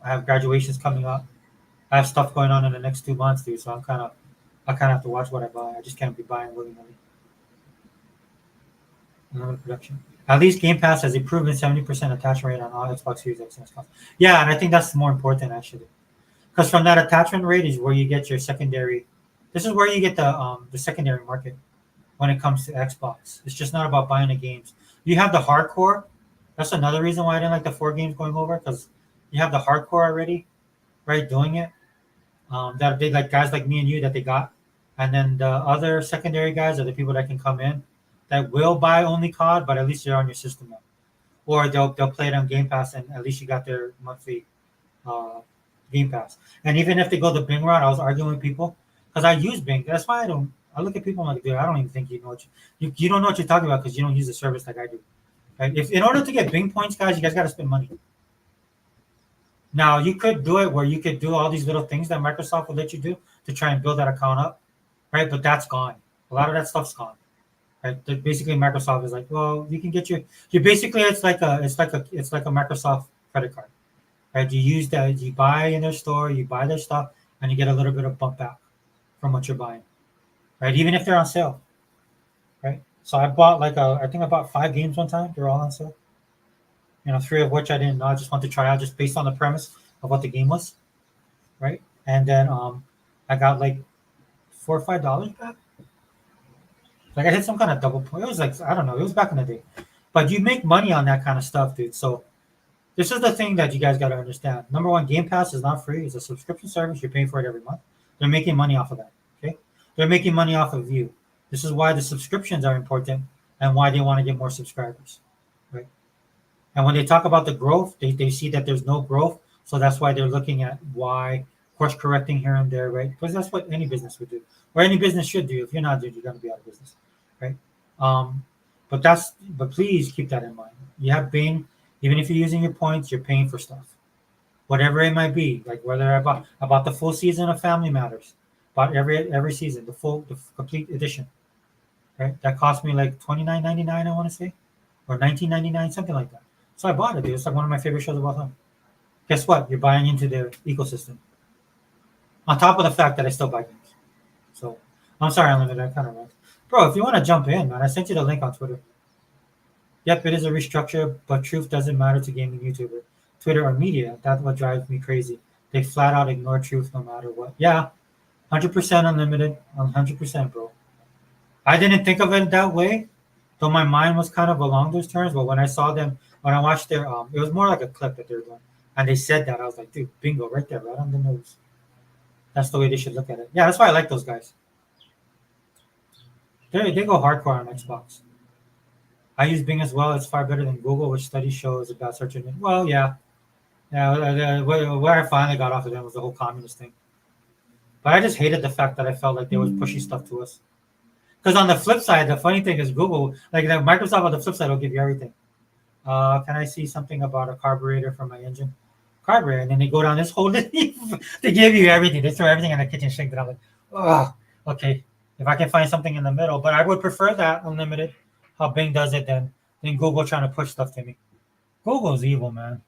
I have graduations coming up. I have stuff going on in the next 2 months, dude. So I kind of have to watch what I buy. I just can't be buying willy nilly. Another production. At least Game Pass has a proven 70% attachment rate on all Xbox Series X and S consoles. Yeah, and I think that's more important actually, because from that attachment rate is where you get your secondary. This is where you get the secondary market when it comes to Xbox. It's just not about buying the games. You have the hardcore. That's another reason why I didn't like the 4 games going over, because you have the hardcore already, right, doing it. That they like guys like me and you that they got, and then the other secondary guys are the people that can come in that will buy only COD, but at least they're on your system now, or they'll play it on Game Pass, and at least you got their monthly uh, Game Pass. And even if they go the Bing route, I was arguing with people because I use Bing. That's why I don't. I look at people like, dude, I don't even think you know you don't know what you're talking about because you don't use the service like I do. Right? If in order to get Bing points, guys, you guys got to spend money. Now you could do it where you could do all these little things that Microsoft will let you do to try and build that account up, right? But that's gone. A lot of that stuff's gone. Right? Basically, Microsoft is like, well, you can get you basically it's like a Microsoft credit card, right? You use that, you buy in their store, you buy their stuff, and you get a little bit of bump back from what you're buying, right? Even if they're on sale, right? So I think I bought 5 games one time. They're all on sale. 3 of which I didn't know. I just want to try out just based on the premise of what the game was, right? And then I got like $4 or $5 back. Like I hit some kind of double point. It was like I don't know. It was back in the day, but you make money on that kind of stuff, dude. So this is the thing that you guys got to understand. Number one, Game Pass is not free. It's a subscription service. You're paying for it every month. They're making money off of that. Okay. They're making money off of you. This is why the subscriptions are important and why they want to get more subscribers, right? And when they talk about the growth, they see that there's no growth, so that's why they're looking at why course correcting here and there, right? Because that's what any business would do, or any business should do. If you're not, dude, you're going to be out of business, right? Um, but please keep that in mind. You have Bing, even if you're using your points, you're paying for stuff, whatever it might be. Like whether I bought the full season of Family Matters, bought every season, the complete edition, right? That cost me like $29.99, I want to say, or $19.99, something like that. So I bought it, dude. It's like one of my favorite shows of all time. Guess what? You're buying into their ecosystem. On top of the fact that I still buy games. So I'm sorry, Unlimited. I kind of went. Bro, if you want to jump in, man, I sent you the link on Twitter. Yep, it is a restructure, but truth doesn't matter to gaming YouTuber, Twitter, or media. That's what drives me crazy. They flat out ignore truth no matter what. Yeah, 100% Unlimited. 100%, bro. I didn't think of it that way, though my mind was kind of along those terms. But when I saw them, when I watched their, it was more like a clip that they were doing, and they said that, I was like, dude, bingo, right there, right on the nose. That's the way they should look at it. Yeah, that's why I like those guys. They go hardcore on Xbox. I use Bing as well. It's far better than Google, which studies show is about search engine. Well, yeah, yeah. Where I finally got off of them was the whole communist thing. But I just hated the fact that I felt like they was pushing stuff to us. Because on the flip side, the funny thing is Google, like Microsoft on the flip side, will give you everything. Can I see something about a carburetor for my engine? Carburetor, and then they go down this whole list. They give you everything. They throw everything in the kitchen sink. That I'm like, oh, okay. If I can find something in the middle, but I would prefer that Unlimited, how Bing does it, than Google trying to push stuff to me. Google's evil, man.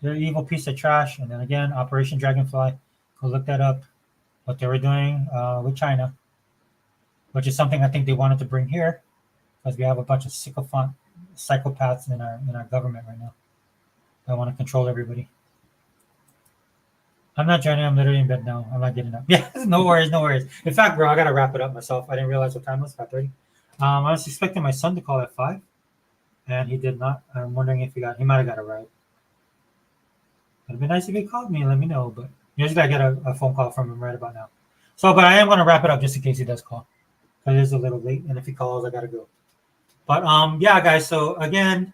They're an evil piece of trash. And then again, Operation Dragonfly. Go look that up. What they were doing with China, which is something I think they wanted to bring here, because we have a bunch of psychopaths in our government right now. I want to control everybody. I'm not joining. I'm literally in bed now. I'm not getting up. Yeah, no worries, no worries. In fact, bro, I gotta wrap it up myself. I didn't realize what time it was. 5:30. I was expecting my son to call at 5, and he did not. I'm wondering if he might have got a ride. It'd be nice if he called me and let me know, but usually I get a phone call from him right about now. So, but I am gonna wrap it up just in case he does call, because it is a little late, and if he calls, I gotta go. But yeah, guys. So again,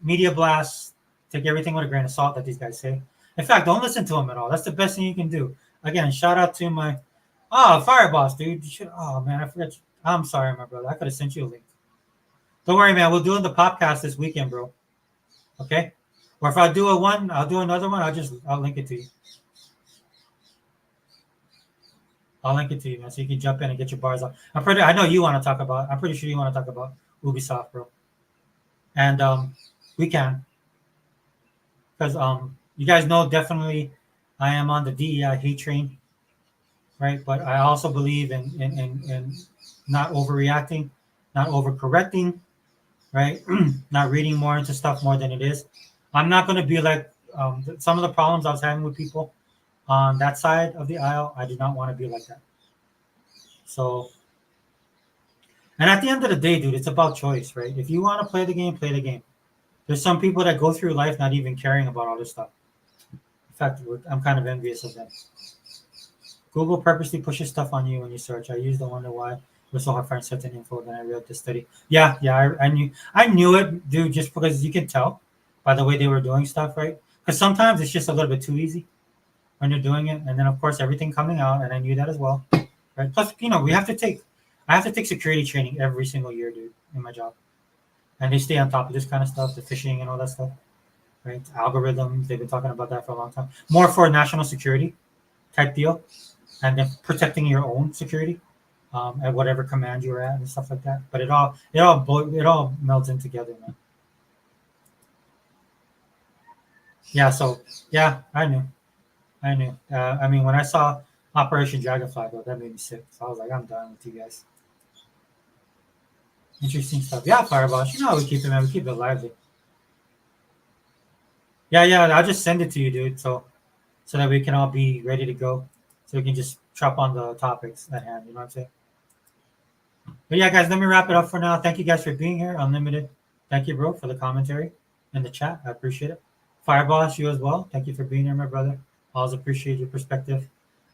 media blasts. Take everything with a grain of salt that these guys say. In fact, don't listen to them at all. That's the best thing you can do. Again, shout out to my Fireboss, dude. Oh man, I forgot. I'm sorry, my brother. I could have sent you a link. Don't worry, man. We'll do the podcast this weekend, bro. Okay? Or if I do I'll do another one. I'll link it to you. I'll link it to you, man, so you can jump in and get your bars off. I know you want to talk about. I'm pretty sure you want to talk about Ubisoft, bro. And we can, because you guys know definitely I am on the DEI hate train, right? But I also believe in not overreacting, not overcorrecting, right? Not reading more into stuff more than it is. I'm not going to be like some of the problems I was having with people on that side of the aisle. I do not want to be like that. So, and at the end of the day, dude, it's about choice, right? If you want to play the game, play the game. There's some people that go through life not even caring about all this stuff. In fact, I'm kind of envious of them. Google purposely pushes stuff on you when you search. I used to wonder why it was so hard to find certain info. Then I read the study. Yeah, I knew it, dude, just because you can tell by the way they were doing stuff, right? Because sometimes it's just a little bit too easy when you're doing it, and then of course everything coming out, and I knew that as well, right? Plus, I have to take security training every single year, dude, in my job, and they stay on top of this kind of stuff, the phishing and all that stuff, right? Algorithms, they've been talking about that for a long time. More for national security type deal, and then protecting your own security at whatever command you're at and stuff like that. But it all melds in together, man. Yeah. So yeah, I knew. I mean, when I saw Operation Dragonfly, though, that made me sick. So I was like, I'm done with you guys. Interesting stuff. Yeah, Fireballs. You know how we keep it, man. We keep it lively. Yeah. I'll just send it to you, dude. So that we can all be ready to go. So we can just chop on the topics at hand. You know what I'm saying? But yeah, guys, let me wrap it up for now. Thank you guys for being here. Unlimited. Thank you, bro, for the commentary in the chat. I appreciate it. Fireboss, you as well. Thank you for being here, my brother. Always appreciate your perspective.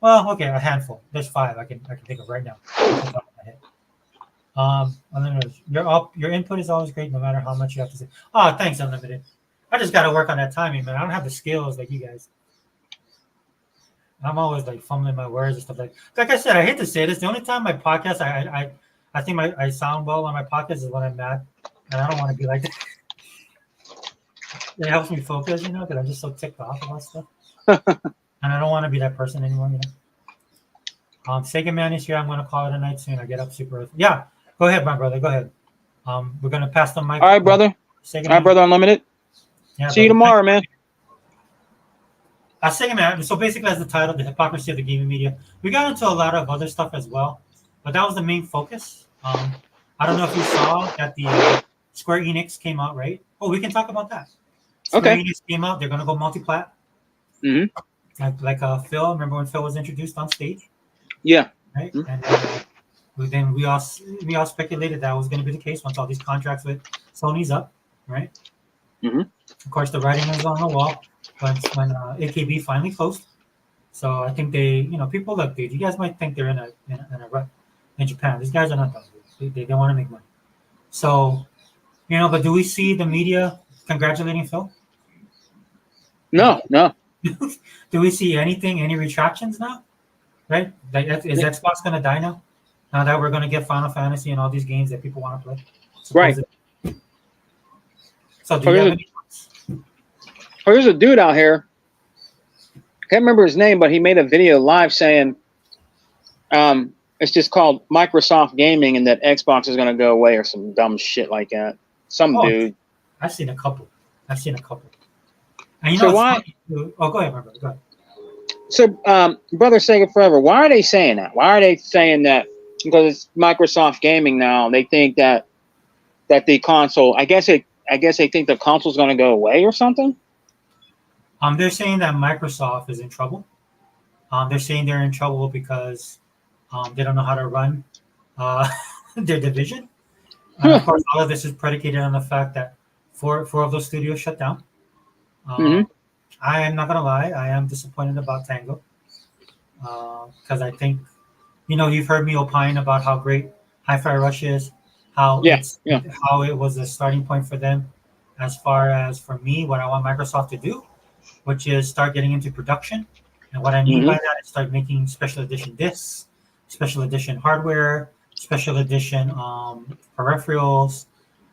Well, okay, a handful. There's 5 I can think of right now. Off the top of my head. Unlimited. Your input is always great, no matter how much you have to say. Oh, thanks, Unlimited. I just got to work on that timing, man. I don't have the skills like you guys. I'm always like fumbling my words and stuff like I said. I hate to say this. The only time my podcast, I think I sound well on my podcast is when I'm mad, and I don't want to be like that. It helps me focus, because I'm just so ticked off about stuff, and I don't want to be that person anymore. Sega Man is here. I'm going to call it a night soon. I get up super early. Yeah, go ahead, my brother. Go ahead. We're going to pass the mic. All right, brother. Sega All right, brother Unlimited. Yeah, see you tomorrow, man. Sega Man. So basically, as the title, the hypocrisy of the gaming media, we got into a lot of other stuff as well, but that was the main focus. I don't know if you saw that the Square-Enix came out, right? Oh, we can talk about that. Square-Enix came out. They're going to go multi-plat. Mm-hmm. Like Phil. Remember when Phil was introduced on stage? Yeah. Right. Mm-hmm. And then we all speculated that was going to be the case once all these contracts with Sony's up, right? Mm-hmm. Of course, the writing was on the wall when AKB finally closed. So I think people look, dude. You guys might think they're in a rut in Japan. These guys are not done. They want to make money. So, but do we see the media congratulating Phil? No. Do we see any retractions now? Right? Is Xbox going to die now? Now that we're going to get Final Fantasy and all these games that people want to play? Right. So do you have any thoughts? There's a dude out here. Can't remember his name, but he made a video live saying it's just called Microsoft Gaming and that Xbox is going to go away or some dumb shit like that. Dude. I've seen a couple. And so why? Oh, go ahead, my brother. Go ahead. So, Brother Sega Forever, why are they saying that? Why are they saying that? Because it's Microsoft Gaming now. They think that the console. I guess they think the console's going to go away or something. They're saying that Microsoft is in trouble. They're saying they're in trouble because they don't know how to run their division. And of course, all of this is predicated on the fact that four of those studios shut down. I am not going to lie. I am disappointed about Tango because I think, you've heard me opine about how great Hi-Fi Rush is, how it was a starting point for them as far as, for me, what I want Microsoft to do, which is start getting into production. And what I mean by that is start making special edition discs, special edition hardware, special edition peripherals.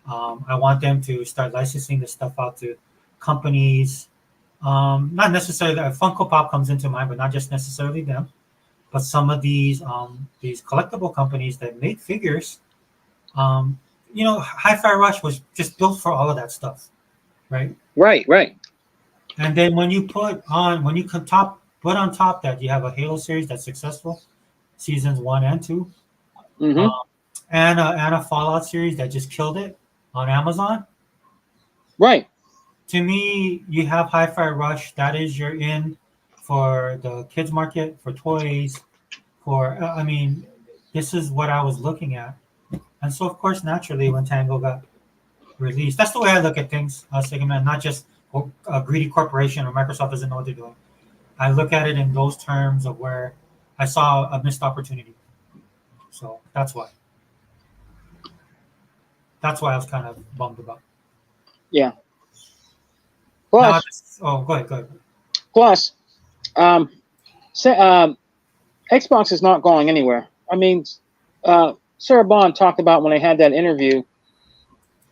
I want them to start licensing this stuff out to companies. Not necessarily that Funko Pop comes into mind, but not just necessarily them, but some of these collectible companies that make figures. Hi-Fi Rush was just built for all of that stuff, right? Right. And then when you put on top that you have a Halo series that's successful, seasons 1 and 2, and a Fallout series that just killed it on Amazon. Right. To me, you have Hi-Fi Rush. That is your in for the kids market, for toys, this is what I was looking at. And so, of course, naturally, when Tango got released, that's the way I look at things, Sega Man, not just a greedy corporation or Microsoft doesn't know what they're doing. I look at it in those terms of where I saw a missed opportunity. So that's why. That's why I was kind of bummed about. Yeah. Plus, go ahead. Plus, Xbox is not going anywhere. I mean, Sarah Bond talked about when they had that interview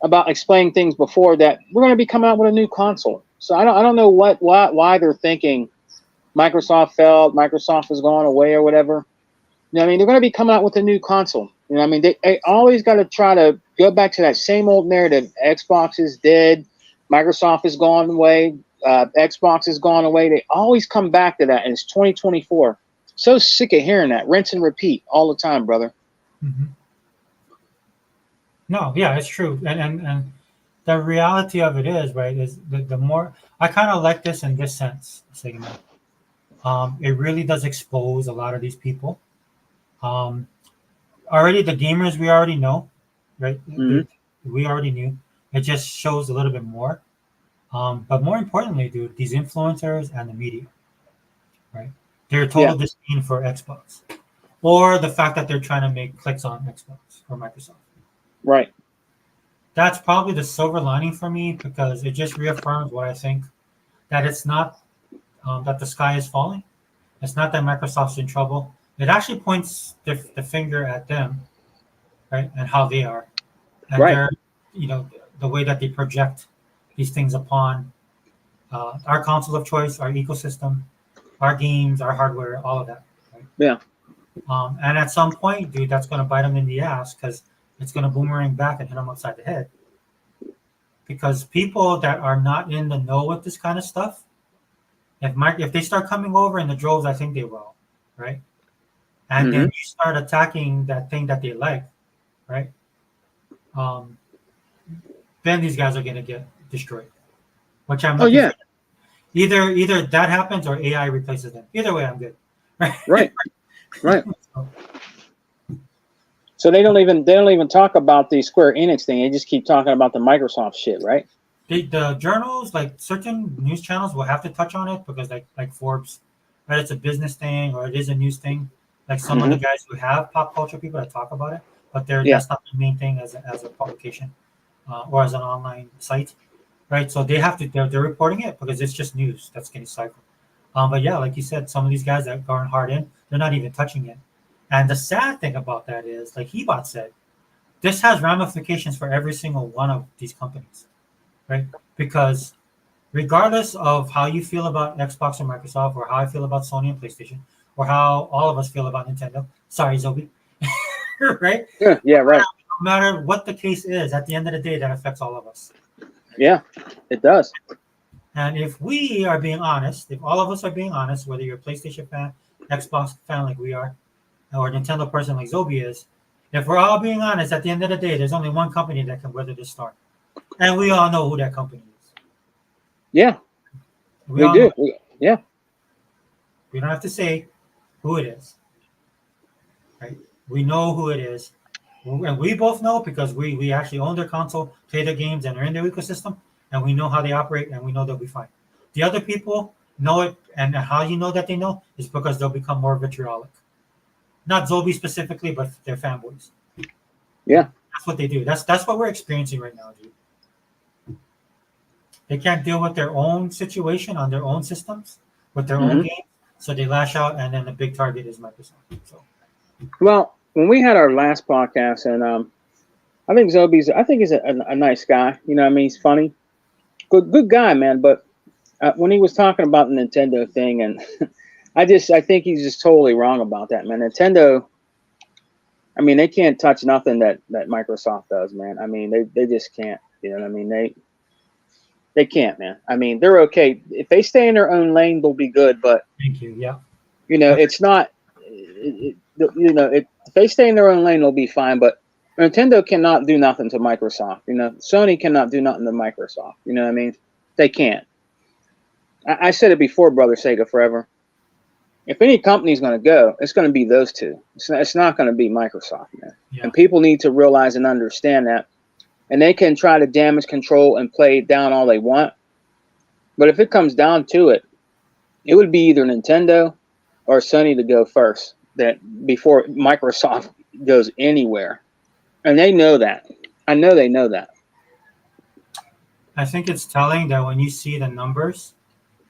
about explaining things before that we're going to be coming out with a new console. So I don't know why they're thinking Microsoft is going away or whatever. They're going to be coming out with a new console. They always got to try to go back to that same old narrative. Xbox is dead. Microsoft is gone away. Xbox is gone away. They always come back to that, and it's 2024. So sick of hearing that. Rinse and repeat all the time, brother. Mm-hmm. No, yeah, it's true. And the reality of it is, right, is the more I kind of like this in this sense, segment. It really does expose a lot of these people. Already the gamers we already know, right? We already knew. It just shows a little bit more. But more importantly, dude, these influencers and the media, right? They're total disdain for Xbox, or the fact that they're trying to make clicks on Xbox or Microsoft. Right. That's probably the silver lining for me because it just reaffirms what I think, that it's not that the sky is falling. It's not that Microsoft's in trouble. It actually points the finger at them, right, and how they are, and Right. their, the way that they project these things upon our console of choice, our ecosystem, our games, our hardware, all of that. Right? Yeah. And at some point, dude, that's going to bite them in the ass because it's going to boomerang back and hit them upside the head. Because people that are not in the know with this kind of stuff, if they start coming over in the droves, I think they will, right? And then you start attacking that thing that they like, right? Then these guys are going to get destroyed. Which I'm looking for. Either that happens or AI replaces them. Either way, I'm good. Right. Right. So they don't even talk about the Square-Enix thing. They just keep talking about the Microsoft shit, right? The journals, like certain news channels, will have to touch on it because, like Forbes, right? It's a business thing or it is a news thing. Like some of the guys who have pop culture people that talk about it, but that's not the main thing as a publication or as an online site, right? So they have to they're reporting it because it's just news that's getting cycled. But yeah, like you said, some of these guys that are going hard in, they're not even touching it. And the sad thing about that is, like Hebot said, this has ramifications for every single one of these companies, right? Because regardless of how you feel about Xbox or Microsoft, or how I feel about Sony and PlayStation, or how all of us feel about Nintendo, sorry, Zobi, right? Yeah, right. No matter what the case is, at the end of the day, that affects all of us. Yeah, it does. And if we are being honest, if all of us are being honest, whether you're a PlayStation fan, Xbox fan like we are, or a Nintendo person like Zobi is, if we're all being honest, at the end of the day, there's only one company that can weather this storm. And we all know who that company is. Yeah, we do. Yeah. We don't have to say who it is. Right? We know who it is. And we both know because we actually own their console, play their games, and are in their ecosystem, and we know how they operate, and we know they'll be fine. The other people know it, and how you know that they know is because they'll become more vitriolic. Not Zobi specifically, but their fanboys. Yeah. That's what they do. That's what we're experiencing right now, dude. They can't deal with their own situation on their own systems, with their own games, so they lash out, and then the big target is Microsoft. So, well, when we had our last podcast, and I think Zobi's, he's a nice guy. You know what I mean? He's funny. Good guy, man. But when he was talking about the Nintendo thing, and I think he's just totally wrong about that, man. Nintendo, I mean, they can't touch nothing that Microsoft does, man. I mean, they just can't. You know what I mean? They can't, man. I mean, they're okay. If they stay in their own lane, they'll be good. But thank you. Yeah. You know, it's not. If they stay in their own lane, they'll be fine. But Nintendo cannot do nothing to Microsoft. You know, Sony cannot do nothing to Microsoft. You know what I mean? They can't. I said it before, brother Sega forever. If any company's going to go, it's going to be those two. It's not going to be Microsoft, man. Yeah. And people need to realize and understand that. And they can try to damage control and play down all they want. But if it comes down to it, it would be either Nintendo or Sony to go first, that before Microsoft goes anywhere. And they know that. I know they know that. I think it's telling that when you see the numbers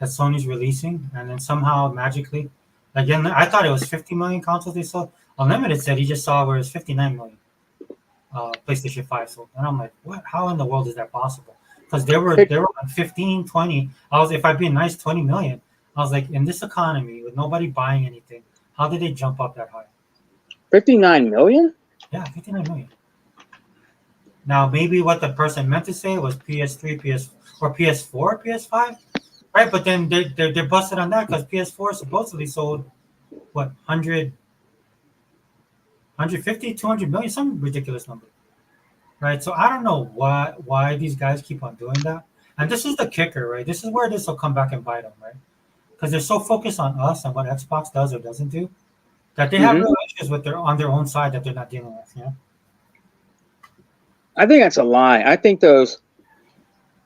that Sony's releasing, and then somehow magically, again, I thought it was 50 million consoles they sold. Unlimited said he just saw where it's 59 million PlayStation 5 sold. And I'm like, what? How in the world is that possible? Because they were on 15, 20. If I'd been nice, 20 million. I was like, in this economy with nobody buying anything, how did they jump up that high? 59 million? Yeah, 59 million. Now, maybe what the person meant to say was PS3, PS4, PS5, right? But then they're busted on that because PS4 supposedly sold, what, 100, 150, 200 million, some ridiculous number, right? So I don't know why these guys keep on doing that. And this is the kicker, right? This is where this will come back and bite them, right? Because they're so focused on us and what Xbox does or doesn't do that they have real issues on their own side that they're not dealing with, you know? I think that's a lie. I think that's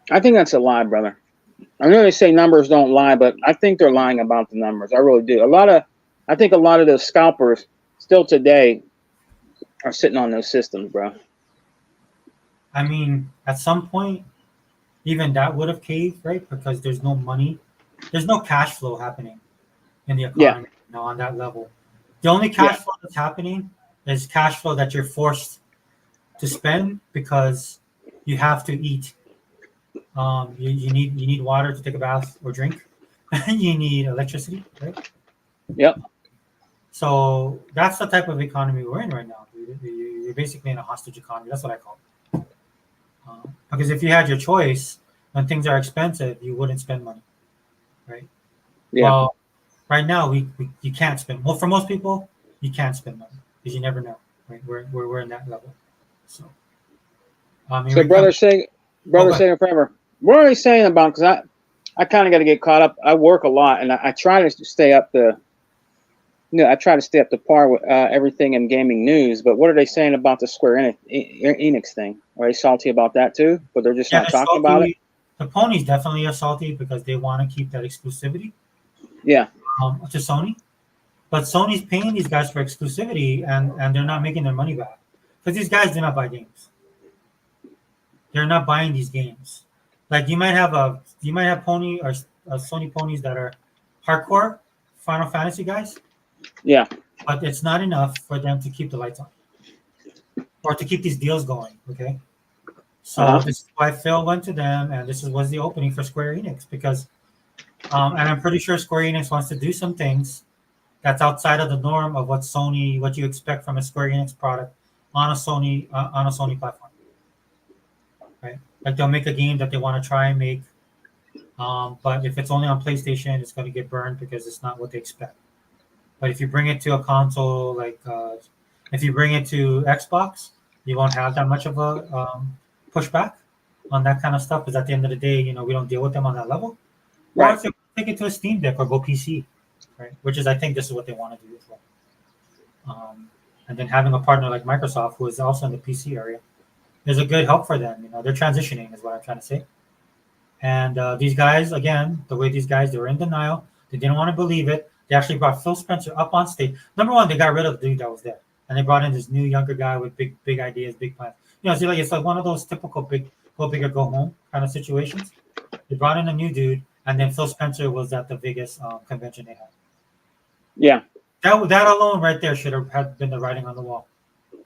a lie, brother. I know they say numbers don't lie, but I think they're lying about the numbers. I really do. I think a lot of those scalpers still today are sitting on those systems, bro. I mean, at some point, even that would have caved, right? Because there's no money, there's no cash flow happening in the Yeah, economy, on that level. The only yeah, cash flow that's happening is cash flow that you're forced to spend because you have to eat. You need water to take a bath or drink. You need electricity, right? yep, So that's the type of economy we're in right now. You're basically in a hostage economy. That's what I call it. Because if you had your choice, when things are expensive, you wouldn't spend money, right? yeah. Well, right now we you can't spend. Well, for most people, you can't spend money because you never know, right? We're in that level. So here So, we come. Oh, brother go ahead. saying forever. What are they saying about? Because I kind of got to get caught up. I work a lot, and I try to stay up I try to stay up to par with everything in gaming news. But what are they saying about the Square Enix thing? Are they salty about that too? But they're just Yeah, not they're talking about it. salty. The ponies definitely are salty because they want to keep that exclusivity Yeah, to Sony. But Sony's paying these guys for exclusivity, and they're not making their money back because these guys do not buy games. They're not buying these games. Like you might have pony or Sony ponies that are hardcore Final Fantasy guys, yeah, but it's not enough for them to keep the lights on or to keep these deals going. Okay, uh so huh, this is why Phil went to them, and this was the opening for Square Enix because, and I'm pretty sure Square Enix wants to do some things that's outside of the norm of what you expect from a Square Enix product on a Sony platform, right? Like they'll make a game that they want to try and make, but if it's only on PlayStation, it's going to get burned because it's not what they expect. But if you bring it to a console, if you bring it to Xbox, you won't have that much of a pushback on that kind of stuff. Because at the end of the day, we don't deal with them on that level. Or right, if you take it to a Steam Deck or go PC, right? Which is, I think, this is what they want to do as well. And then having a partner like Microsoft, who is also in the PC area, is a good help for them. They're transitioning, is what I'm trying to say. And these guys, again, the way these guys, they were in denial. They didn't want to believe it. They actually brought Phil Spencer up on stage. Number one, they got rid of the dude that was there, and they brought in this new younger guy with big ideas, big plans. It's like one of those typical big go big or go home kind of situations. They brought in a new dude, and then Phil Spencer was at the Vegas convention they had. yeah, That alone right there should have had been the writing on the wall.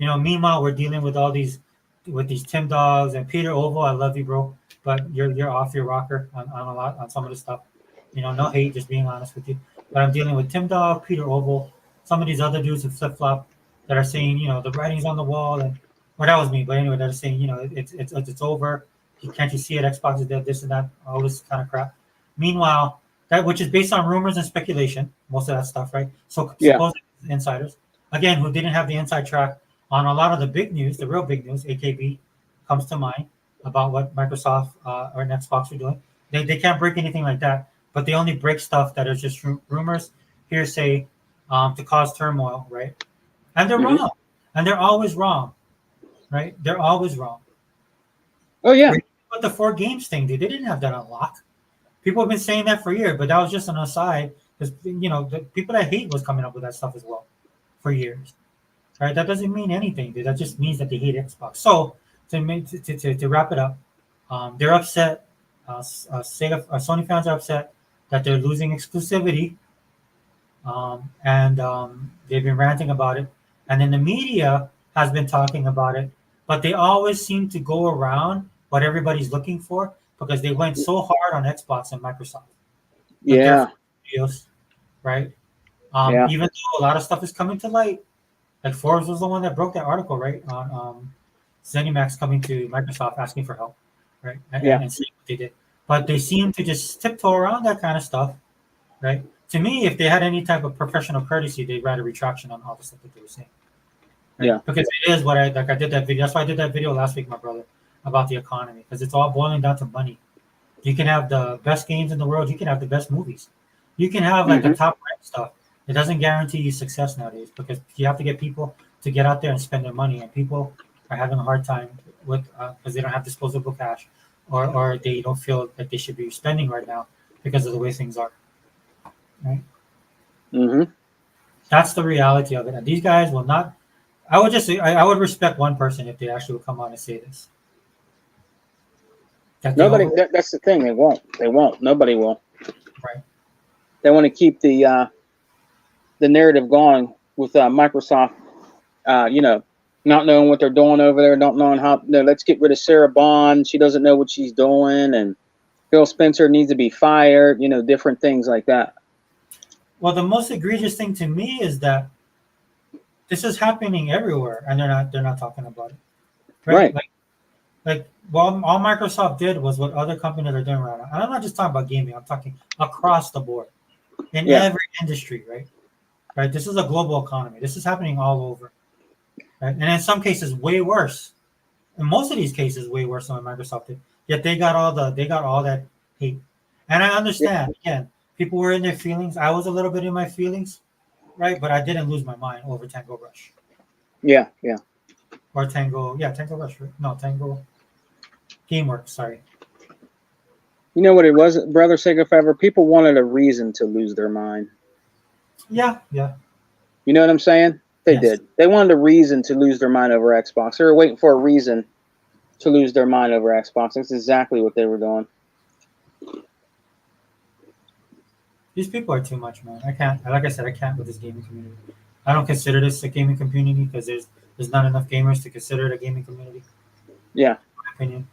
Meanwhile, we're dealing with all these with these Tim Dogs and Peter Oval. I love you, bro, but you're off your rocker on a lot on some of the stuff. No hate, just being honest with you. But I'm dealing with Tim Dog, Peter Oval, some of these other dudes who flip flop that are saying, the writing's on the wall, and or that was me. But anyway, they're saying, it's over. Can't you see it? Xbox is dead. This and that. All this kind of crap. Meanwhile, that which is based on rumors and speculation, most of that stuff, right? So yeah, supposed insiders, again, who didn't have the inside track on a lot of the big news, the real big news, AKB comes to mind about what Microsoft or Xbox are doing. They can't break anything like that, but they only break stuff that is just rumors, hearsay, to cause turmoil, right? And they're hmm wrong, and they're always wrong, right? They're always wrong. oh yeah, But the four games thing, dude, they didn't have that on lock. People have been saying that for years, but that was just an aside because the people that hate was coming up with that stuff as well for years. Right? That doesn't mean anything, dude. That just means that they hate Xbox. So to wrap it up, they're upset. Sony fans are upset that they're losing exclusivity, and they've been ranting about it. And then the media has been talking about it, but they always seem to go around what everybody's looking for because they went so hard on Xbox and Microsoft with their yeah, videos, right? yeah, Even though a lot of stuff is coming to light, like Forbes was the one that broke that article, right, on ZeniMax coming to Microsoft asking for help, right, yeah, and seeing what they did. But they seem to just tiptoe around that kind of stuff, right? To me, if they had any type of professional courtesy, they'd write a retraction on all the stuff that they were saying, right? yeah, Because it is what I did that video. That's why I did that video last week, my brother, about the economy, because it's all boiling down to money. You can have the best games in the world. You can have the best movies. You can have like the hmm top ranked stuff. It doesn't guarantee you success nowadays because you have to get people to get out there and spend their money, and people are having a hard time with because they don't have disposable cash. or they don't feel like they should be spending right now because of the way things are. Right? Mm-hmm. That's the reality of it. And these guys will not. I would just I would respect one person if they actually would come on and say this. That they Nobody. over That's the thing. They won't. They won't. Nobody will. right. They want to keep the narrative going with Microsoft. Not knowing what they're doing over there, not knowing how. Let's get rid of Sarah Bond. She doesn't know what she's doing, and Phil Spencer needs to be fired. Different things like that. Well, the most egregious thing to me is that this is happening everywhere, and they're not talking about it. Right? Right. Like well, all Microsoft did was what other companies are doing right now. And I'm not just talking about gaming. I'm talking across the board in Yeah. every industry. Right? Right. This is a global economy. This is happening all over. Right? And in some cases, way worse. In most of these cases, way worse than what Microsoft did. Yet they got all that hate. And I Yeah. understand. Again, people were in their feelings. I was a little bit in my feelings, right? But I didn't lose my mind over Tango Rush Yeah. Yeah. or Tango. Yeah, Tango Rush. Right? No, Tango GameWorks. Sorry. You know what it was, brother? Sega Forever. People wanted a reason to lose their mind. Yeah. Yeah. You know what I'm saying? They Yes. did. They wanted a reason to lose their mind over Xbox. They were waiting for a reason to lose their mind over Xbox. That's exactly what they were doing. These people are too much, man. I can't. Like I said, I can't with this gaming community. I don't consider this a gaming community because there's not enough gamers to consider it a gaming community. Yeah. In my opinion.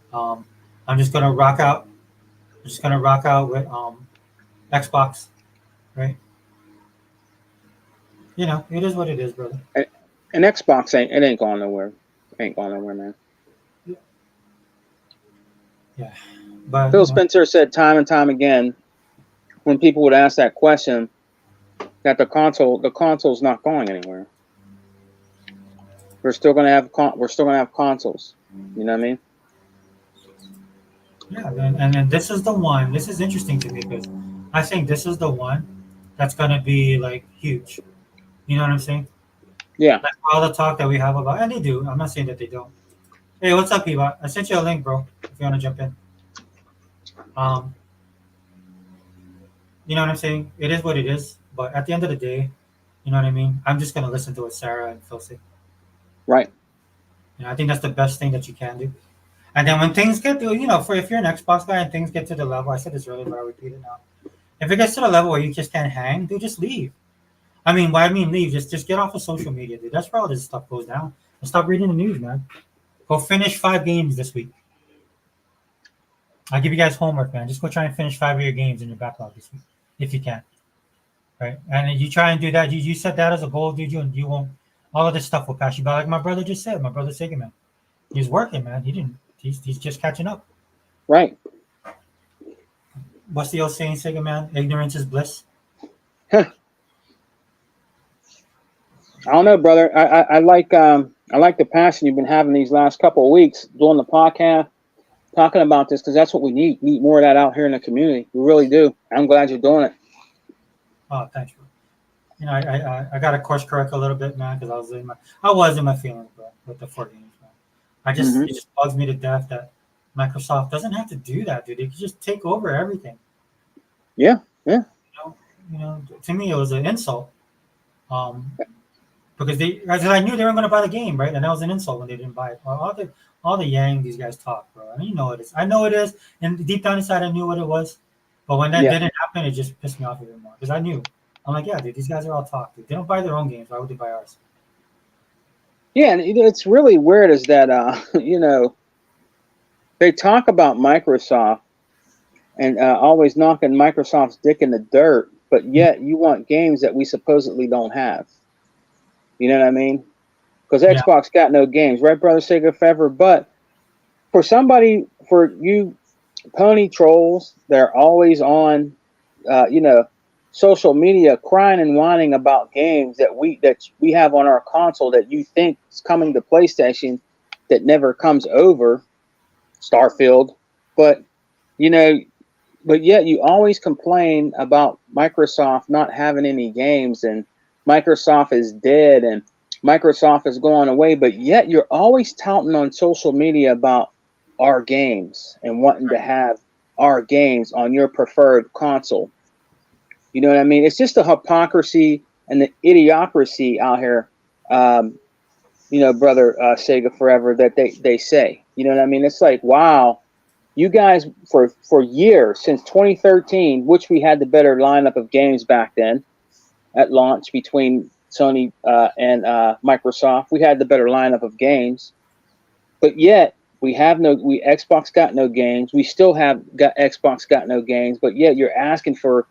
I'm just gonna rock out. I'm just gonna rock out with Xbox, right? It is what it is, brother. And Xbox ain't going nowhere. Ain't going nowhere, man. Yeah, but Phil Spencer said time and time again, when people would ask that question, that the console's not going anywhere. We're still gonna have consoles. You know what I mean? yeah, and then this is the one. This is interesting to me because I think this is the one that's gonna be like huge. You know what I'm saying? Yeah. Like all the talk that we have about, and they do. I'm not saying that they don't. Hey, what's up, Eva? I sent you a link, bro. If you want to jump in. Um, you know what I'm saying? It is what it is. But at the end of the day, you know what I mean? I'm just gonna listen to what Sarah and Phil say. Right. I think that's the best thing that you can do. And then when things get to, for if you're an Xbox guy and things get to the level, I said this earlier, but I'll repeat it now. If it gets to the level where you just can't hang, dude, just leave. I mean, why I mean leave? Just get off of social media, dude. That's where all this stuff goes down. And stop reading the news, man. Go finish 5 games this week. I'll give you guys homework, man. Just go try and finish 5 of your games in your backlog this week, if you can. Right? And you try and do that. You set that as a goal, dude, and you won't. All of this stuff will pass you by. Like my brother just said. My brother Sega, man. He's working, man. He didn't. He's just catching up. Right. What's the old saying, Sega, man? Ignorance is bliss. I don't know, brother. I like the passion you've been having these last couple of weeks doing the podcast, talking about this because that's what we need. We need more of that out here in the community. We really do. I'm glad you're doing it. Oh, thanks, bro. I got to course correct a little bit, man, because I was in my feelings, bro, with the 4 games, man. It just bugs me to death that Microsoft doesn't have to do that, dude. They could just take over everything. Yeah, yeah. To me, it was an insult. Because I knew they weren't going to buy the game, right? And that was an insult when they didn't buy it. All the yang these guys talk, bro. And you know it is. I know it is. And deep down inside, I knew what it was. But when that didn't happen, it just pissed me off even more. Because I knew. I'm like, yeah, dude, these guys are all talk, dude. They don't buy their own games. Why would they buy ours? Yeah, and it's really weird is that, they talk about Microsoft and always knocking Microsoft's dick in the dirt, but yet you want games that we supposedly don't have. You know what I mean? Because Xbox got no games, right, brother Sega Fever? But for you pony trolls that are always on, social media crying and whining about games that we have on our console that you think is coming to PlayStation that never comes over, Starfield, but yet you always complain about Microsoft not having any games and Microsoft is dead and Microsoft is going away, but yet you're always touting on social media about our games and wanting to have our games on your preferred console. You know what I mean? It's just the hypocrisy and the idiocracy out here, brother Sega Forever, that they say. You know what I mean? It's like, wow, you guys for years, since 2013, which we had the better lineup of games back then at launch between Sony and Microsoft, we had the better lineup of games, but yet Xbox got no games. We still have got Xbox got no games, but yet you're asking for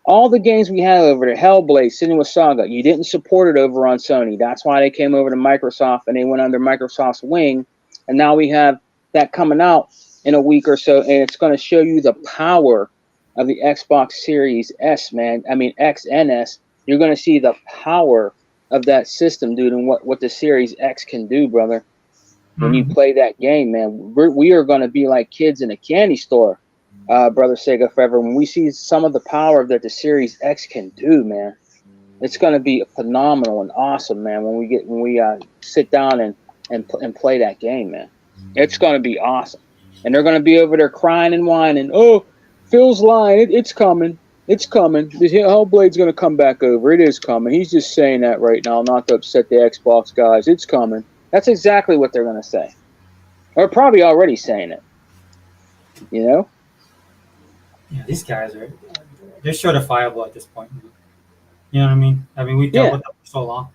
all the games we have over there. Hellblade, Senua Saga. You didn't support it over on Sony. That's why they came over to Microsoft and they went under Microsoft's wing. And now we have that coming out in a week or so, and it's going to show you the power of the Xbox Series S, man. I mean X and S. You're going to see the power of that system, dude, and what the Series X can do, brother. When you play that game, man, we are going to be like kids in a candy store, brother Sega Forever. When we see some of the power that the Series X can do, man, it's going to be phenomenal and awesome, man. When we sit down and play that game, man, it's going to be awesome. And they're going to be over there crying and whining. Oh, Phil's lying. It's coming. It's coming. The Hellblade's going to come back over. It is coming. He's just saying that right now, not to upset the Xbox guys. It's coming. That's exactly what they're going to say. Or probably already saying it. You know? Yeah, these guys they're certifiable at this point. You know what I mean? I mean, we dealt with them for so long.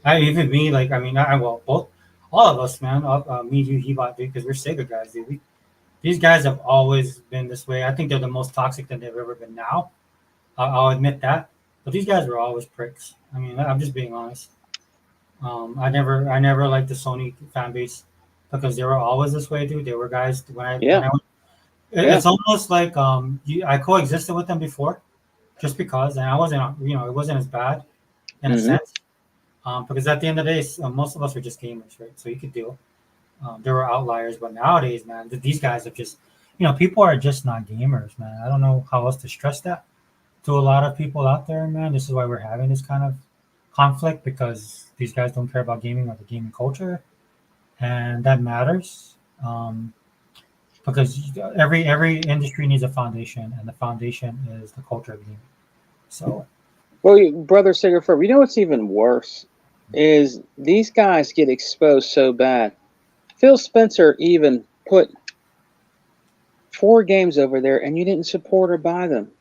Even me, like, I mean, all of us, man, me, you, Hebot, dude, because we're Sega guys, dude. These guys have always been this way. I think they're the most toxic that they've ever been now. I'll admit that. But these guys were always pricks. I mean, I'm just being honest. I never liked the Sony fan base because they were always this way, dude. They were guys it's almost like I coexisted with them before, just because, and I wasn't, it wasn't as bad in a sense, because at the end of the day, most of us were just gamers, right? So you could deal. There were outliers, but nowadays, man, these guys are just, people are just not gamers, man. I don't know how else to stress that to a lot of people out there, man. This is why we're having this kind of conflict, because these guys don't care about gaming or the gaming culture, and that matters, because every industry needs a foundation, and the foundation is the culture of gaming. So, well, brother Sega Forever, you know what's even worse is these guys get exposed so bad. Phil Spencer even put 4 games over there, and you didn't support or buy them,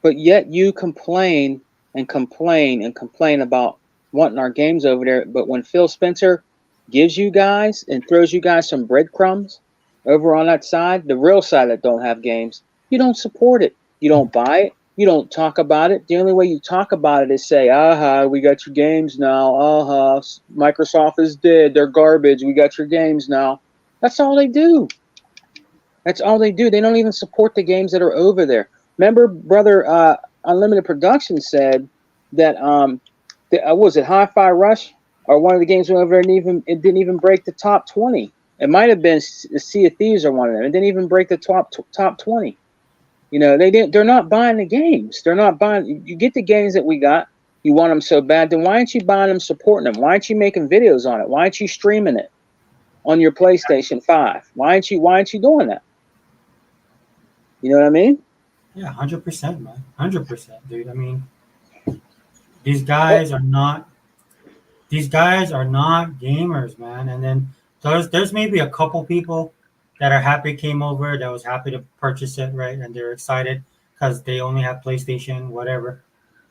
but yet you complain and complain and complain about wanting our games over there. But when Phil Spencer gives you guys and throws you guys some breadcrumbs over on that side, the real side that don't have games, you don't support it. You don't buy it. You don't talk about it. The only way you talk about it is say, we got your games now. Microsoft is dead. They're garbage. We got your games now. That's all they do. That's all they do. They don't even support the games that are over there. Remember, brother, Unlimited Productions said that was it Hi-Fi Rush or one of the games went over there and it didn't even break the top 20. It might have been Sea of Thieves or one of them. It didn't even break the top 20. They're not buying the games. They're not buying. You get the games that we got. You want them so bad. Then why aren't you buying them, supporting them? Why aren't you making videos on it? Why aren't you streaming it on your PlayStation 5? Why aren't you doing that? You know what I mean? Yeah, 100%, man. 100%, dude. I mean, these guys are not gamers, man. And then there's maybe a couple people that are happy came over, that was happy to purchase it, right? And they're excited because they only have PlayStation, whatever.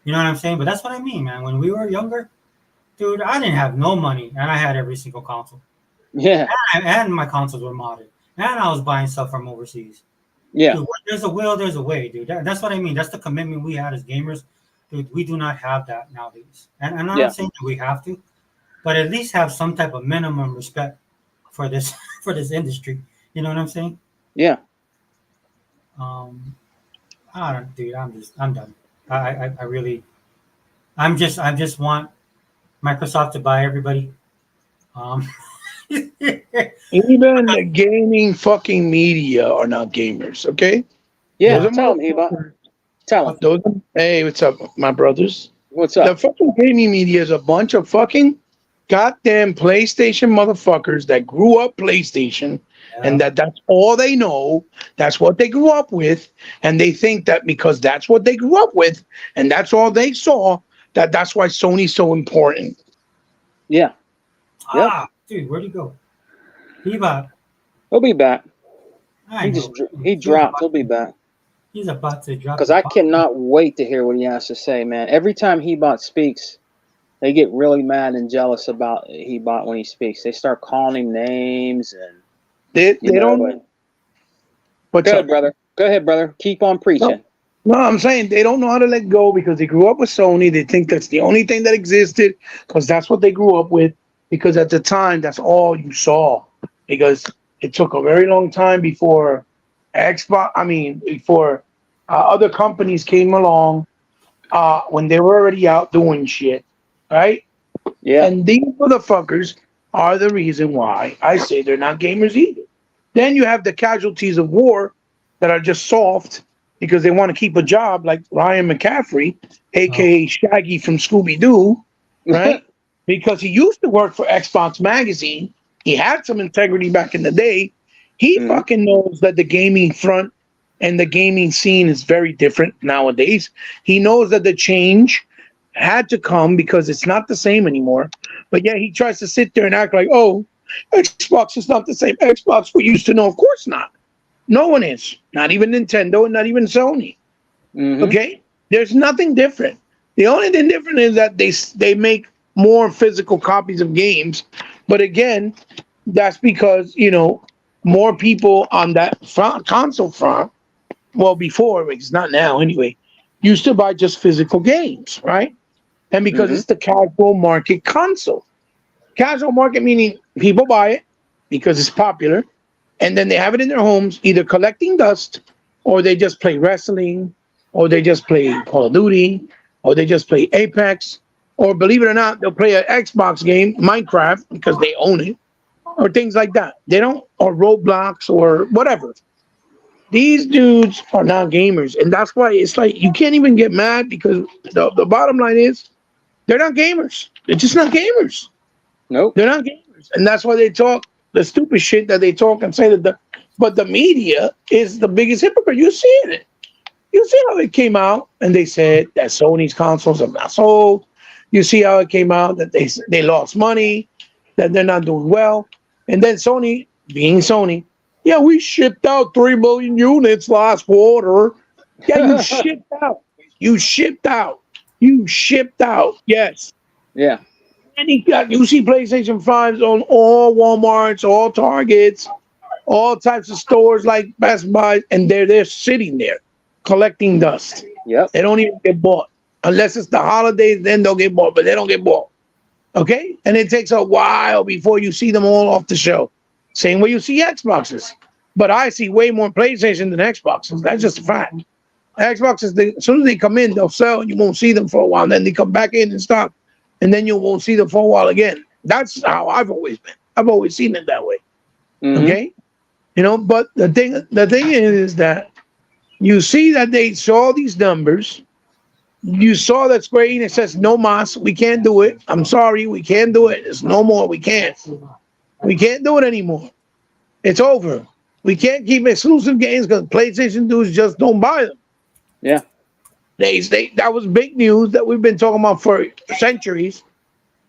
You know what I'm saying? But that's what I mean, man. When we were younger, dude, I didn't have no money, and I had every single console. Yeah. And my consoles were modded, and I was buying stuff from overseas. Yeah. Dude, there's a will, there's a way, dude. That's what I mean. That's the commitment we had as gamers. Dude, we do not have that nowadays. And I'm not saying that we have to, but at least have some type of minimum respect for this industry. You know what I'm saying? Yeah. I don't, dude. I'm done. I just want Microsoft to buy everybody. Even the gaming fucking media are not gamers, okay? Yeah, tell them, Eva. Tell them. Hey, what's up, my brothers? What's up? The fucking gaming media is a bunch of fucking goddamn PlayStation motherfuckers that grew up PlayStation and that's all they know. That's what they grew up with, and they think that because that's what they grew up with, and that's all they saw, that's why Sony's so important. Yeah. Yep. Dude, where'd he go? Bebop. He'll be back. I know. He dropped. He'll be back. He's about to drop. Because I cannot wait to hear what he has to say, man. Every time Hebot speaks, they get really mad and jealous about Hebot when he speaks. They start calling him names and they don't. Go ahead, brother. Go ahead, brother. Keep on preaching. No, I'm saying they don't know how to let go because they grew up with Sony. They think that's the only thing that existed because that's what they grew up with. Because at the time, that's all you saw. Because it took a very long time before before other companies came along when they were already out doing shit, right? Yeah. And these motherfuckers are the reason why I say they're not gamers either. Then you have the casualties of war that are just soft because they want to keep a job, like Ryan McCaffrey, aka Shaggy from Scooby-Doo, right? Because he used to work for Xbox Magazine. He had some integrity back in the day. He fucking knows that the gaming front and the gaming scene is very different nowadays. He knows that the change had to come because it's not the same anymore. But yeah, he tries to sit there and act like, oh, Xbox is not the same Xbox we used to know. Of course not. No one is. Not even Nintendo and not even Sony. Okay? There's nothing different. The only thing different is that they make more physical copies of games. But again, that's because, more people on that console front, well, before, it's not now anyway, used to buy just physical games, right? And because it's the casual market console. Casual market meaning people buy it because it's popular, and then they have it in their homes, either collecting dust, or they just play wrestling, or they just play Call of Duty, or they just play Apex, or believe it or not, they'll play an Xbox game, Minecraft, because they own it, or things like that. They don't, or Roblox, or whatever. These dudes are not gamers, and that's why it's like you can't even get mad because the bottom line is they're not gamers. They're just not gamers. Nope. They're not gamers. And that's why they talk the stupid shit that they talk and say that but the media is the biggest hypocrite. You see it. You see how it came out and they said that Sony's consoles are not sold. You see how it came out that they lost money, that they're not doing well. And then Sony, being Sony, yeah, we shipped out 3 million units last quarter. Yeah, you shipped out. You shipped out. You shipped out. Yes. Yeah. And you see PlayStation 5s on all Walmarts, all Targets, all types of stores like Best Buy, and they're sitting there collecting dust. Yep. They don't even get bought. Unless it's the holidays, then they'll get bought, but they don't get bought. Okay? And it takes a while before you see them all off the shelf. Same way you see Xboxes. But I see way more PlayStation than Xboxes. That's just a fact. Xboxes, as soon as they come in, they'll sell, and you won't see them for a while. And then they come back in stock, and then you won't see them for a while again. That's how I've always been. I've always seen it that way. Okay? But the thing is that you see that they saw these numbers. You saw that Square-Enix says, no mas, we can't do it. I'm sorry, we can't do it. It's no more. We can't. We can't do it anymore. It's over. We can't keep exclusive games because PlayStation dudes just don't buy them. Yeah. That was big news that we've been talking about for centuries,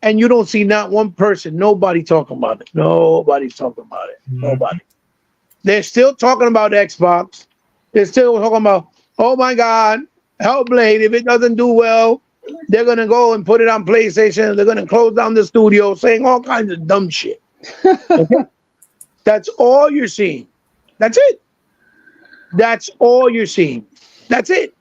and you don't see not one person, nobody talking about it. Nobody's talking about it. Nobody. They're still talking about Xbox. They're still talking about, oh my God, Hellblade, if it doesn't do well, they're going to go and put it on PlayStation. They're going to close down the studio, saying all kinds of dumb shit. Okay? That's all you're seeing. That's it. That's all you're seeing. That's it.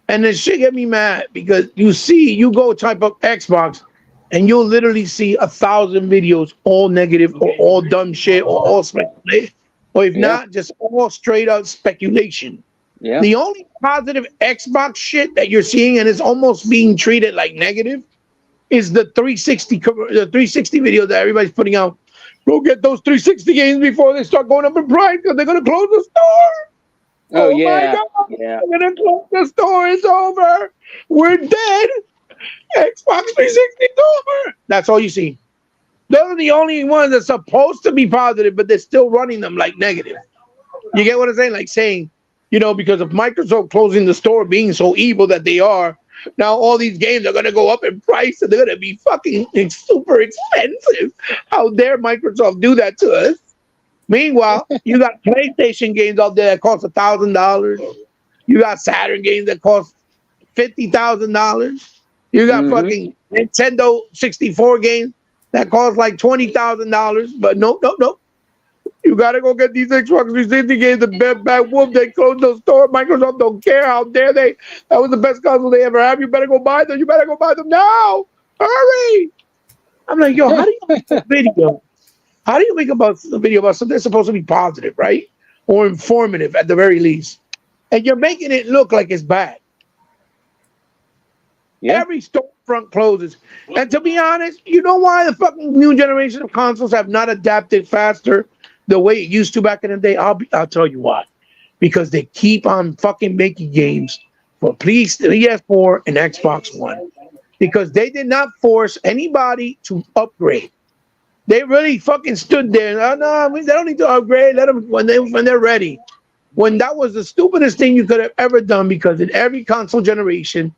And it should get me mad because you go type up Xbox and you'll literally see 1,000 videos, all negative or all dumb shit or all speculation. Or if not, just all straight up speculation. Yeah. The only positive Xbox shit that you're seeing and is almost being treated like negative is the 360 video that everybody's putting out. Go get those 360 games before they start going up in price because they're going to close the store. Oh yeah. My God. Yeah. They're going to close the store. It's over. We're dead. Xbox 360 is over. That's all you see. Those are the only ones that's supposed to be positive, but they're still running them like negative. You get what I'm saying? Like saying, because of Microsoft closing the store, being so evil that they are, now all these games are going to go up in price and they're going to be fucking super expensive. How dare Microsoft do that to us? Meanwhile, you got PlayStation games out there that cost $1,000. You got Saturn games that cost $50,000. You got fucking Nintendo 64 games that cost like $20,000. But nope. You gotta go get these Xbox 360 games. The bad wolf, they closed the store. Microsoft don't care. How dare they? That was the best console they ever have. You better go buy them. You better go buy them now. Hurry! I'm like, yo, how do you make a video? How do you make a video about something that's supposed to be positive, right? Or informative at the very least? And you're making it look like it's bad. Yeah. Every storefront closes. And to be honest, you know why the fucking new generation of consoles have not adapted faster the way it used to back in the day? I'll tell you why. Because they keep on fucking making games for PS4 and Xbox One. Because they did not force anybody to upgrade. They really fucking stood there. Oh, no, they don't need to upgrade. Let them when they're ready. When that was the stupidest thing you could have ever done, because in every console generation,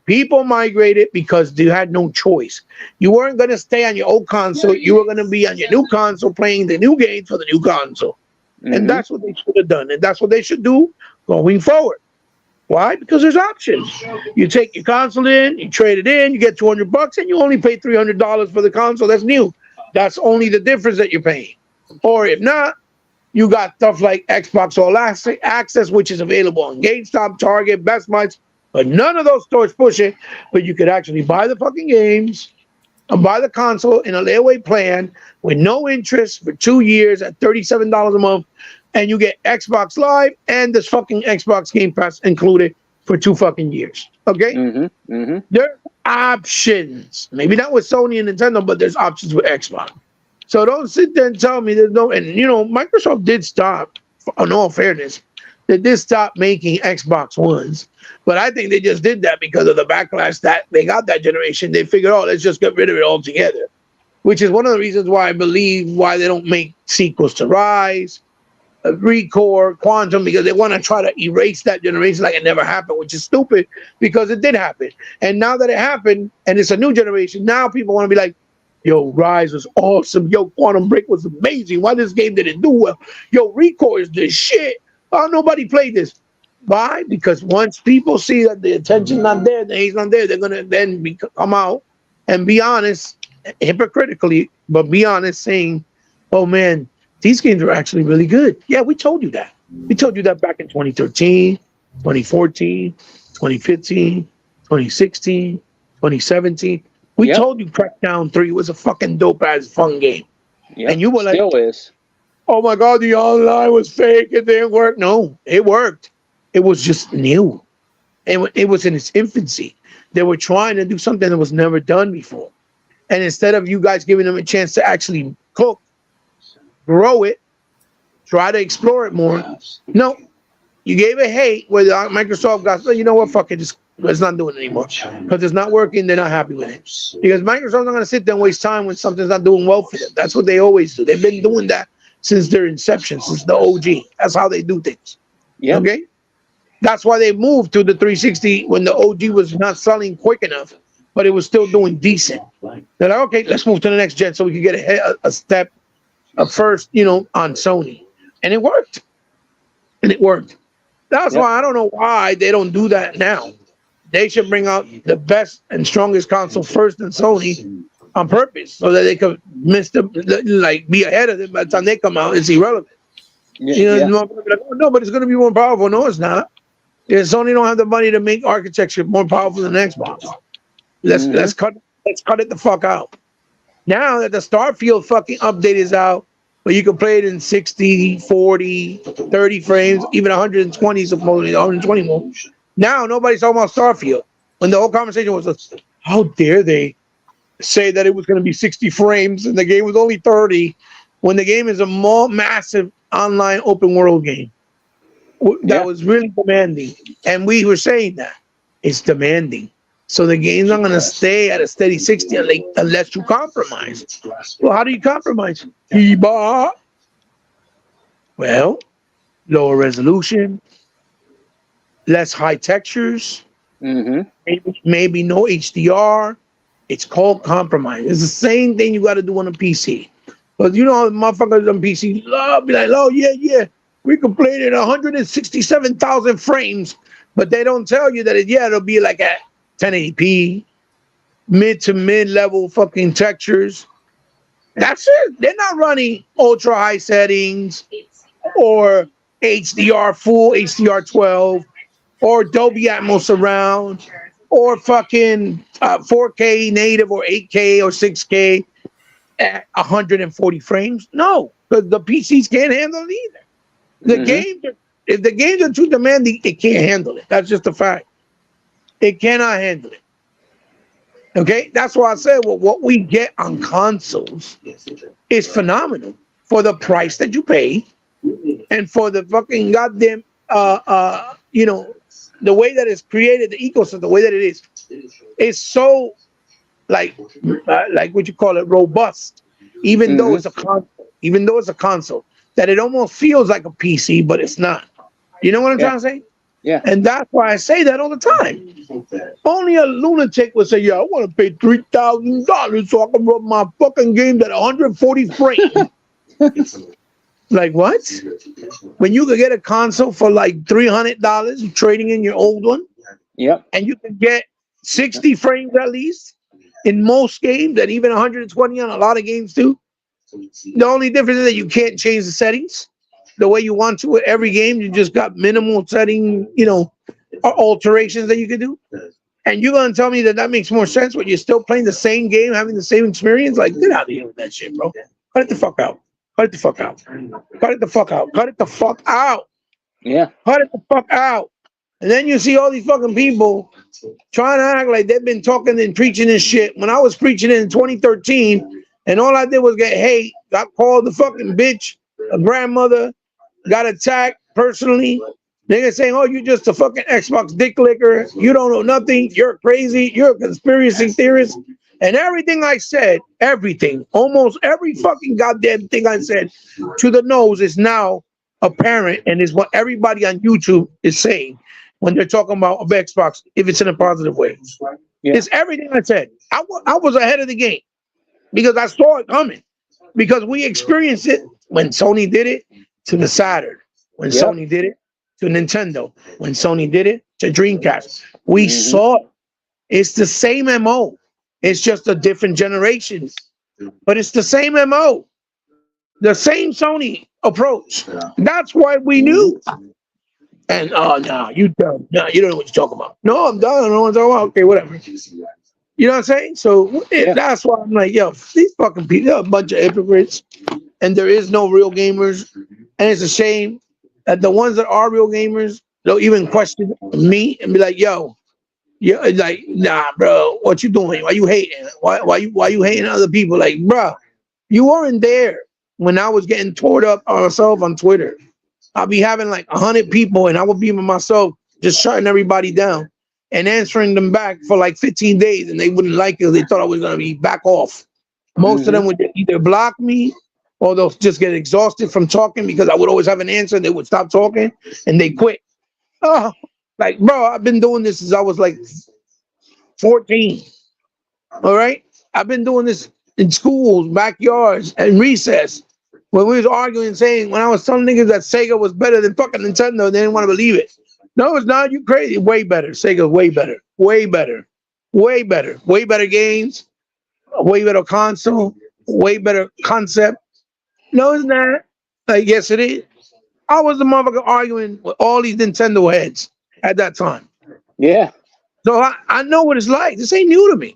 people migrated because they had no choice. You weren't going to stay on your old console. You were going to be on your new console playing the new games for the new console. And that's what they should have done. And that's what they should do going forward. Why? Because there's options. You take your console in, you trade it in, you get $200, and you only pay $300 for the console that's new. That's only the difference that you're paying. Or if not, you got stuff like Xbox All Access, which is available on GameStop, Target, Best Buy, but none of those stores push it. But you could actually buy the fucking games and buy the console in a layaway plan with no interest for 2 years at $37 a month, and you get Xbox Live and this fucking Xbox Game Pass included for 2 fucking years. Okay? There's options. Maybe not with Sony and Nintendo, but there's options with Xbox. So don't sit there and tell me there's no. And Microsoft did stop. In all fairness, they did stop making Xbox Ones, but I think they just did that because of the backlash that they got that generation. They figured, let's just get rid of it altogether, which is one of the reasons why I believe why they don't make sequels to Rise, Recore, Quantum, because they want to try to erase that generation like it never happened, which is stupid because it did happen. And now that it happened and it's a new generation, now people want to be like, yo, Rise was awesome. Yo, Quantum Break was amazing. Why this game didn't do well? Yo, Recore is the shit. Oh, nobody played this. Why? Because once people see that the attention's not there, the hate's not there, they're going to then come out and be honest, hypocritically, but be honest, saying, oh, man, these games are actually really good. Yeah, we told you that. We told you that back in 2013, 2014, 2015, 2016, 2017. We told you Crackdown 3 was a fucking dope-ass fun game. And you were like, still is. Oh my God, the online was fake. It didn't work. No, it worked. It was just new. It was in its infancy. They were trying to do something that was never done before. And instead of you guys giving them a chance to actually cook, grow it, try to explore it more, no, you gave it hate where Microsoft got, you know what, fuck it, let's not do it anymore. Because it's not working, they're not happy with it. Because Microsoft's not going to sit there and waste time when something's not doing well for them. That's what they always do. They've been doing that since their inception, since the OG. That's how they do things. Yeah. Okay? That's why they moved to the 360 when the OG was not selling quick enough, but it was still doing decent. They're like, okay, let's move to the next gen so we can get a step first, on Sony. And it worked. That's why I don't know why they don't do that now. They should bring out the best and strongest console first than Sony on purpose so that they could be ahead of them by the time they come out. It's irrelevant. No, but it's going to be more powerful. No, it's not. Sony don't have the money to make architecture more powerful than Xbox. Let's cut it the fuck out. Now that the Starfield fucking update is out, but you can play it in 60, 40, 30 frames, even 120 supposedly, 120 more. Now nobody's talking about Starfield. When the whole conversation was, how dare they say that it was going to be 60 frames and the game was only 30, when the game is a more massive online open world game that was really demanding. And we were saying that it's demanding. So the game's not going to stay at a steady 60 unless you compromise. Well, how do you compromise? Well, lower resolution, less high textures, maybe no HDR. It's called compromise. It's the same thing you got to do on a PC. But you know, motherfuckers on PC love be like, oh yeah, we can play it at 167,000 frames, but they don't tell you that it'll be like at 1080p, mid to mid level fucking textures. That's it. They're not running ultra high settings or HDR full HDR 12 or Dolby Atmos surround or fucking 4K native or 8K or 6K at 140 frames. No, because the PCs can't handle it either. The game, if the games are too demanding, it can't handle it. That's just a fact. It cannot handle it. Okay, that's why I said, well, what we get on consoles is phenomenal for the price that you pay and for the fucking goddamn, you know, the way that it's created, the ecosystem, the way that it is so like what you call it, robust. Even though it's a console, that it almost feels like a PC, but it's not. You know what I'm trying to say? Yeah. And that's why I say that all the time. Only a lunatic would say, yeah, I want to pay $3,000 so I can run my fucking game at 140 frames. Like what? When you could get a console for like $300, trading in your old one. Yep. And you can get 60 frames at least in most games, and even 120 on a lot of games too. The only difference is that you can't change the settings the way you want to with every game. You just got minimal setting, you know, alterations that you can do. And you're gonna tell me that makes more sense when you're still playing the same game, having the same experience? Like, get out of here with that shit, bro. Cut it the fuck out. Cut it the fuck out. Cut it the fuck out. Cut it the fuck out. Yeah. Cut it the fuck out. And then you see all these fucking people trying to act like they've been talking and preaching this shit. When I was preaching in 2013, and all I did was get hate, got called the fucking bitch, a grandmother, got attacked personally. Niggas saying, oh, you just a fucking Xbox dick licker. You don't know nothing. You're crazy. You're a conspiracy theorist. And everything I said, everything, almost every fucking goddamn thing I said to the nose is now apparent and is what everybody on YouTube is saying when they're talking about Xbox, if it's in a positive way. Yeah. It's everything I said. I was ahead of the game because I saw it coming, because we experienced it when Sony did it to the Saturn, when Sony did it to Nintendo, when Sony did it to Dreamcast. We saw it. It's the same MO. It's just a different generation, but it's the same MO, the same Sony approach. That's why we knew. And no, you dumb. No, you don't know what you're talking about. No, I'm done. I don't know what I'm talking about. Okay, whatever. You know what I'm saying? So that's why I'm like, yo, these fucking people, they're a bunch of hypocrites, and there is no real gamers. And it's a shame that the ones that are real gamers, they'll even question me and be like, yo, yeah, like, nah, bro, what you doing? Why you hating? Why you hating other people? Like, bro, you weren't there when I was getting tore up on myself on Twitter. I'll be having like 100 people, and I would be with myself just shutting everybody down and answering them back for like 15 days, and they wouldn't like it. They thought I was gonna be back off. Most of them would either block me or they'll just get exhausted from talking because I would always have an answer. They would stop talking and they quit. Oh, like, bro, I've been doing this since I was like 14. All right, I've been doing this in schools, backyards, and recess. When we was arguing, saying, when I was telling niggas that Sega was better than fucking Nintendo, they didn't want to believe it. No, it's not. You crazy. Way better. Sega's way better. Way better. Way better. Way better games. Way better console. Way better concept. No, it's not. Like, yes, it is. I was the motherfucker arguing with all these Nintendo heads at that time. Yeah. So I know what it's like. This ain't new to me.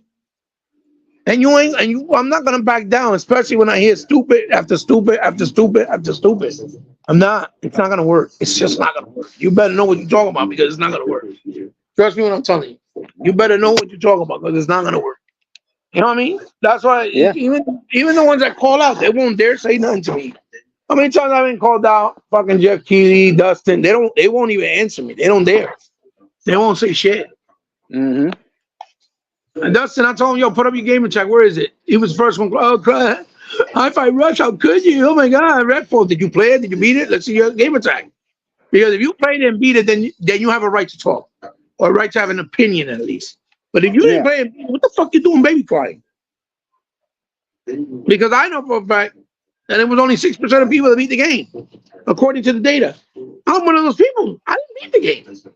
And I'm not gonna back down, especially when I hear stupid after stupid after stupid after stupid. I'm not. It's not gonna work. It's just not gonna work. You better know what you're talking about because it's not gonna work. Trust me when I'm telling you. You better know what you're talking about because it's not gonna work. You know what I mean? That's why even the ones that call out, they won't dare say nothing to me. How many times I've been called out? Fucking Jeff Keighley, Dustin. They won't even answer me. They don't dare. They won't say shit. And Dustin, I told him, yo, put up your gamer tag. Where is it? He was the first one. Oh, Hi-Fi Rush, how could you? Oh my God, Redfall. Did you play it? Did you beat it? Let's see your gamer tag. Because if you played it and beat it, then you have a right to talk. Or a right to have an opinion at least. But if you didn't play it, what the fuck you doing baby crying? Because I know for a fact that it was only 6% of people that beat the game, according to the data. I'm one of those people. I didn't beat the game.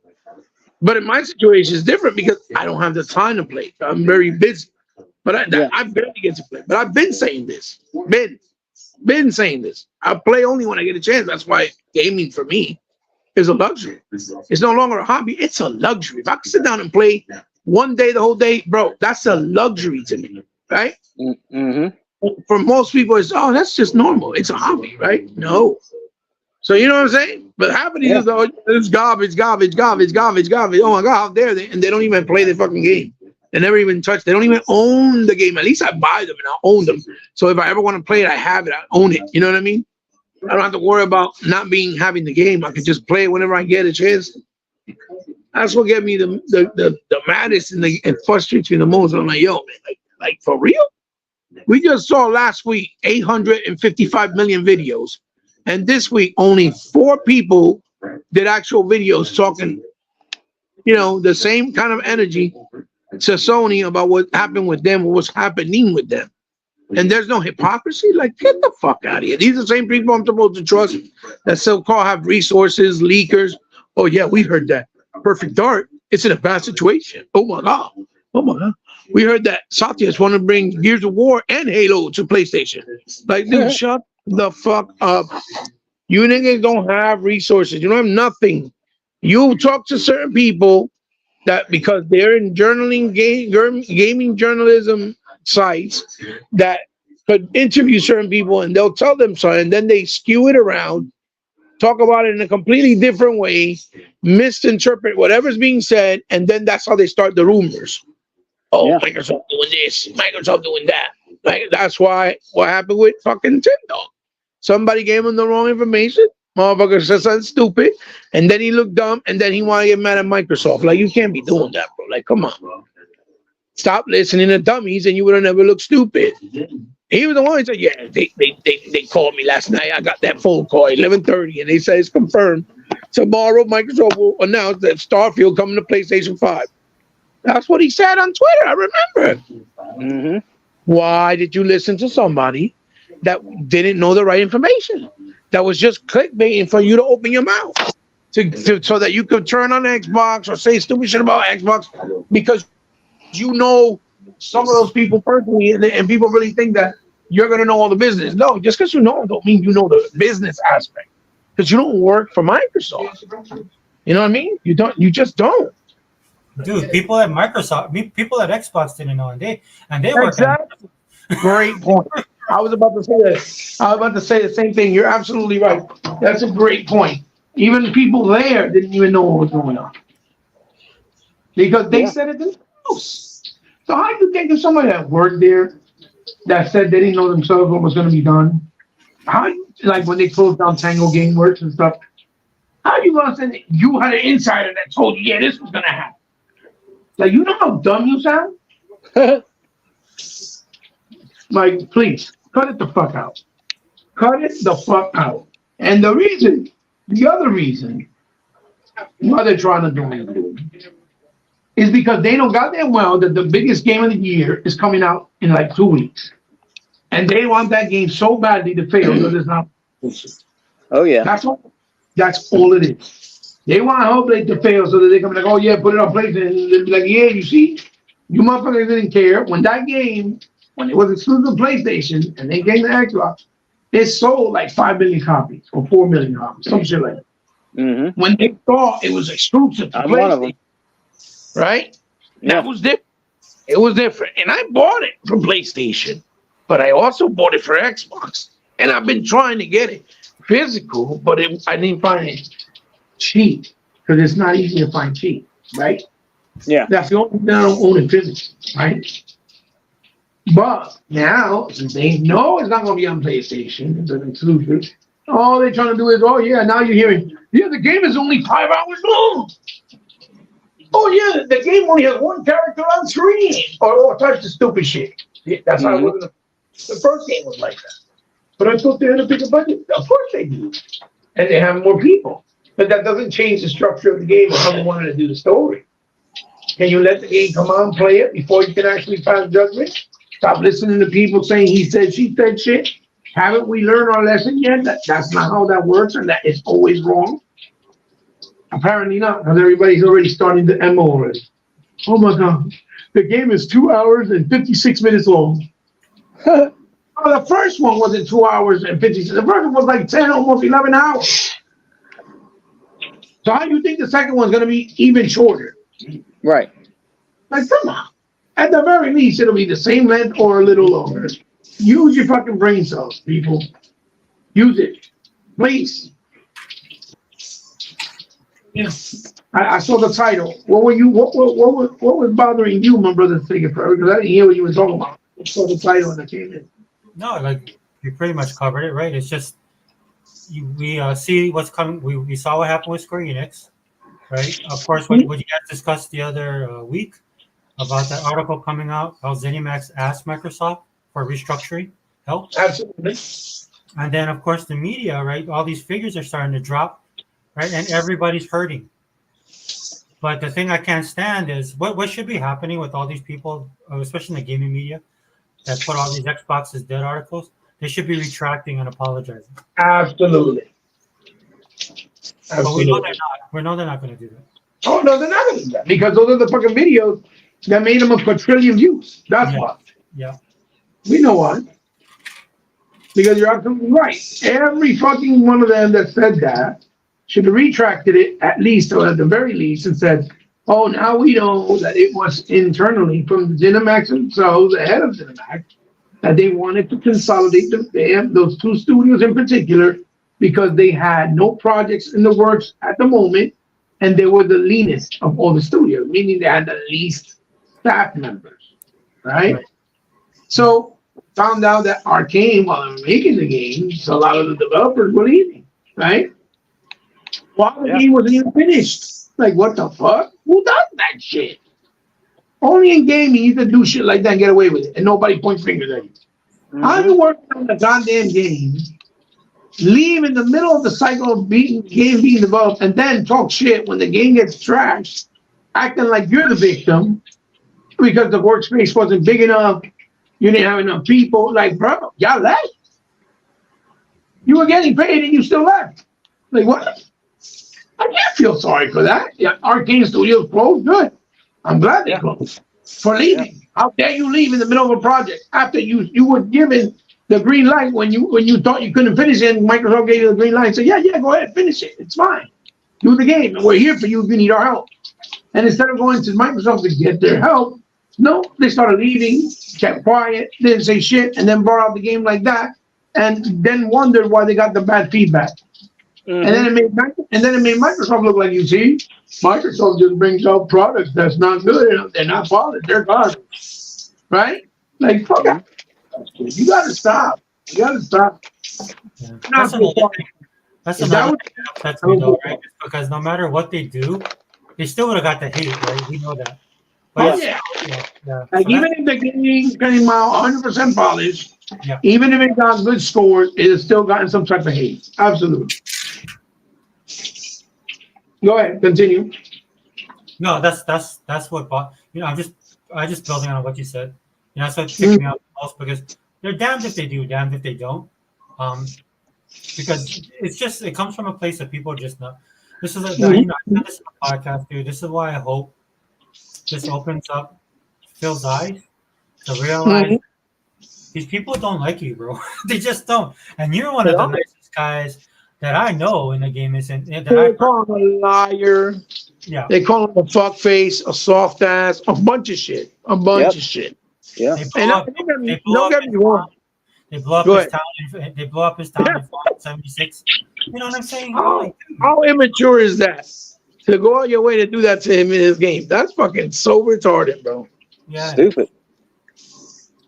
But in my situation, it's different because I don't have the time to play. I'm very busy. But I barely get to play. But I've been saying this. Been saying this. I play only when I get a chance. That's why gaming for me is a luxury. It's no longer a hobby. It's a luxury. If I can sit down and play one day, the whole day, bro, that's a luxury to me, right? Mm-hmm. For most people, it's, oh, that's just normal. It's a hobby, right? No. So you know what I'm saying? But half of these is, oh, it's garbage. Oh my God, how dare they? And they don't even play the fucking game. They never even touch. They don't even own the game. At least I buy them and I own them. So if I ever want to play it, I have it. I own it. You know what I mean? I don't have to worry about not having the game. I can just play it whenever I get a chance. That's what gets me the maddest and frustrates me the most. I'm like, yo, man, like for real? We just saw last week 855 million videos. And this week, only 4 people did actual videos talking, the same kind of energy to Sony about what happened with them or what's happening with them. And there's no hypocrisy. Like, get the fuck out of here. These are the same people I'm supposed to trust that so-called have resources, leakers. Oh, yeah, we heard that. Perfect Dark, it's in a bad situation. Oh, my God. We heard that Satya's want to bring Gears of War and Halo to PlayStation. Like, dude, shut the fuck up. You niggas don't have resources. You don't have nothing. You talk to certain people that because they're in gaming journalism sites that could interview certain people and they'll tell them so, and then they skew it around, talk about it in a completely different way, misinterpret whatever's being said, and then that's how they start the rumors. Oh, Microsoft doing this, Microsoft doing that. Like, that's why what happened with fucking Tim Dog. Somebody gave him the wrong information. Motherfucker said something stupid, and then he looked dumb, and then he want to get mad at Microsoft. Like, you can't be doing that, bro. Like, come on, bro. Stop listening to dummies, and you would have never looked stupid. He was the one who said, yeah, they called me last night. I got that phone call at 11:30, and they said it's confirmed. Tomorrow, Microsoft will announce that Starfield coming to PlayStation 5. That's what he said on Twitter. I remember. Mm-hmm. Why did you listen to somebody that didn't know the right information? That was just clickbaiting for you to open your mouth so that you could turn on Xbox or say stupid shit about Xbox because you know some of those people personally and people really think that you're going to know all the business. No, just because you know don't mean you know the business aspect because you don't work for Microsoft. You know what I mean? You just don't. Dude, people at Xbox didn't know, and they work. Exactly. Great point. I was about to say that. I was about to say the same thing. You're absolutely right. That's a great point. Even people there didn't even know what was going on because they said it themselves. So how do you think of somebody that worked there that said they didn't know themselves what was going to be done? How like when they closed down Tango Gameworks and stuff? How are you going to say that you had an insider that told you, yeah, this was going to happen? Like, you know how dumb you sound? Like, please, cut it the fuck out. Cut it the fuck out. And the other reason why they're trying to do it is because they know goddamn well that the biggest game of the year is coming out in like 2 weeks. And they want that game so badly to fail that it's not. Oh, yeah. That's all it is. They want Hellblade to fail so that they come like, oh yeah, put it on PlayStation. And they'll be like, yeah, you see, you motherfuckers didn't care. When that game, when it was exclusive to PlayStation and they came to Xbox, it sold like 5 million copies or 4 million copies, some shit like that. Mm-hmm. When they thought it was exclusive to PlayStation, right? Yeah. That was different. It was different. And I bought it for PlayStation, but I also bought it for Xbox. And I've been trying to get it physical, but I didn't find it cheap because it's not easy to find cheap, right? Yeah. That's the only thing I don't own it physically, right? But now, since they know it's not going to be on PlayStation, it's an exclusive, all they're trying to do is, oh yeah, now you're hearing, yeah, the game is only 5 hours long. Oh yeah, the game only has one character on screen, or touch the stupid shit. Yeah, that's how it was. The first game was like that. But I thought they had a bigger budget. Of course they do, and they have more people. But that doesn't change the structure of the game or how they wanted to do the story. Can you let the game come on, play it before you can actually pass judgment? Stop listening to people saying he said, she said shit. Haven't we learned our lesson yet? That's not how that works, and that is always wrong. Apparently not, because everybody's already starting to MO already. Oh my God, the game is 2 hours and 56 minutes long. Oh, the first one wasn't 2 hours and 56. The first one was like 10, almost 11 hours. So how do you think the second one's going to be even shorter? Right. Like, come on. At the very least, it'll be the same length or a little longer. Use your fucking brain cells, people. Use it, please. Yeah. I saw the title. What was bothering you, my brother? Take it forever because I didn't hear what you were talking about. I saw the title and I came in. No, like you pretty much covered it, right? It's just we see what's coming. We saw what happened with Square-Enix, right? Of course, what you guys discussed the other week about that article coming out, how ZeniMax asked Microsoft for restructuring help. Absolutely. And then, of course, the media, right? All these figures are starting to drop, right? And everybody's hurting. But the thing I can't stand is what should be happening with all these people, especially in the gaming media, that put all these Xbox is dead articles. They should be retracting and apologizing. Absolutely. But we know they're not. We know they're not going to do that. Oh, no, they're not going to do that because those are the fucking videos that made them a quadrillion views. That's why. Yeah. We know why. Because you're absolutely right. Every fucking one of them that said that should have retracted it at least, or at the very least, and said, oh, now we know that it was internally from ZeniMax themselves, the head of ZeniMax, that they wanted to consolidate those two studios in particular because they had no projects in the works at the moment, and they were the leanest of all the studios, meaning they had the least staff members, right? So found out that Arcane, while they were making the games, a lot of the developers were leaving, right? While the game wasn't even finished. Like, what the fuck? Who does that shit? Only in gaming you can do shit like that and get away with it, and nobody points fingers at you. How you working on the goddamn game, leave in the middle of the cycle of game being developed, and then talk shit when the game gets trashed, acting like you're the victim because the workspace wasn't big enough, you didn't have enough people. Like, bro, y'all left. You were getting paid and you still left. Like, what? I can't feel sorry for that. Yeah, Arcane Studios closed. Good. I'm glad they closed for leaving. How dare you leave in the middle of a project after you were given the green light when you thought you couldn't finish it, and Microsoft gave you the green light and said, yeah, go ahead, finish it. It's fine. Do the game, and we're here for you if you need our help. And instead of going to Microsoft to get their help, no, they started leaving, kept quiet, didn't say shit, and then brought out the game like that, and then wondered why they got the bad feedback. And then it made Microsoft look like, you see, Microsoft just brings out products that's not good. They're not bothered. They're garbage, right? Like, fuck it. You gotta stop. You gotta stop. Yeah. That's another thing that upsets me, though, right? Because no matter what they do, they still would have got the hate, right? We know that. But yeah. Like, so even if the game came out 100% polished, yeah. Even if it got good scores, it has still gotten some type of hate. Absolutely. Go ahead, continue. No, that's what bought. I'm just building on what you said. That's what ticked me out most because they're damned if they do, damned if they don't. Because it comes from a place that people just not. This is I said this in a podcast, dude. This is why I hope this opens up Phil's eyes to realize these people don't like you, bro. They just don't. And you're one of the nicest guys that I know in the game. They call him a liar. Yeah. They call him a fuckface, a soft ass, a bunch of shit. A bunch of shit. Yeah. They blow up his town in Fallout 76. You know what I'm saying? How immature is that? To go out your way to do that to him in his game. That's fucking so retarded, bro. Yeah. Stupid.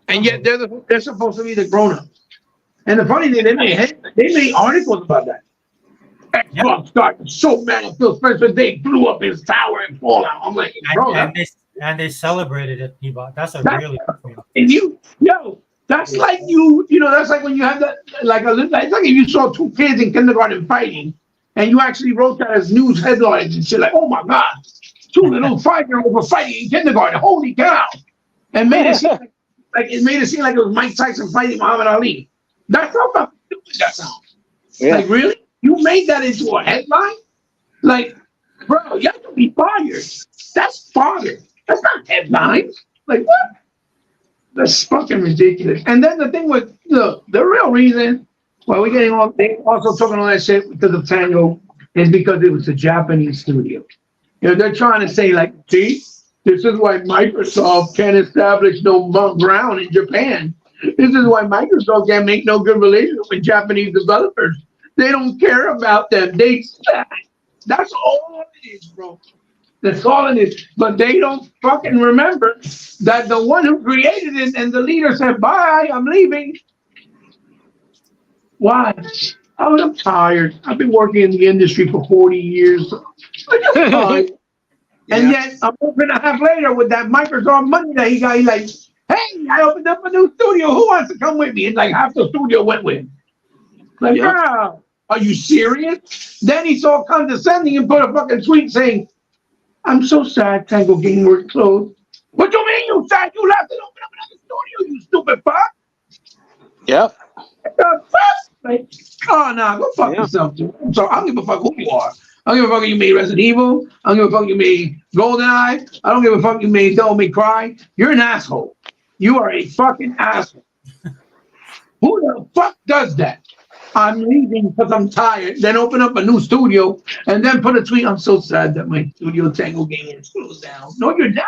And yet they're supposed to be the grown-ups. And the funny thing, they made articles about that. Xbox got so mad at Phil Spencer, they blew up his tower in Fallout. I'm like, bro, and they celebrated it, P-Bot. That's a that's really good thing. and that's like that's like when you have that, like it's like if you saw two kids in kindergarten fighting, and you actually wrote that as news headlines and shit, like, oh my god, two little 5-year-olds were fighting in kindergarten, holy cow, and made it seem like it was Mike Tyson fighting Muhammad Ali. That's how fucking stupid that sounds. Yeah. Like, really, you made that into a headline? Like, bro, you have to be fired. That's fodder. That's not headlines. Like, what? That's fucking ridiculous. And then the thing with the real reason why we're getting all, they also talking all that shit because of Tango is because it was a Japanese studio. They're trying to say, like, see, this is why Microsoft can't establish no ground in Japan. This is why Microsoft can't make no good relationship with Japanese developers. They don't care about them. That's all it is, bro. That's all it is. But they don't fucking remember that the one who created it and the leader said, bye, I'm leaving. Why? I'm tired. I've been working in the industry for 40 years. I'm just tired. And yet, a month and a half later, with that Microsoft money that he got, he's like, hey, I opened up a new studio. Who wants to come with me? And like half the studio went with him. Like, wow, are you serious? Then he saw condescending and put a fucking tweet saying, I'm so sad Tango Game Works closed. What you mean you sad? You left and opened up another studio, you stupid fuck. Yep. What the fuck? Like, oh, nah, go fuck yourself, dude. I'm sorry, I don't give a fuck who you are. I don't give a fuck if you made Resident Evil. I don't give a fuck if you made GoldenEye. I don't give a fuck if you made Devil May Cry. You're an asshole. You are a fucking asshole. Who the fuck does that? I'm leaving because I'm tired. Then open up a new studio and then put a tweet. I'm so sad that my studio Tango Games closed down. No, you're not.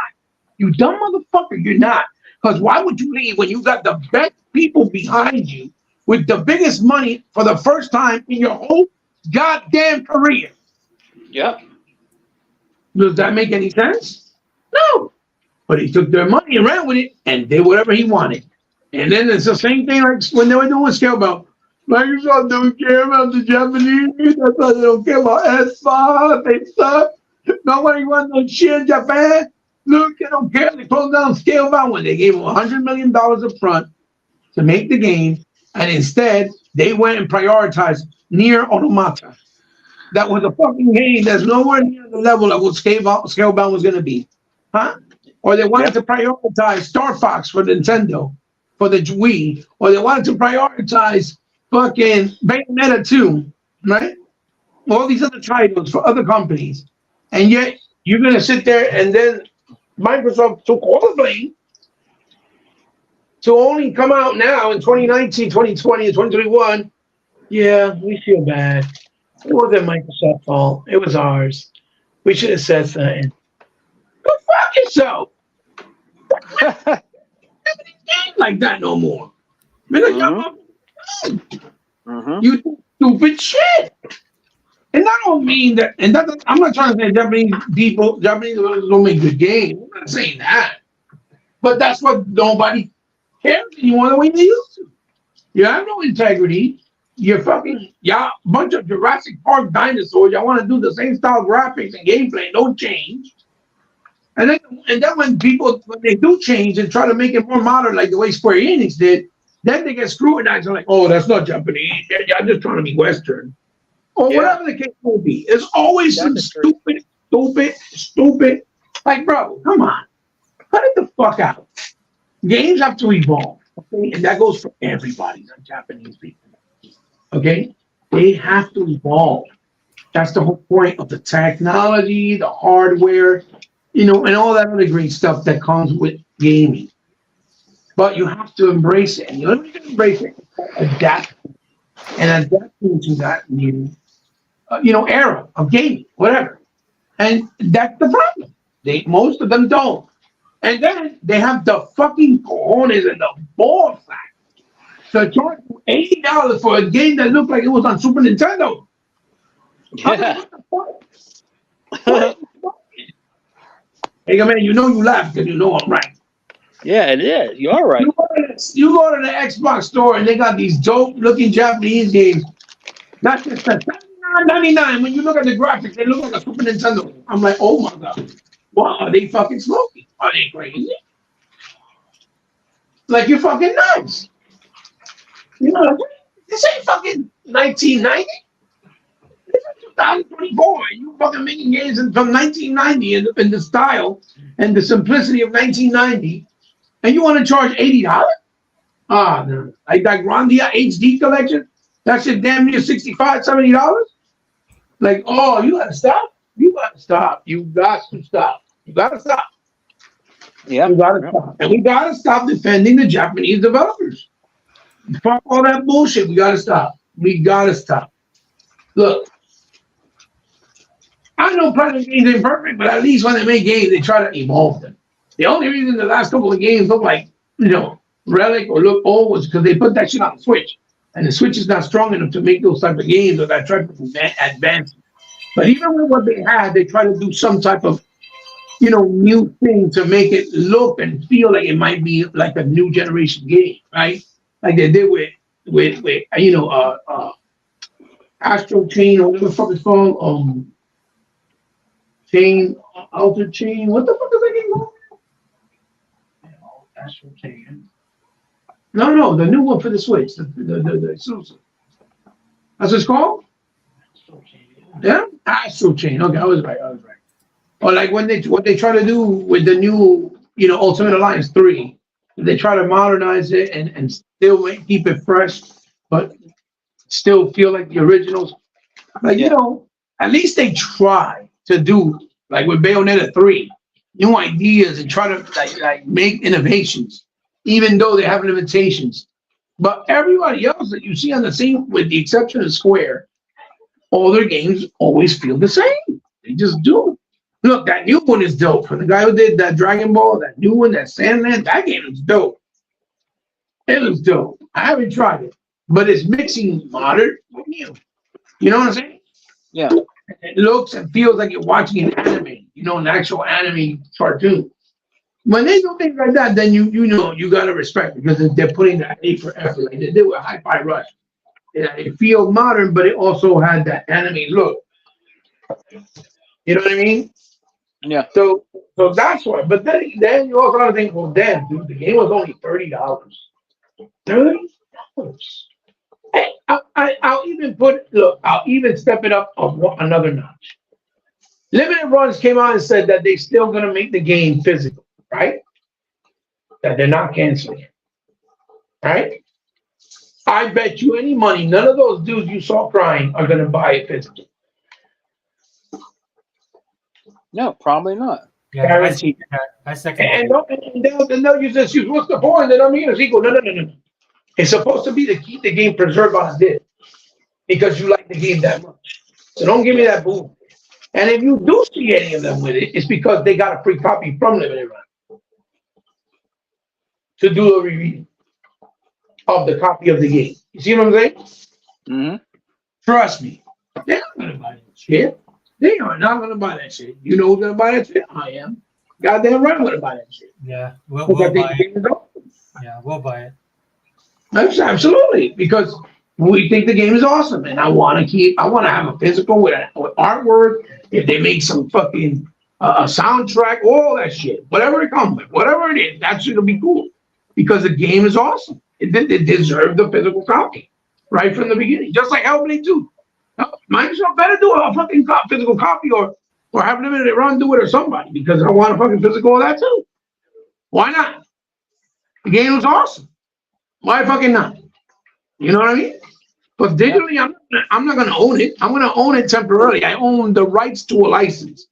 You dumb motherfucker. You're not. Because why would you leave when you got the best people behind you with the biggest money for the first time in your whole goddamn career? Yep. Does that make any sense? No. But he took their money and ran with it and did whatever he wanted. And then it's the same thing like when they were doing Scalebound. Microsoft don't care about the Japanese. That's why they don't care about Xbox. They suck. Nobody wants no shit in Japan. Look, they don't care. They closed down Scalebound when they gave them $100 million up front to make the game. And instead, they went and prioritized Nier Automata. That was a fucking game that's nowhere near the level of what Scalebound was going to be. Huh? Or they wanted to prioritize Star Fox for Nintendo, for the Wii. Or they wanted to prioritize fucking Bayonetta 2, right? All these other titles for other companies. And yet, you're going to sit there and then Microsoft took all the blame to only come out now in 2019, 2020, and 2021. Yeah, we feel bad. It wasn't Microsoft's fault. It was ours. We should have said something. Go fuck yourself. Like that no more. You do stupid shit. And I don't mean that. And that, I'm not trying to say Japanese developers don't make good games. I'm not saying that. But that's what nobody cares anymore the way they used to. You have no integrity. You're fucking, y'all, bunch of Jurassic Park dinosaurs. Y'all want to do the same style graphics and gameplay, no change. And then when they do change and try to make it more modern, like the way Square Enix did, then they get scrutinized and like, oh, that's not Japanese. Y'all just trying to be Western. Or whatever the case may be. It's always some stupid. Like, bro, come on. Cut it the fuck out. Games have to evolve. Okay? And that goes for everybody, not Japanese people. Okay? They have to evolve. That's the whole point of the technology, the hardware, and all that other great stuff that comes with gaming. But you have to embrace it. And you don't even embrace it. Adapt to that new, era of gaming, whatever. And that's the problem. Most of them don't. And then they have the fucking cojones and the ball sack to charge you $80 for a game that looked like it was on Super Nintendo. Yeah. Hey, man, you laugh because you know I'm right. Yeah, it is. You are right. You go to the Xbox store and they got these dope-looking Japanese games. That's just $79 $99. When you look at the graphics, they look like a Super Nintendo. I'm like, oh my god, wow, are they fucking smoking? Are they crazy? Like you're fucking nuts. You know, this ain't fucking 1990. This is 2024. You fucking making games from 1990 in the style and the simplicity of 1990, and you want to charge $80? Ah, no. Like that Grandia HD collection, that shit damn near $65, $70. Like, oh, you gotta stop. You gotta stop. You got to stop. You gotta stop. Yeah. We gotta stop. And we gotta stop defending the Japanese developers. Fuck all that bullshit. We gotta stop. We gotta stop. Look, I know Platinum Games ain't perfect, but at least when they make games, they try to evolve them. The only reason the last couple of games look like, relic or look old was because they put that shit on the Switch. And the Switch is not strong enough to make those type of games or that type of advancement. But even with what they had, they try to do some type of new thing to make it look and feel like it might be like a new generation game, right? Like they did with Astro Chain or whatever the fuck it's called, Chain, Altered Chain. What the fuck is that game called? Astro Chain. No, the new one for the Switch. The exclusive. That's what it's called? Yeah? Astro Chain. Okay, I was right. Or like what they try to do with the new, Ultimate Alliance 3. They try to modernize it and still keep it fresh, but still feel like the originals. Like, at least they try to do, like with Bayonetta 3, new ideas and try to like make innovations, even though they have limitations. But everybody else that you see on the scene, with the exception of Square, all their games always feel the same. They just do. Look, that new one is dope. For the guy who did that Dragon Ball, that new one, that Sandland, that game is dope. It looks dope. I haven't tried it, but it's mixing modern with new. You know what I'm saying? Yeah. It looks and feels like you're watching an anime, an actual anime cartoon. When they do things like that, then you gotta respect, because they're putting that A for effort, like they did with Hi-Fi Rush. It feels modern, but it also had that anime look. You know what I mean? Yeah. So that's why. But then you also gotta think, well, damn, dude, the game was only $30. $30. Hey, I'll even step it up another notch. Limited Runs came out and said that they're still gonna make the game physical, right? That they're not canceling it, right? I bet you any money, none of those dudes you saw crying are gonna buy it physical. No, probably not. Yeah, Guaranteed. I second. And they'll use this. What's the point? They're not making a sequel. No. It's supposed to be to keep the game preserved on disc, because you like the game that much. So don't give me that boom. And if you do see any of them with it, it's because they got a free copy from Limited Run to do a review of the copy of the game. You see what I'm saying? Mm-hmm. Trust me. They're not going to buy that shit. They are not going to buy that shit. You know who's going to buy that shit? I am. Goddamn right I'm going to buy that shit. Yeah, we'll buy it. Yeah, we'll buy it. Absolutely, because we think the game is awesome, and I want to have a physical with artwork. If they make some fucking soundtrack, all that shit, whatever it comes with, whatever it is, that shit'll be cool, because the game is awesome. It deserved the physical copy right from the beginning, just like Hellblade 2. Microsoft better do a fucking physical copy, or have Limited Run do it, or somebody, because I want a fucking physical of that too. Why not? The game was awesome. Why fucking not? You know what I mean? But digitally, I'm not going to own it. I'm going to own it temporarily. I own the rights to a license,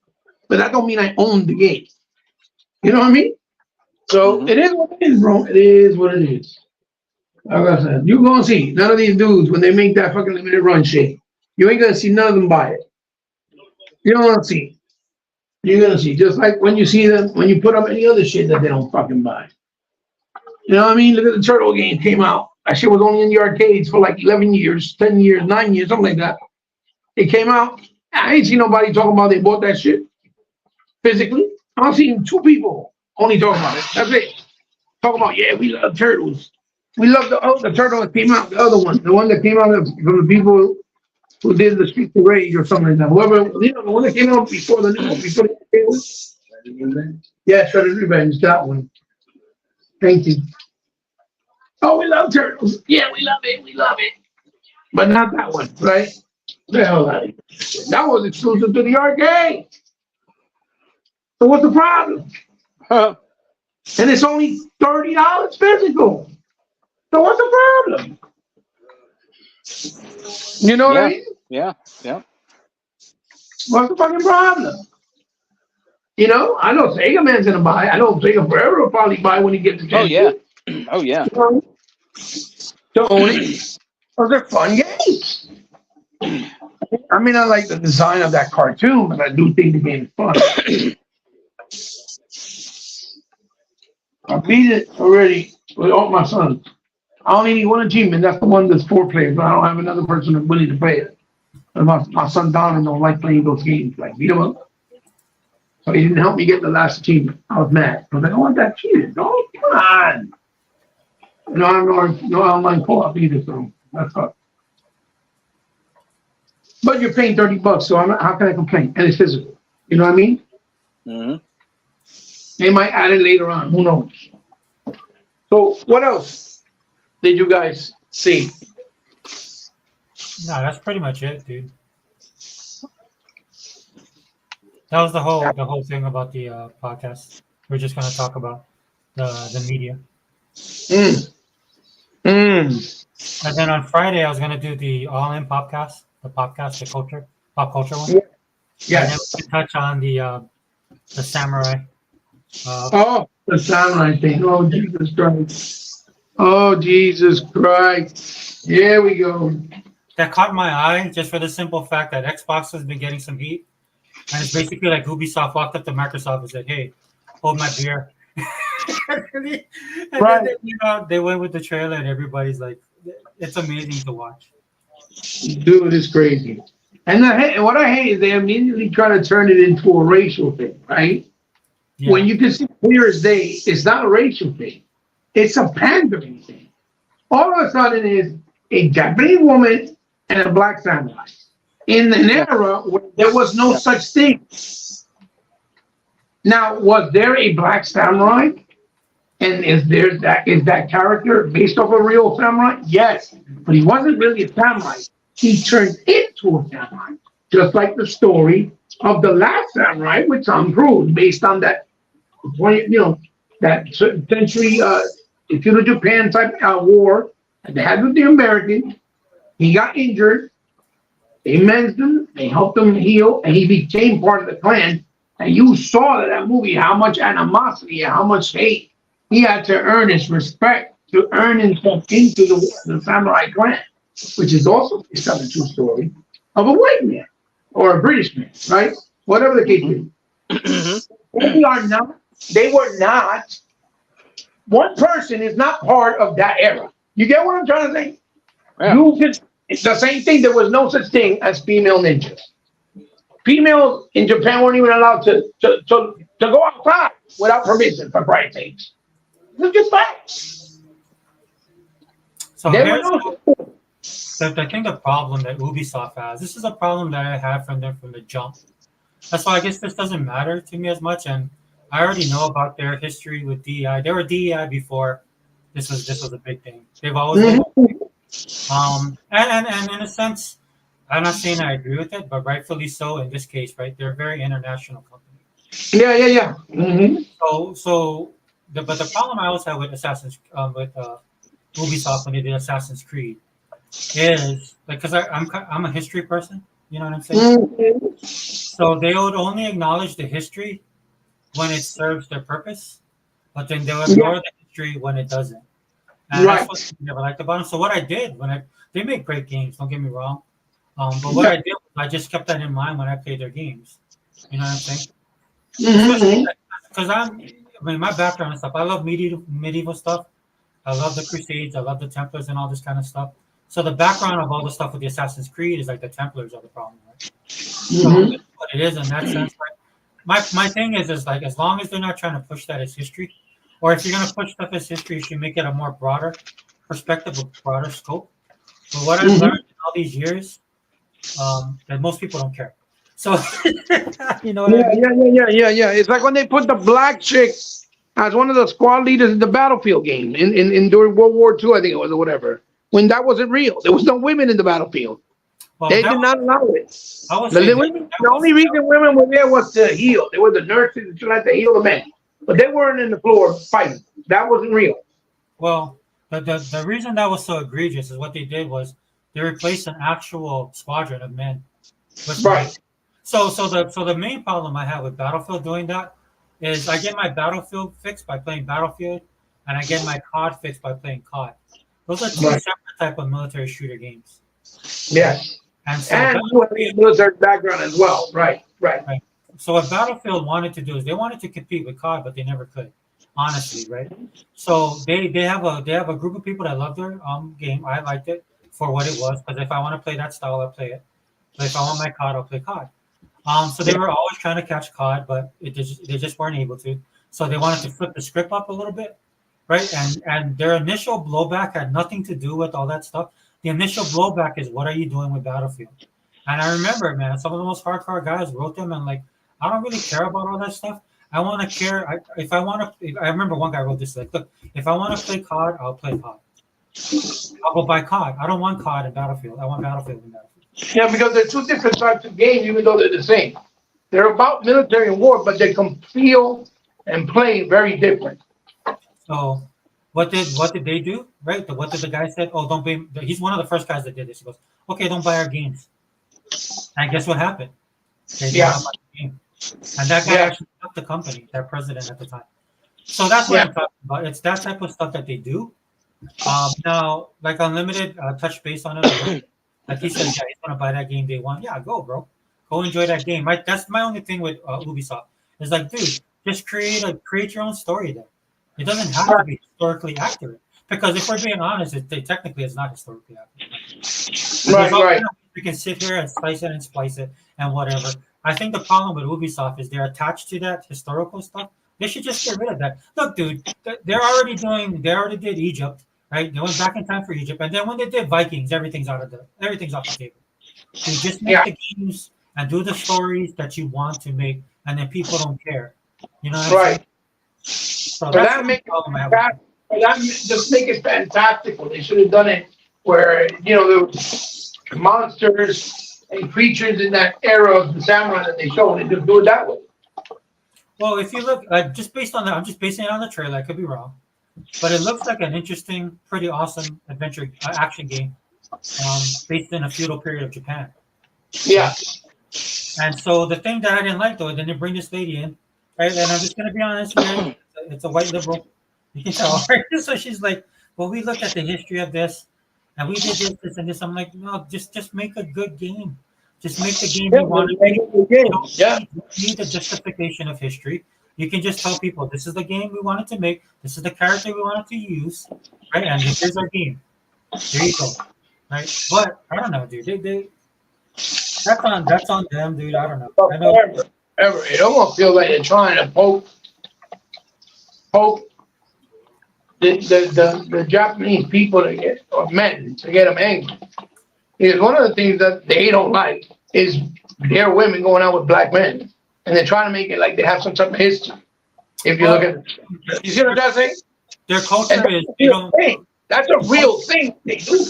but that don't mean I own the game. You know what I mean? So It is what it is, bro. It is what it is. Like I said, you're going to see none of these dudes, when they make that fucking Limited Run shit, you ain't going to see none of them buy it. You don't want to see. You're going to see. Just like when you see them, when you put up any other shit that they don't fucking buy. You know what I mean? Look at the Turtle game came out. That shit was only in the arcades for like 11 years, 10 years, 9 years, something like that. It came out. I ain't seen nobody talking about they bought that shit physically. I've seen 2 people only talking about it. That's it. Talking about, yeah, we love Turtles. We love the Turtle that came out, the other one. The one that came out from the people who did the Streets of Rage or something like that. Whoever, the one that came out before the new, before the yeah, Shredder's Revenge, that one. Thank you. Oh, we love Turtles. Yeah, we love it. But not that one, right? The hell out of here. That was exclusive to the arcade. So what's the problem? And it's only $30 physical. So what's the problem? You know what I mean? Yeah. What's the fucking problem? You know, I know Sega Man's gonna buy. I know Sega Forever will probably buy when he gets the chance. Oh yeah. To own it. Those are fun games. I mean, I like the design of that cartoon, but I do think the game is fun. I beat it already with all my sons. I only need one achievement. That's the one that's 4 players, but I don't have another person that's willing to play it. And my son Donovan don't like playing those games. Like, beat him up. So he didn't help me get the last achievement. I was mad. I was like, I want that achievement. Oh, come on. No, I have no online co-op either, so that's up. But you're paying $30, so how can I complain? And it's physical. You know what I mean? Mm-hmm. They might add it later on. Who knows? So what else did you guys see? No, that's pretty much it, dude. That was the whole thing about the podcast. We're just gonna talk about the media. And then on Friday, I was gonna do the All In podcast, the pop culture one. Yeah. And then we can touch on the samurai. The samurai thing. Oh, Jesus Christ. Oh, Jesus Christ. Here we go. That caught my eye just for the simple fact that Xbox has been getting some heat. And it's basically like Ubisoft walked up to Microsoft and said, "Hey, hold my beer." and Right. then, they went with the trailer and everybody's like, it's amazing to watch. Dude, it's crazy. And what I hate is they immediately try to turn it into a racial thing, right? Yeah. When you can see clear as day, it's not a racial thing. It's a pandering thing. All of a sudden is a Japanese woman and a black samurai. In an era where there was no such thing. Now, was there a black samurai? And is that character based off a real samurai? Yes, but he wasn't really a samurai. He turned into a samurai, just like the story of the last samurai with Tom Cruise, based on that that century feudal Japan type war that they had with the Americans. He got injured. They mended him, they helped him heal, and he became part of the clan. And you saw that movie, how much animosity and how much hate he had to earn his respect to earn himself into the samurai clan, which is also based on a true story of a white man or a British man, right? Whatever the case is. They were not, one person is not part of that era. You get what I'm trying to say? Yeah. It's the same thing. There was no such thing as female ninjas. Females in Japan weren't even allowed to go outside without permission, for Christ's sakes. It's just facts. So I think the problem that Ubisoft has, this is a problem that I had from them from the jump. That's why I guess this doesn't matter to me as much, and I already know about their history with DEI. They were DEI before this was a big thing. They've always been. And in a sense, I'm not saying I agree with it, but rightfully so in this case, right? They're a very international company. Yeah. Mm-hmm. But the problem I always have with Ubisoft when they did Assassin's Creed is like, because I'm a history person, you know what I'm saying? Mm-hmm. So they would only acknowledge the history when it serves their purpose, but then they'll ignore the history when it doesn't. And that's what I never liked about them. So what I did they make great games, don't get me wrong. But what I did was I just kept that in mind when I played their games. You know what I'm saying? Mm-hmm. Because my background and stuff, I love medieval stuff. I love the Crusades. I love the Templars and all this kind of stuff. So the background of all the stuff with the Assassin's Creed is like the Templars are the problem, right? So what it is in that sense, right? My thing is like, as long as they're not trying to push that as history, or if you're going to push stuff as history, you should make it a more broader perspective, a broader scope. But what I've learned in all these years that most people don't care. So you know what I mean? Yeah. It's like when they put the black chick as one of the squad leaders in the battlefield game in during World War II, I think it was, or whatever. When that wasn't real, there was no women in the battlefield. Well, They that did not allow it. I would say The only reason women were there was to heal. They were the nurses who had to heal the men, but they weren't in the floor fighting. That wasn't real. well, the reason that was so egregious is what they did was they replaced an actual squadron of men with women. Right. So the main problem I have with Battlefield doing that is I get my Battlefield fixed by playing Battlefield, and I get my COD fixed by playing COD. Those are two Right. separate type of military shooter games. Yes. And so And you have a military background as well. Right. So what Battlefield wanted to do is they wanted to compete with COD, but they never could, honestly, right? So they have a group of people that love their game. I liked it for what it was because if I want to play that style, I'll play it. But if I want my COD, I'll play COD. So they were always trying to catch COD, but they just weren't able to. So they wanted to flip the script up a little bit, right? And their initial blowback had nothing to do with all that stuff. The initial blowback is what are you doing with Battlefield? And I remember, man, some of the most hardcore guys wrote them and like, I don't really care about all that stuff. I want to care. If I want to, I remember one guy wrote this like, look, if I want to play COD, I'll play COD. I'll go buy COD. I don't want COD in Battlefield. I want Battlefield in Battlefield. Yeah, because they're two different types of games, even though they're the same. They're about military and war, but they can feel and play very different. So what did they do? Right? What did the guy said? Oh, don't be. He's one of the first guys that did this. He goes, okay, don't buy our games. And guess what happened? They did not buy the game. And that guy actually left the company, their president at the time. So that's what I'm talking about. It's that type of stuff that they do. Now, like Unlimited, touch base on it. Like he said, yeah, he's gonna buy that game day one. Yeah, go, bro. Go enjoy that game. That's my only thing with Ubisoft. It's like, dude, just create your own story there. It doesn't have to be historically accurate. Because if we're being honest, technically it's not historically accurate. Right. We can sit here and slice it and splice it and whatever. I think the problem with Ubisoft is they're attached to that historical stuff. They should just get rid of that. Look, dude, they already did Egypt, right? They went back in time for Egypt, and then when they did Vikings, everything's off the table. They just make the games and do the stories that you want to make, and then people don't care. You know what I'm saying? So that's the problem I have. Just make it fantastical. They should have done it where there were monsters and creatures in that era of the samurai that they showed, and just do it that way. Well, if you look, just based on that, I'm just basing it on the trailer. I could be wrong, but it looks like an interesting, pretty awesome adventure action game, based in a feudal period of Japan. Yeah. And so the thing that I didn't like though, then they bring this lady in, right? And I'm just gonna be honest, man, it's a white liberal. You can tell, right? So she's like, "Well, we looked at the history of this, and we did this, and this." I'm like, "No, just make a good game. Just make the game you want to make. You don't need the justification of history. You can just tell people this is the game we wanted to make. This is the character we wanted to use, right? And this is our game. There you go, right? But I don't know, dude. That's on them, dude. I don't know. I know. Ever. It almost feels like they're trying to poke the Japanese people to get, or men to get them angry. Because one of the things that they don't like is their women going out with black men, and they're trying to make it like they have some type of history. If you look at it, you see what I'm saying? Their culture is they don't. That's a real thing. They do.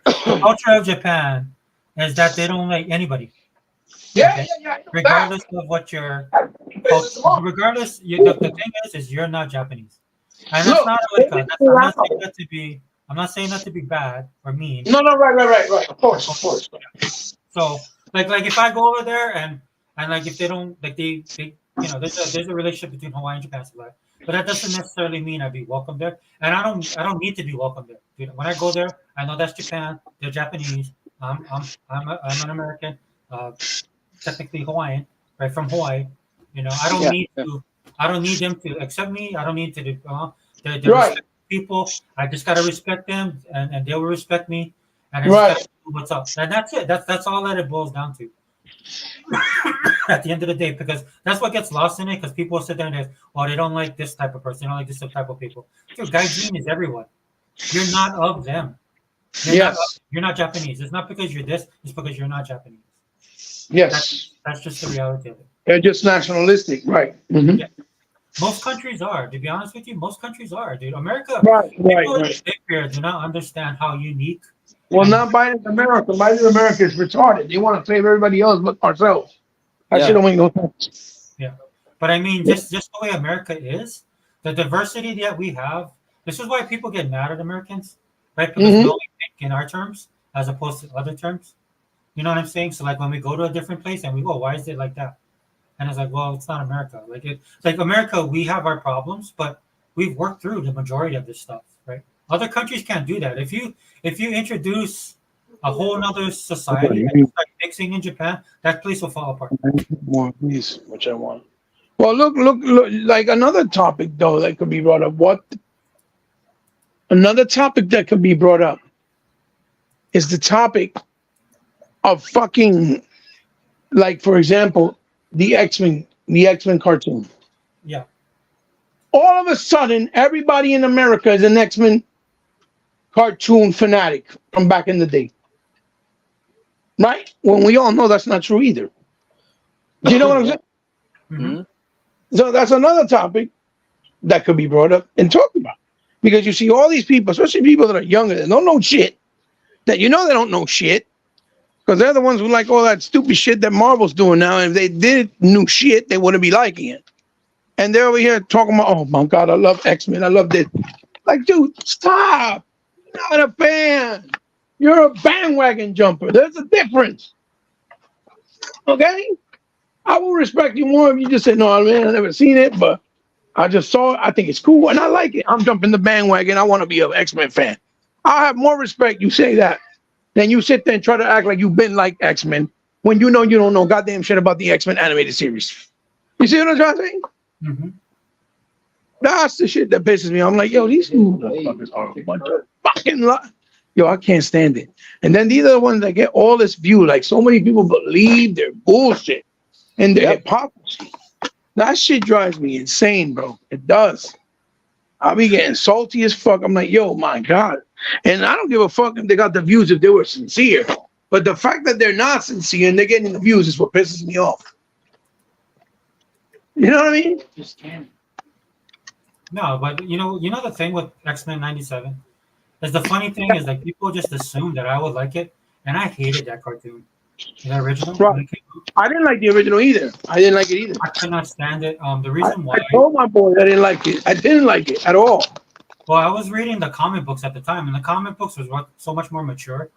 The culture of Japan is that they don't like anybody. Yeah. Regardless of what your regardless, the thing is you're not Japanese, and that's not like I'm not saying that to be bad or mean. No, right. Of course. So like if I go over there and like if they don't like they there's a relationship between Hawaii and Japan, but that doesn't necessarily mean I'd be welcome there, and I don't need to be welcome there. Dude, when I go there, I know that's Japan. They're Japanese. I'm an American, technically Hawaiian, right from Hawaii. I don't need them to accept me. I don't need to do. They're people. I just gotta respect them, and they will respect me. And I just gotta do what's up, and that's it. That's all that it boils down to. At the end of the day, because that's what gets lost in it. Because people sit there and they don't like this type of person. They don't like this type of people. Dude, Gaijin is everyone. You're not of them. You're not Japanese. It's not because you're this. It's because you're not Japanese. Yes. That's just the reality of it. They're just nationalistic, right? Mm-hmm. Yeah. Most countries are. To be honest with you, most countries are, dude. America, Right, people that right. live here do not understand how unique. Well, And not Biden America. Biden America is retarded. They want to save everybody else but ourselves. That shit don't make no sense. yeah, but I mean, just the way America is, the diversity that we have. This is why people get mad at Americans, right? Because we Mm-hmm. only think in our terms as opposed to other terms. You know what I'm saying? So like when we go to a different place and we go, why is it like that? And it's like, well, it's not America. It's like America, we have our problems, but we've worked through the majority of this stuff, right? Other countries can't do that. If you introduce a whole other society and you start mixing in Japan, that place will fall apart. More, please, which I want. Well, look. Like another topic though that could be brought up. What another topic that could be brought up is the topic of fucking, like for example, the X-Men cartoon. Yeah. All of a sudden, everybody in America is an X-Men cartoon fanatic from back in the day. Right? When we all know that's not true either. Do you know what I'm saying? Mm-hmm. So that's another topic that could be brought up and talked about. Because you see all these people, especially people that are younger, that don't know shit, that you know they don't know shit, because they're the ones who like all that stupid shit that Marvel's doing now. And if they did new shit, they wouldn't be liking it. And they're over here talking about, oh my God, I love X-Men. I love this. Like, dude, stop. You're not a fan. You're a bandwagon jumper. There's a difference. Okay? I will respect you more if you just say, no, man, I've never seen it, but I just saw it. I think it's cool and I like it. I'm jumping the bandwagon. I want to be an X-Men fan. I'll have more respect you say that than you sit there and try to act like you've been like X-Men when you know you don't know goddamn shit about the X-Men animated series. You see what I'm trying to say? Mm-hmm. That's the shit that pisses me off. I'm like, yo, these motherfuckers are a bunch of fucking lies. Yo, I can't stand it. And then these are the ones that get all this view. Like so many people believe their bullshit and their hypocrisy. That shit drives me insane, bro. It does. I'll be getting salty as fuck. I'm like, yo, my God. And I don't give a fuck if they got the views if they were sincere. But the fact that they're not sincere and they're getting the views is what pisses me off. You know what I mean? Just can't. No, but you know the thing with X-Men '97 is the funny thing is like people just assume that I would like it, and I hated that cartoon, the original. Right. I didn't like the original either. I didn't like it either. I could not stand it. The reason why I told my boy I didn't like it. I didn't like it at all. well, I was reading the comic books at the time, and the comic books was so much more mature.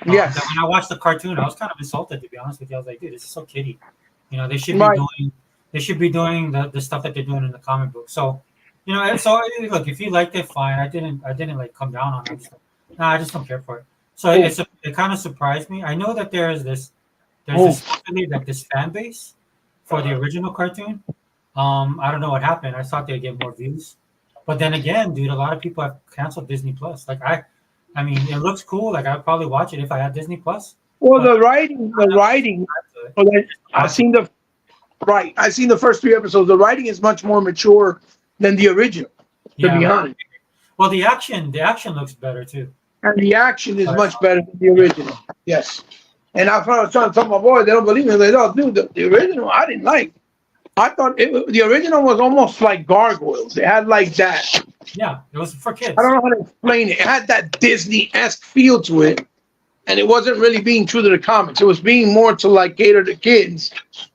Yes. That when I watched the cartoon, I was kind of insulted, to be honest with you. I was like, dude, this is so kiddie. You know, they should be doing the stuff that they're doing in the comic book. So, you know, look, if you liked it, fine. I didn't like come down on it. Nah, I just don't care for it. So it kind of surprised me. I know that there's this fan base for the original cartoon. I don't know what happened. I thought they'd get more views, but then again, dude, a lot of people have canceled Disney Plus. Like I mean, it looks cool. Like I'd probably watch it if I had Disney Plus. Well, the writing. I've seen the first 3 episodes. The writing is much more mature than the original. To be honest. Well, the action looks better too. And the action is much better than the original. Yes. And I was trying to tell my boy, they don't believe me. They're like, oh, dude, the original I didn't like. I thought the original was almost like gargoyles. It had like that. Yeah, it was for kids. I don't know how to explain it. It had that Disney-esque feel to it. And it wasn't really being true to the comics. It was being more to like cater to kids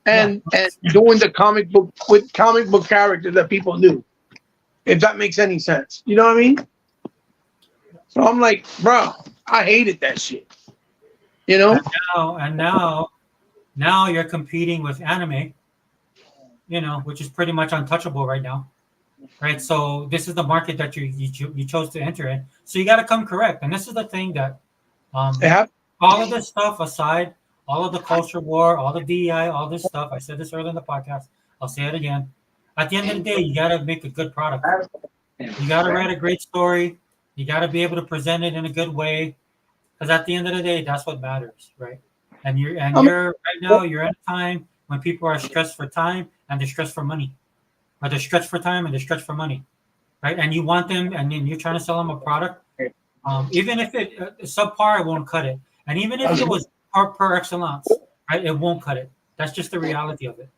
and doing the comic book with comic book characters that people knew. If that makes any sense. You know what I mean? So I'm like, bro, I hated that shit. You know? And now you're competing with anime, you know, which is pretty much untouchable right now. Right? So this is the market that you chose to enter in. So you got to come correct. And this is the thing that all of this stuff aside, all of the culture war, all the DEI, all this stuff, I said this earlier in the podcast, I'll say it again. At the end of the day, you got to make a good product. You got to write a great story. You got to be able to present it in a good way. Because at the end of the day, that's what matters, right? And you're right now, you're at a time when people are stressed for time and they're stressed for money. Or they're stretched for time and they're stretched for money. Right? And you want them, and then you're trying to sell them a product Even if it subpar, it won't cut it. And even if it was per excellence, right, it won't cut it. That's just the reality of it.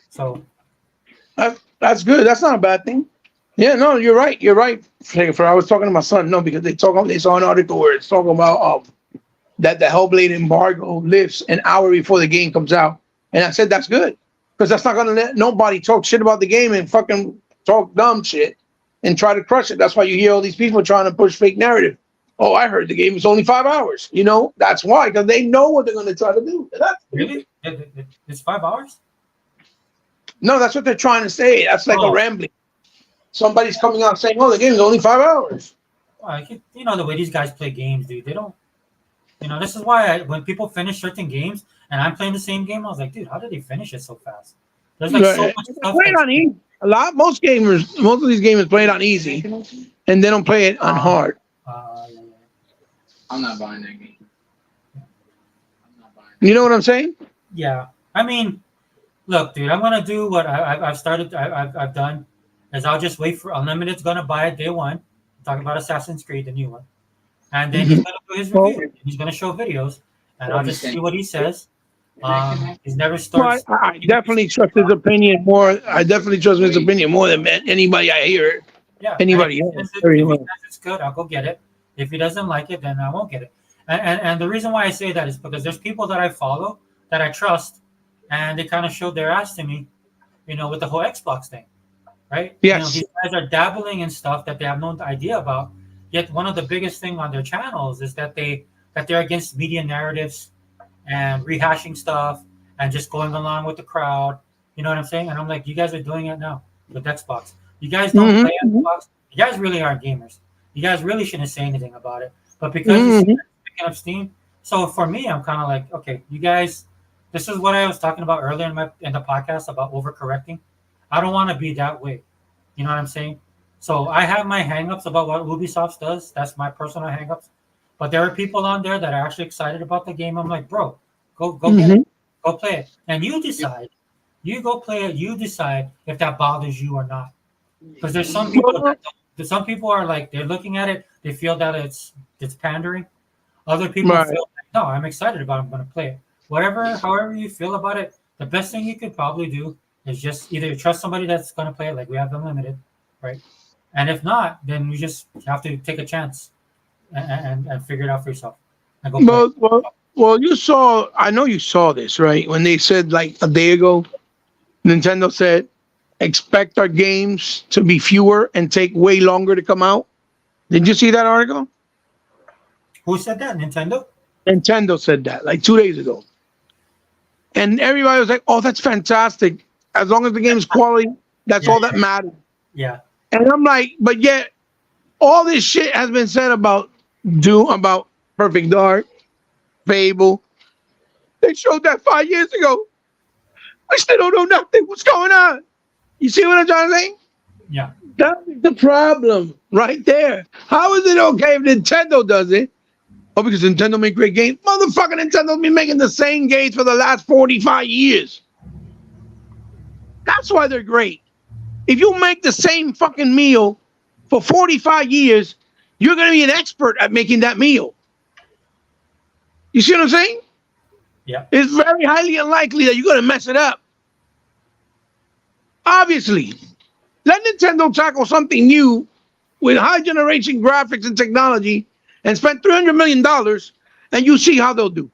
So that's good. That's not a bad thing. Yeah, no, you're right. You're right. I was talking to my son. No, because they saw an article where it's talking about that the Hellblade embargo lifts an hour before the game comes out, and I said that's good because that's not gonna let nobody talk shit about the game and fucking talk dumb shit and try to crush it. That's why you hear all these people trying to push fake narrative. Oh, I heard the game is only 5 hours. You know, that's why, because they know what they're going to try to do. That's really, it's 5 hours. No, that's what they're trying to say. That's like a rambling. Somebody's coming out saying, "Oh, the game is only 5 hours." You know the way these guys play games, dude. They don't. You know, this is why when people finish certain games and I'm playing the same game, I was like, dude, how did they finish it so fast? There's like so much stuff. Play it on easy. Most of these gamers play it on easy, and they don't play it on hard. I'm not buying that game. You know what I'm saying? Yeah. I mean, look, dude, I'm gonna do what I've done is I'll just wait for Unlimited's gonna buy it day one. I'm talking about Assassin's Creed, the new one. And then he's gonna do his review. He's gonna show videos and I'll just see what he says. He's never started. Well, I definitely trust his opinion more. I definitely trust his opinion more than anybody I hear. Yeah. Anybody else. If he says it's good, I'll go get it. If he doesn't like it, then I won't get it. And the reason why I say that is because there's people that I follow that I trust, and they kind of showed their ass to me, you know, with the whole Xbox thing, right? Yes. You know, these guys are dabbling in stuff that they have no idea about. Yet one of the biggest thing on their channels is that they're against media narratives and rehashing stuff and just going along with the crowd. You know what I'm saying? And I'm like, you guys are doing it now with Xbox. You guys don't play Xbox. You guys really aren't gamers. You guys really shouldn't say anything about it. But because you're picking up steam, so for me, I'm kind of like, okay, you guys, this is what I was talking about earlier in the podcast about overcorrecting. I don't want to be that way. You know what I'm saying? So I have my hangups about what Ubisoft does. That's my personal hangups. But there are people on there that are actually excited about the game. I'm like, bro, go get it. Go play it. And you decide. You go play it. You decide if that bothers you or not. Because there's some people that don't. Some people are like, they're looking at it, they feel that it's pandering. Other people feel like, no, I'm excited about it, I'm going to play it. However you feel about it, the best thing you could probably do is just either trust somebody that's going to play it, like we have Unlimited, right? And if not, then you just have to take a chance and figure it out for yourself. And go play well, I know you saw this, right? When they said like a day ago, Nintendo said, expect our games to be fewer and take way longer to come out. Did you see that article? Who said that? Nintendo? Nintendo said that like 2 days ago. And everybody was like, oh, that's fantastic. As long as the game is quality, that's all that matters. Yeah. And I'm like, but yet all this shit has been said about Doom, about Perfect Dark, Fable. They showed that 5 years ago. I still don't know nothing. What's going on? You see what I'm trying to say? Yeah. That's the problem right there. How is it okay if Nintendo does it? Oh, because Nintendo make great games. Motherfucking Nintendo's been making the same games for the last 45 years. That's why they're great. If you make the same fucking meal for 45 years, you're going to be an expert at making that meal. You see what I'm saying? Yeah. It's very highly unlikely that you're going to mess it up. Obviously, let Nintendo tackle something new with high generation graphics and technology and spend $300 million and you see how they'll do.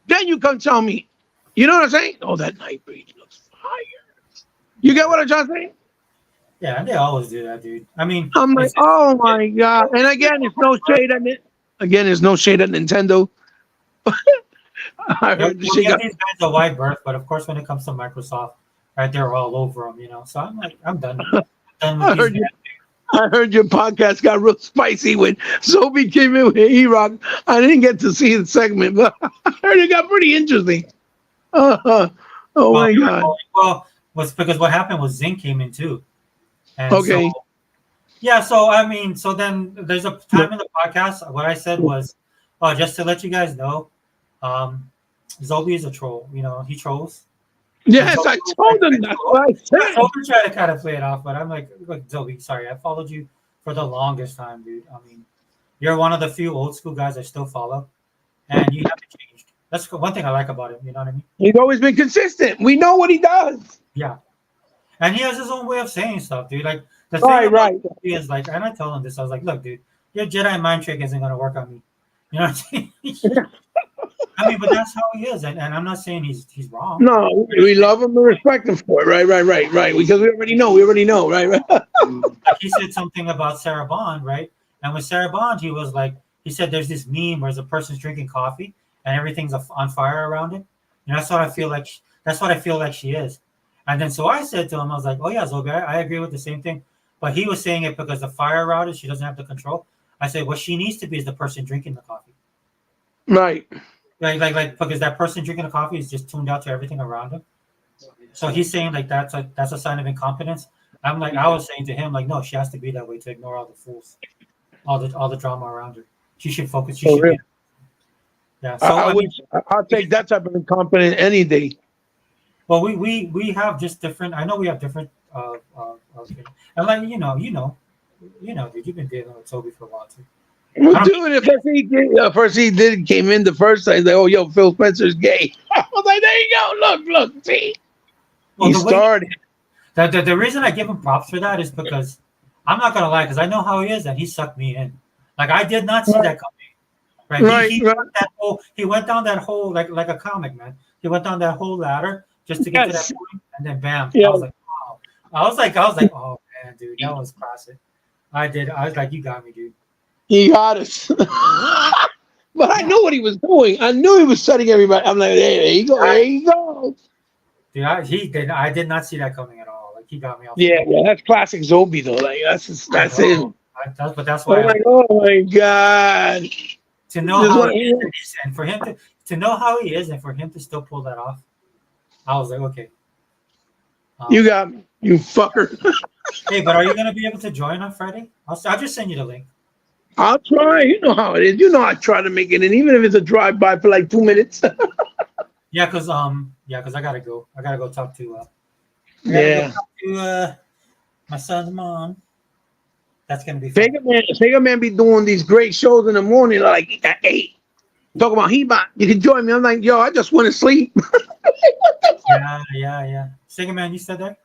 Then you come tell me, you know what I'm saying? Oh, that Nightbreed looks fire. You get what I'm trying to say? Yeah, they always do that, dude. I mean, I'm like, oh my God. And again, it's no shade at it. Again, there's no shade at Nintendo. I heard these guys a wide berth, but of course, when it comes to Microsoft, right, they're all over them, you know. So I'm like, I'm done. I heard your podcast got real spicy when Zobi came in with E-Rock. I didn't get to see the segment, but I heard it got pretty interesting. My God. Well, was because what happened was Zing came in too. And okay. So, yeah, so I mean, so then there's a time in the podcast. What I said was, just to let you guys know, Zobi is a troll. You know, he trolls. Yes, I told him that's what I said. Zobi tried to kind of play it off, but I'm like, look, Zobi, sorry, I followed you for the longest time, dude. I mean, you're one of the few old school guys I still follow, and you haven't changed. That's one thing I like about him. You know what I mean? He's always been consistent. We know what he does. Yeah. And he has his own way of saying stuff, dude. Like the Right, thing about right. he is like, and I told him this. I was like, look, dude, your Jedi mind trick isn't gonna work on me. You know what I'm saying? I mean, but that's how he is, and I'm not saying he's wrong. No, we love him and respect him for it. Right. Because we already know. Right. Like he said something about Sarah Bond, right? And with Sarah Bond, he was like, he said there's this meme where the person's drinking coffee and everything's on fire around it. And that's what I feel like. That's what I feel like she is. And then so I said to him, I was like, oh yeah, Zobi, I agree with the same thing. But he was saying it because the fire around it, she doesn't have the control. I said what she needs to be is the person drinking the coffee. Right. Like because that person drinking the coffee is just tuned out to everything around him. So he's saying like that's a sign of incompetence. I'm like, I was saying to him, like, no, she has to be that way to ignore all the fools, all the drama around her. She should focus. She For should real. be. Yeah. So I'll take that type of incompetence any day. well, we have just different. I know we have different. And like dude, you've been dealing with Toby for a while too. Well, dude, the first he did came in the first, I was like, oh, yo, Phil Spencer's gay. I was like, there you go. Look, see. Well, He started. The reason I give him props for that is because I'm not gonna lie, because I know how he is, and he sucked me in. Like I did not see that coming. Right? He went down that whole like a comic, man. He went down that whole ladder just to get to that point, and then bam. Yeah. I was like, wow. I was like, oh man, dude, that was classic. I was like, you got me, dude. He got us. But I knew what he was doing. I knew he was setting everybody. I'm like, hey, there you go. There you go. Dude, I did not see that coming at all. Like he got me off. Yeah, that's classic Zobi though. Like that's it. But that's why. I'm like, oh my god. To know how he is, and for him to know how he is, and for him to still pull that off, I was like, okay. You got me, you fucker. Hey, but are you gonna be able to join on Friday? I'll just send you the link. I'll try. You know how it is. You know I try to make it, and even if it's a drive-by for like 2 minutes. Yeah, because I gotta go. I gotta go talk to. My son's mom. That's gonna be fun. Sega Man be doing these great shows in the morning, like at 8. Talk about He-Bot. You can join me. I'm like, yo, I just want to sleep. Yeah. Sega Man, you said that?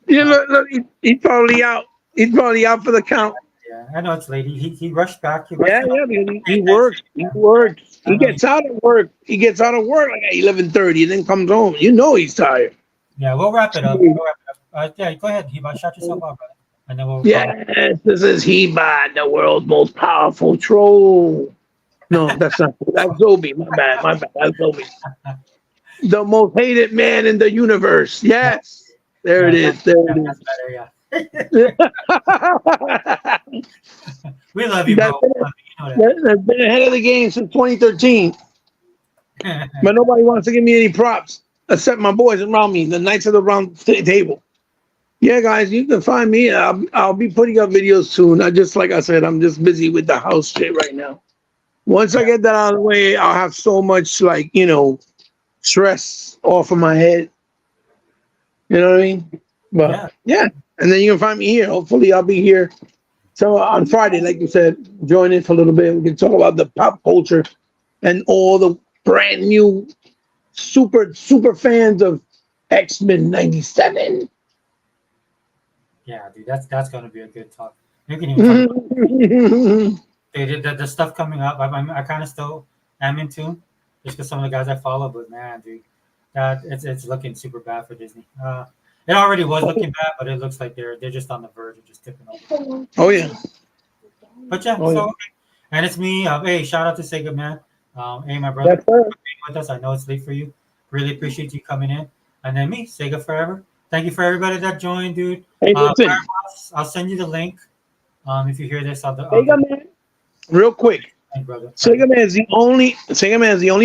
Yeah, look, he's probably out. He's probably out for the count. Yeah, I know it's late. He rushed back. He works. He works. He gets out of work. He gets out of work like at 11:30 and then comes home. You know he's tired. Yeah, we'll wrap it up. Yeah, go ahead, He-Bot. Shout yourself out, brother. And then we'll. Yes, this is He-Bot, the world's most powerful troll. No, that's not. That's Zobi. My bad. That's Zobi. The most hated man in the universe. Yes, there it is. There it is. That's better, yeah. We love you, bro. That's been ahead of the game since 2013. But nobody wants to give me any props except my boys around me, the Knights of the Round Table. Yeah, guys, you can find me. I'll be putting up videos soon. Like I said, I'm just busy with the house shit right now. Once I get that out of the way, I'll have so much stress off of my head. You know what I mean? But yeah. And then you can find me here. Hopefully I'll be here. So on Friday, like you said, join in for a little bit. We can talk about the pop culture and all the brand new super fans of X-Men 97. Yeah, dude, that's gonna be a good talk. You can even talk about the stuff coming up. I kind of still am in tune just because some of the guys I follow, but man, dude, that it's looking super bad for Disney. It already was looking bad, but it looks like they're just on the verge of just tipping over. Oh yeah. But yeah, okay. And it's me. Hey, shout out to Sega Man. Hey, my brother, for being with us. I know it's late for you. Really appreciate you coming in. And then me, Sega Forever. Thank you for everybody that joined, dude. Hey, I'll send you the link. If you hear this, Sega Man. Real quick, Sega Man is the only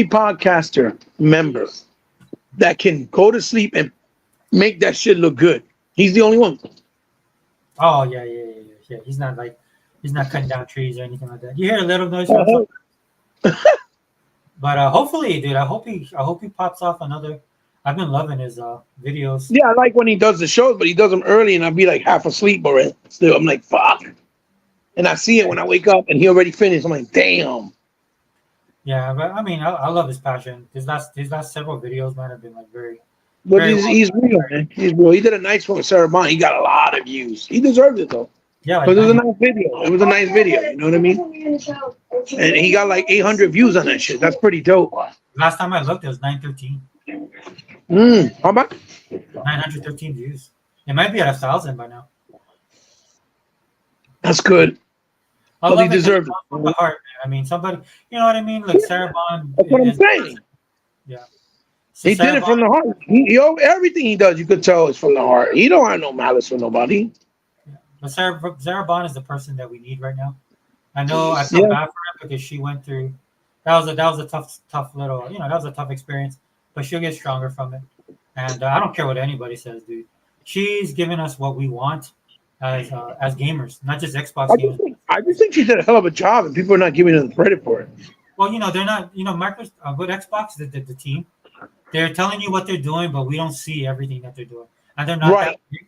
podcaster member that can go to sleep and make that shit look good. He's the only one. Oh yeah. He's not cutting down trees or anything like that. You hear a little noise, but hopefully, dude. I hope he pops off another I've been loving his videos. Yeah, I like when he does the shows, but he does them early, and I'll be like half asleep already. Still, I'm like, fuck. And I see it when I wake up, and he already finished. I'm like, damn. Yeah, but I mean, I love his passion. His last several videos, man, have been like very, But very he's well he's done. real, man. He's real. He did a nice one with Sarah Bond. He got a lot of views. He deserved it though. Yeah, like But it was a 90. nice video. It was a nice video. You know what I mean? And he got like 800 views on that shit. That's pretty dope. Last time I looked, it was 913. How about? 913 views. It might be at 1,000 by now. That's good. I But he love it because it deserved comes from the it. heart, man. I mean, somebody, you know what I mean? Like Sarah Bond That's what I'm is the person. saying. Yeah. So He did Sarah it from the Bond, heart. Everything he does, you could tell is from the heart. He don't have no malice for nobody. yeah. But Sarah Bond is the person that we need right now. I know I feel Yeah. bad for her because she went through. That was a tough little. That was a tough experience. But she'll get stronger from it. And I don't care what anybody says, dude. She's given us what we want as gamers, not just Xbox gamers. I just think she did a hell of a job, and people are not giving her the credit for it. Well, they're not. Microsoft with Xbox, the team, they're telling you what they're doing, but we don't see everything that they're doing, and they're not that Right. big.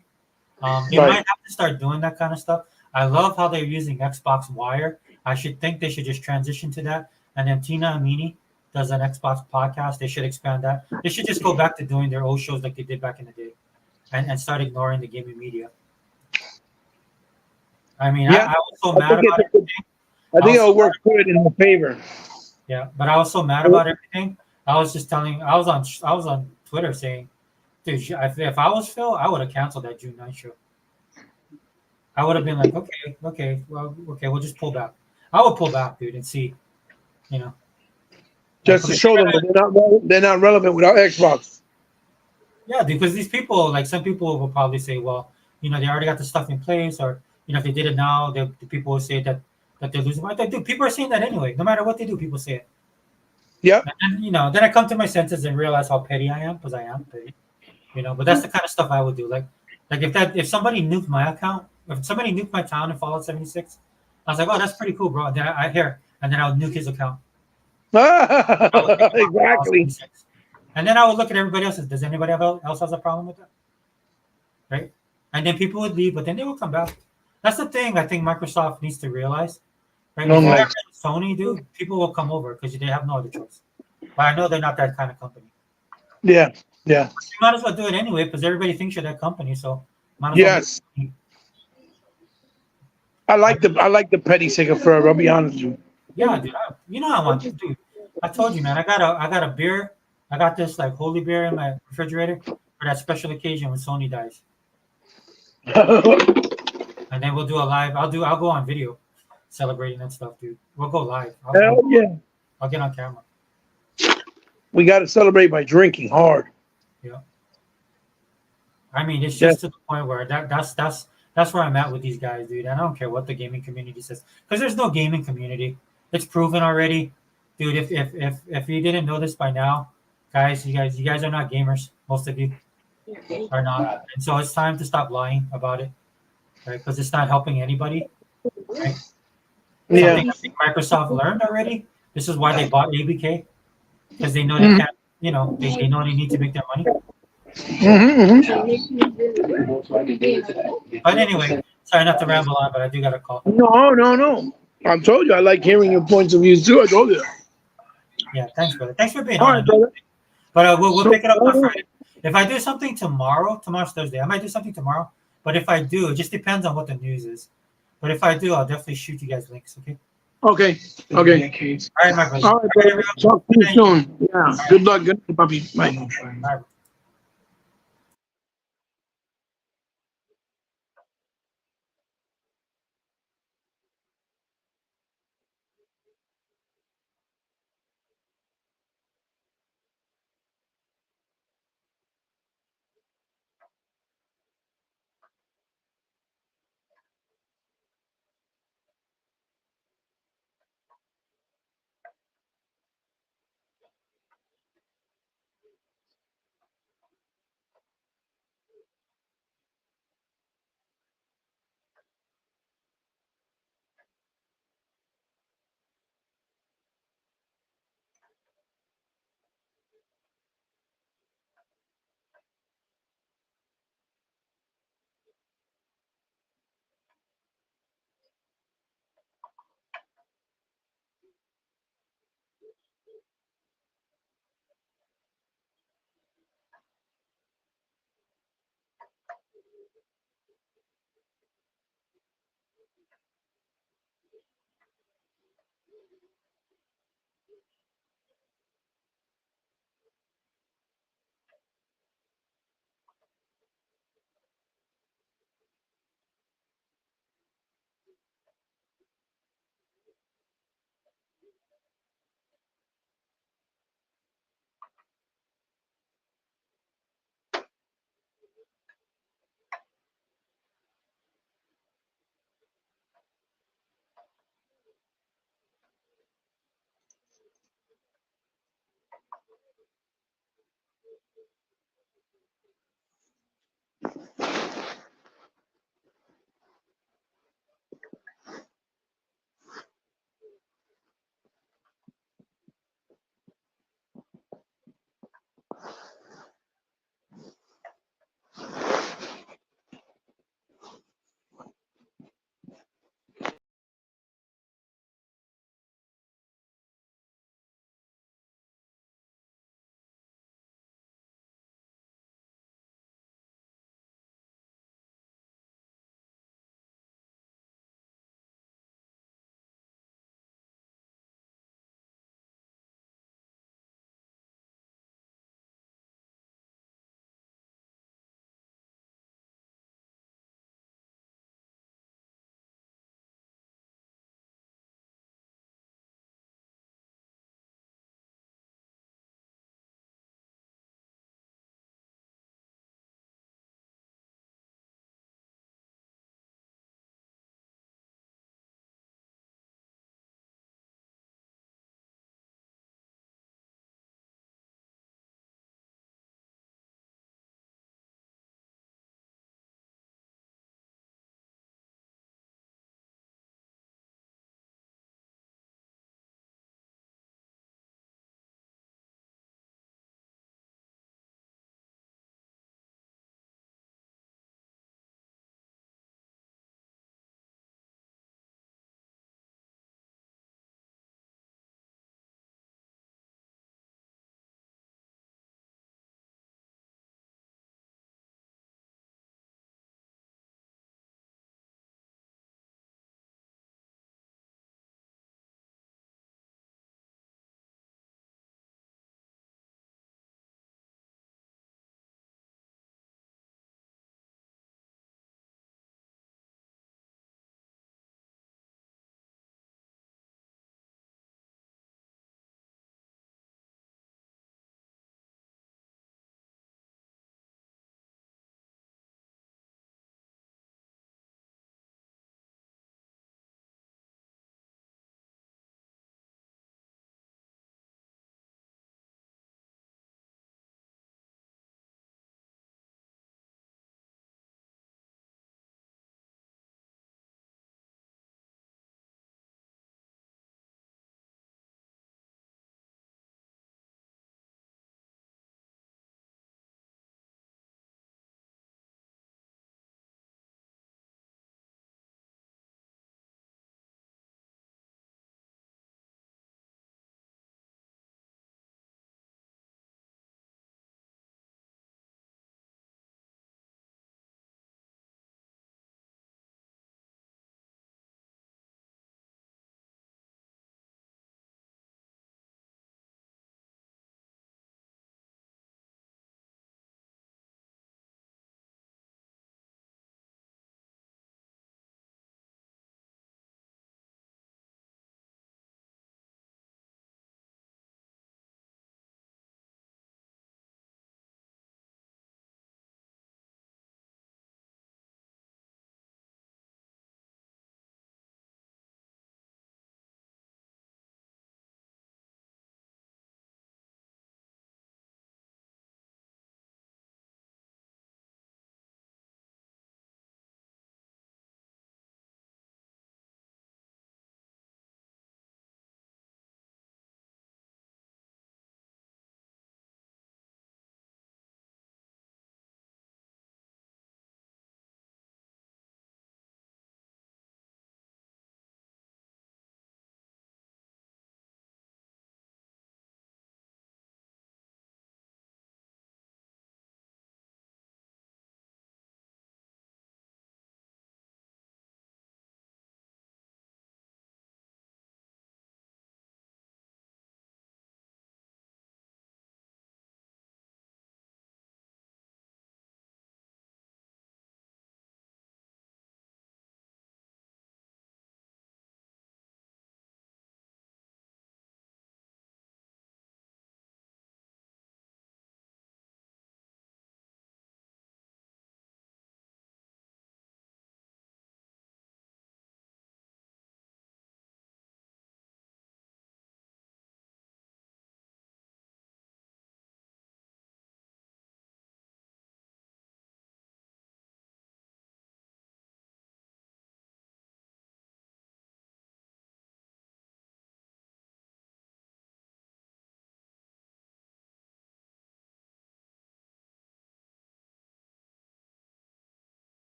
They might Right. have to start doing that kind of stuff. I love how they're using Xbox Wire. I should think they should just transition to that. And then Tina Amini does an Xbox podcast. They should expand that. They should just go back to doing their old shows like they did back in the day, and start ignoring the gaming media. I mean, Yeah. I was so I mad think about everything. I I think was so it'll mad, work good in her favor. yeah, but I was so mad about everything. I was just telling. I was on Twitter saying, dude, if I was Phil, I would have canceled that June 9th show. I would have been like, okay, okay, well, okay, we'll just pull back. I would pull back, dude, and see, you know, like, Just to okay, show them that they're not relevant without Xbox. yeah, because these people, like some people will probably say, well, they already got the stuff in place, or if they did it now, the people will say that they're losing. But dude, people are saying that anyway. No matter what they do, people say it. Yep. And then I come to my senses and realize how petty I am because I am petty. But that's the kind of stuff I would do. Like if somebody nuked my account, if somebody nuked my town in Fallout 76, I was like, oh, that's pretty cool, bro. And then I hear, and then I would nuke his account. I would think about Fallout Exactly. 76. And then I would look at everybody else. Does anybody else has a problem with that? Right? And then people would leave, but then they will come back. That's the thing I think Microsoft needs to realize. Right? No If you have Mike. Sony, dude, people will come over because they have no other choice. But I know they're not that kind of company. Yeah. Yeah. You might as well do it anyway because everybody thinks you're that company. So might as well make Yes. it. I like the petty sake of forever. I'll be honest with you. Yeah, dude. I want to, dude. I told you, man. I got a beer. I got this like holy beer in my refrigerator for that special occasion when Sony dies, and then we'll do a live. I'll go on video, celebrating that stuff, dude. We'll go live. I'll Hell I'll, yeah. I'll get on camera. We got to celebrate by drinking hard. Yeah. I mean, it's Yeah. just to the point where that's where I'm at with these guys, dude. I don't care what the gaming community says because there's no gaming community. It's proven already, dude. If you didn't know this by now, guys, you guys are not gamers. Most of you are not, and so it's time to stop lying about it, right? Because it's not helping anybody, right? Yeah. Something I think Microsoft learned already. This is why they bought ABK because they know they Mhm. can't. They know they need to make their money. Mhm. But anyway, sorry not to ramble on, but I do got a call. No, no, no. I told you I like hearing your points of views too. I told you. Yeah, thanks, brother. Thanks for being All on right, it. brother. But we'll So, pick it up on Friday. If I do something tomorrow's Thursday. I might do something tomorrow. But if I do, it just depends on what the news is. But if I do, I'll definitely shoot you guys links. Okay. okay. Okay. All right, my brother. All right, All right, brother. Talk to you everyone. soon. Yeah. Good luck. Good night, puppy. Bye. Bye.